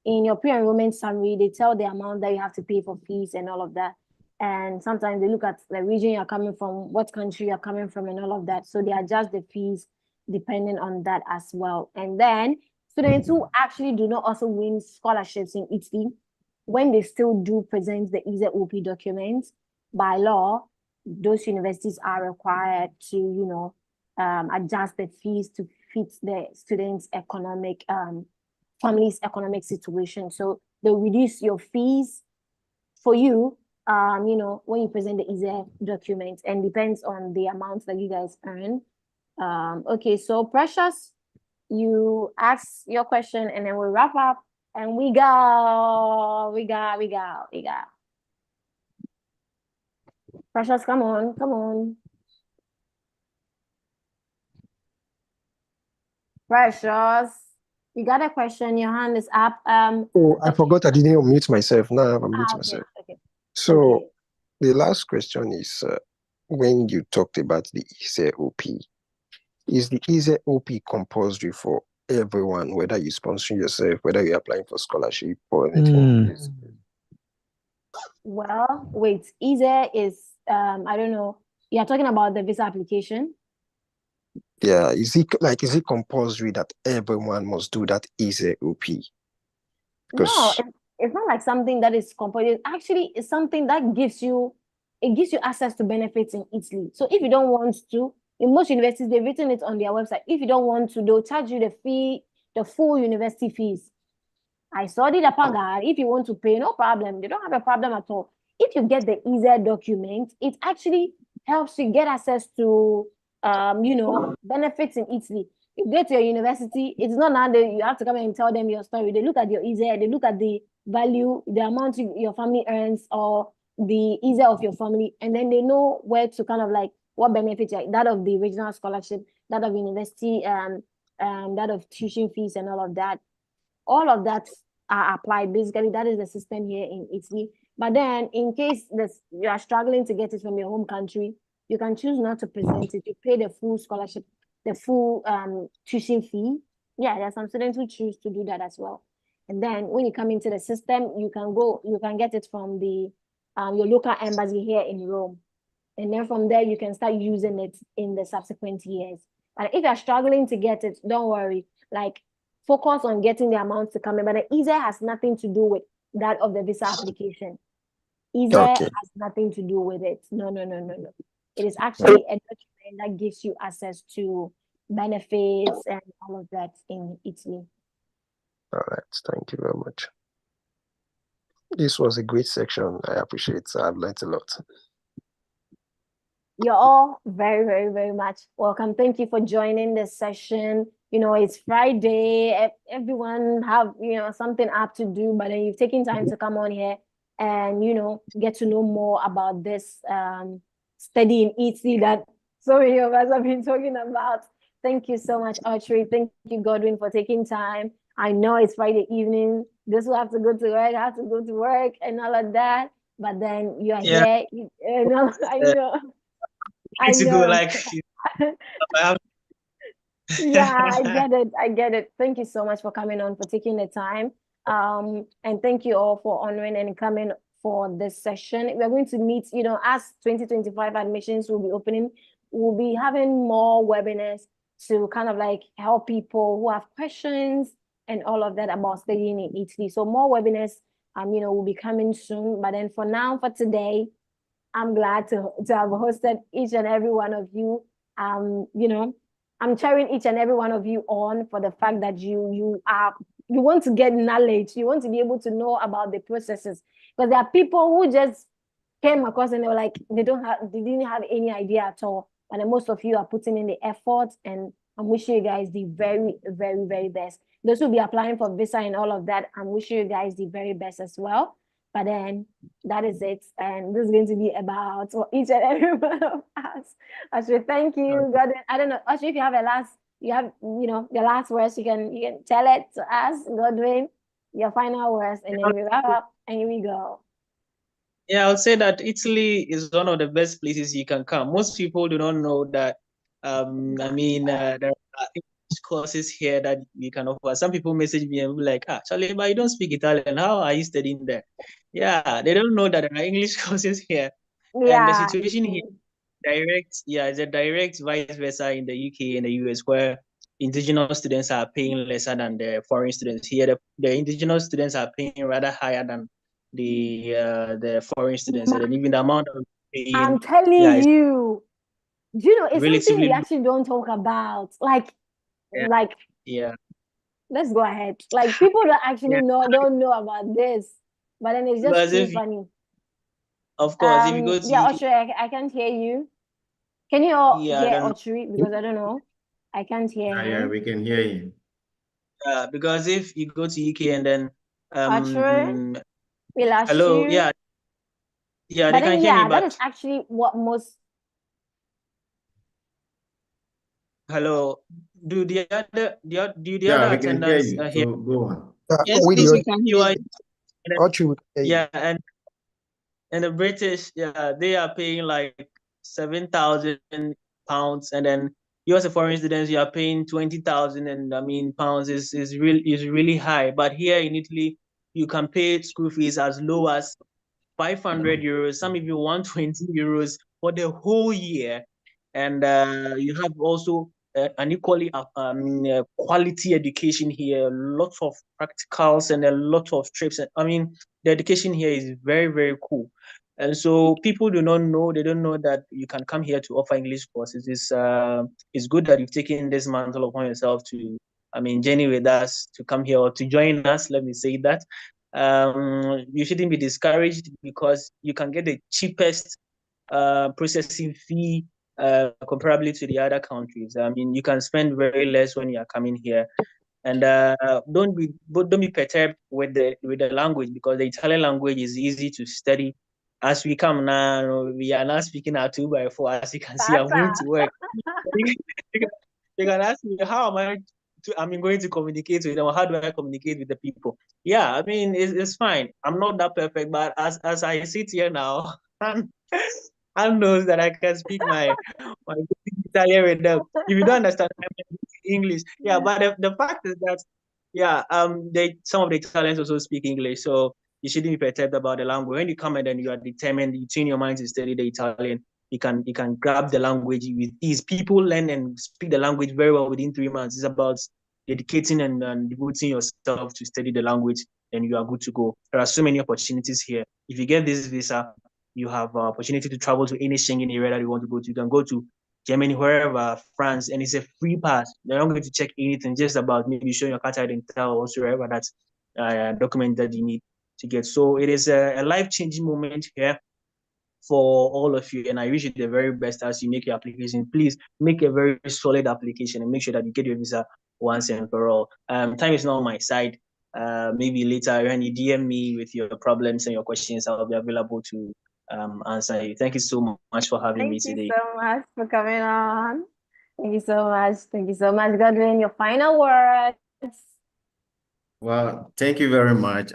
in your pre-enrollment summary, they tell the amount that you have to pay for fees and all of that. And sometimes they look at the region you're coming from, what country you're coming from, and all of that. So they adjust the fees depending on that as well. And then students who actually do not also win scholarships in Italy, when they still do present the EasyOP documents, by law, those universities are required to, adjust the fees to fit the students' family's economic situation. So they'll reduce your fees for you, when you present the easy document, and depends on the amount that you guys earn. Okay, so Precious, you ask your question and then we'll wrap up and we go. Precious, come on. Precious, you got a question, your hand is up. I forgot I didn't unmute myself. Now I have unmute myself. Okay. So the last question is, when you talked about the EasyOP, is the EasyOP compulsory for everyone, whether you sponsor yourself, whether you're applying for scholarship or anything? Well, wait, Easy is, I don't know, you're talking about the visa application? Yeah, is it compulsory that everyone must do that ESE-OP? No, Because it's not like something that is compulsory. Actually, it's something that gives you access to benefits in Italy. So if you don't want to, in most universities, they've written it on their website. If you don't want to, they'll charge you the full university fees. I studied a pagar. If you want to pay, no problem. They don't have a problem at all. If you get the easier document, it actually helps you get access to benefits in Italy. You get to your university, it's not now that you have to come and tell them your story. They look at your easier, they look at the value, the amount your family earns, or the easier of your family, and then they know where to kind of like what benefits, like that of the regional scholarship, that of university, that of tuition fees and all of that. All of that are applied. Basically, that is the system here in Italy. But then, in case you are struggling to get it from your home country, you can choose not to present it. You pay the full scholarship, the full tuition fee. Yeah, there are some students who choose to do that as well. And then when you come into the system, you can get it from the your local embassy here in Rome. And then from there, you can start using it in the subsequent years. But if you're struggling to get it, don't worry. Like, focus on getting the amounts to come in. But the ESE has nothing to do with that of the visa application. ESE Okay. has nothing to do with it. No. It is actually a document that gives you access to benefits and all of that in Italy. All right. Thank you very much. This was a great section. I appreciate it. I've learned a lot. You're all very, very, very much welcome. Thank you for joining this session. It's Friday. Everyone have, something up to do, but then you've taken time to come on here and, get to know more about this study in Italy that so many of us have been talking about. Thank you so much, Autry. Thank you, Godwin, for taking time. I know it's Friday evening. Those who have to go to work have to go to work and all of that. But then you are here. I know. I to know. go like Yeah, I get it. Thank you so much for coming on, for taking the time. And thank you all for honoring and coming for this session. We're going to meet, as 2025 admissions will be opening, we'll be having more webinars to kind of like help people who have questions and all of that about studying in Italy. So more webinars, will be coming soon. But then for now, for today, I'm glad to have hosted each and every one of you. I'm cheering each and every one of you on for the fact that you want to get knowledge. You want to be able to know about the processes, because there are people who just came across and they were like, they didn't have any idea at all. But then most of you are putting in the effort, and I'm wishing you guys the very, very, very best. Those who will be applying for visa and all of that, I'm wishing you guys the very best as well. But then that is it. And this is going to be about each and every one of us. Ashri, thank you. God, I don't know, Ashri, if you have the last words, you can tell it to us, Godwin, your final words, and then we wrap up and here we go. Yeah, I would say that Italy is one of the best places you can come. Most people do not know that. There are courses here that we can offer. Some people message me and be like, Charlie, but you don't speak Italian. How are you studying there? Yeah, they don't know that there are English courses here. Yeah. And the situation here, it's a direct vice versa in the UK and the US, where indigenous students are paying lesser than the foreign students. Here, the indigenous students are paying rather higher than the foreign students, and even the amount of paying. I'm telling you, do you know, it's something we actually don't talk about. Yeah. Let's go ahead. Like, people that actually don't know about this, but then it's just too funny. Of course, if you go to Autry, I can't hear you. Can you all hear Autry? Because I don't know. I can't hear him. Yeah, we can hear you. Because if you go to UK and then Autry, we lost hello, you. yeah, but they can hear me. But that is actually what most. Hello, do the other we attendants can hear you. here? So go on. Yes, please, we can hear you. And the British, they are paying like £7,000, and then you as a foreign student, you are paying 20,000, and pounds is really high. But here in Italy, you can pay school fees as low as 500 euros. Some even 120 euros for the whole year, and you have also an equally quality education here, lots of practicals and a lot of trips. I mean, the education here is very, very cool. And so people do not know, they don't know that you can come here to offer English courses. It's good that you've taken this mantle upon yourself to, journey with us, to come here or to join us, let me say that. You shouldn't be discouraged because you can get the cheapest processing fee comparably to the other countries. I mean, you can spend very less when you are coming here. And don't be perturbed with the language, because the Italian language is easy to study. As we come now, we are now speaking our 2x4. As you can see, I'm going to work. You can ask me, how am I going to communicate with them? How do I communicate with the people? Yeah, I mean, it's fine. I'm not that perfect, but as I sit here now, I knows that I can speak my Italian with them. If you don't understand English, yeah. But the fact is that, yeah, some of the Italians also speak English, so you shouldn't be perturbed about the language. When you come and then you are determined, you tune your mind to study the Italian, you can grab the language with ease. People learn and speak the language very well within 3 months. It's about dedicating and devoting yourself to study the language, and you are good to go. There are so many opportunities here. If you get this visa, you have opportunity to travel to any Schengen area that you want to go to. You can go to Germany, wherever, France, and it's a free pass. They're not going to check anything, just about maybe showing your card identity or whatsoever that's document that you need to get. So it is a life-changing moment here for all of you, and I wish you the very best as you make your application. Please make a very solid application and make sure that you get your visa once and for all. Time is not on my side. Maybe later when you DM me with your problems and your questions, I'll be available to answer you. Thank you so much for having me today. Thank you so much for coming on. Thank you so much. Thank you so much, Godwin. Your final words. Well, thank you very much.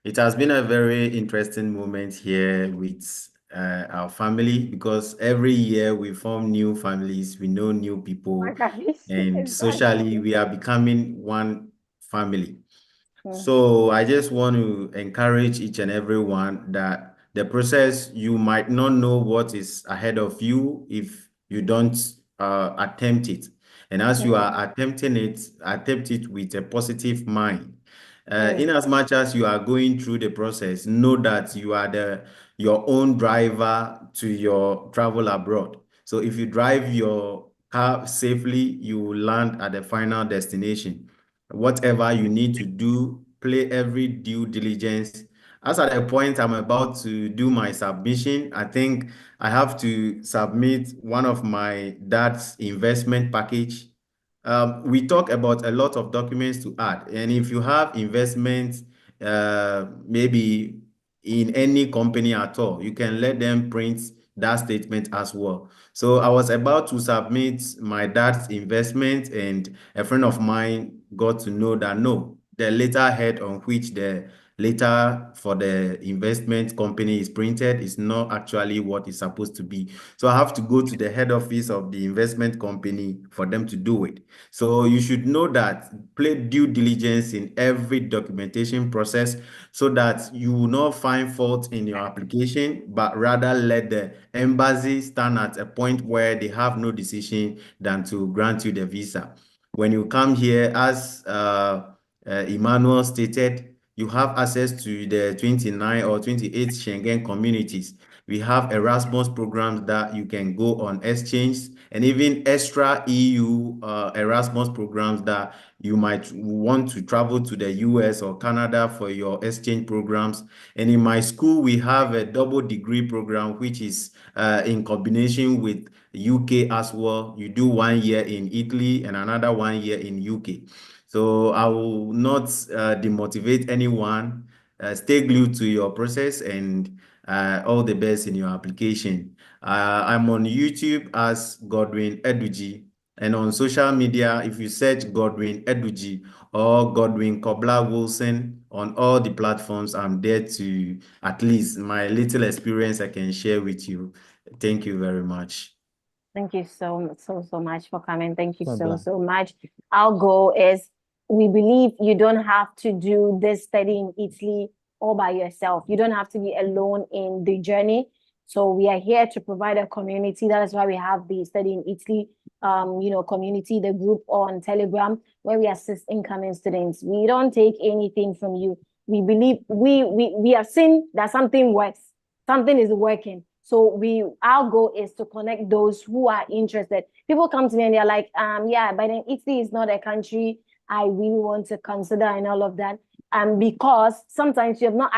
It has been a very interesting moment here with our family, because every year we form new families, we know new people, and socially we are becoming one family. So I just want to encourage each and every one that the process, you might not know what is ahead of you if you don't attempt it. And as you are attempting it, attempt it with a positive mind. In as much as you are going through the process, know that you are your own driver to your travel abroad. So if you drive your car safely, you will land at the final destination. Whatever you need to do, play every due diligence. As at the point I'm about to do my submission, I think I have to submit one of my dad's investment package. We talk about a lot of documents to add, and if you have investments, maybe in any company at all, you can let them print that statement as well. So I was about to submit my dad's investment, and a friend of mine got to know that no, the letterhead on which the letter for the investment company is printed is not actually what it's supposed to be. So I have to go to the head office of the investment company for them to do it. So you should know that, play due diligence in every documentation process, so that you will not find fault in your application, but rather let the embassy stand at a point where they have no decision than to grant you the visa. When you come here, as Emmanuel stated, you have access to the 29 or 28 Schengen communities. We have Erasmus programs that you can go on exchange, and even extra EU Erasmus programs that you might want to travel to the US or Canada for your exchange programs. And in my school, we have a double degree program, which is in combination with UK as well. You do 1 year in Italy and another 1 year in UK. So I will not demotivate anyone. Stay glued to your process, and all the best in your application. I'm on YouTube as Godwin Eduji, and on social media, if you search Godwin Eduji or Godwin Kobla Wilson on all the platforms, I'm there to, at least my little experience I can share with you. Thank you very much. Thank you so much for coming. Thank you so much. Our goal is, we believe you don't have to do this study in Italy all by yourself. You don't have to be alone in the journey. So we are here to provide a community. That is why we have the study in Italy community, the group on Telegram, where we assist incoming students. We don't take anything from you. We believe we have seen that something works, something is working. So our goal is to connect those who are interested. People come to me and they're like, yeah, but then Italy is not a country I really want to consider and all of that. Because sometimes you don't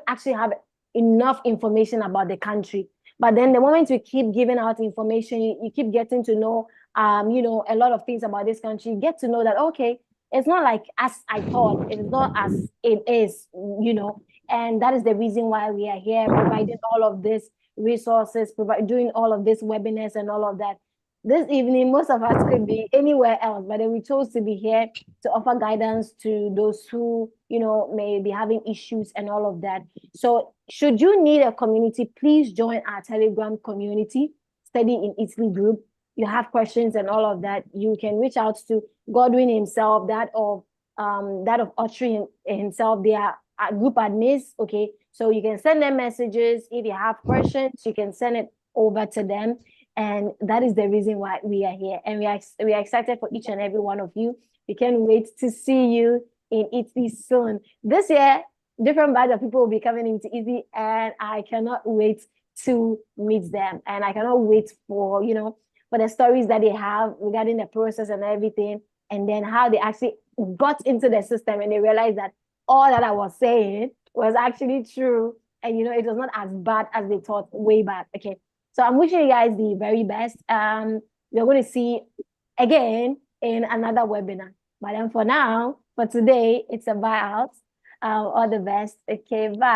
actually have enough information about the country. But then the moment we keep giving out information, you keep getting to know, a lot of things about this country. You get to know that, okay, it's not like as I thought, it's not as it is, and that is the reason why we are here providing all of these resources, doing all of this webinars and all of that. This evening, most of us could be anywhere else, but then we chose to be here to offer guidance to those who, may be having issues and all of that. So should you need a community, please join our Telegram community, Study in Italy group. You have questions and all of that, you can reach out to Godwin himself, that of Autry himself. They are group admins, okay? So you can send them messages. If you have questions, you can send it over to them. And that is the reason why we are here. And we are excited for each and every one of you. We can't wait to see you in Italy soon. This year, different batch of people will be coming into Italy, and I cannot wait to meet them. And I cannot wait for, for the stories that they have regarding the process and everything, and then how they actually got into the system and they realized that all that I was saying was actually true. And, it was not as bad as they thought way back. Okay. So I'm wishing you guys the very best. We're going to see again in another webinar. But then for now, for today, it's a bye out. All the best. Okay, bye.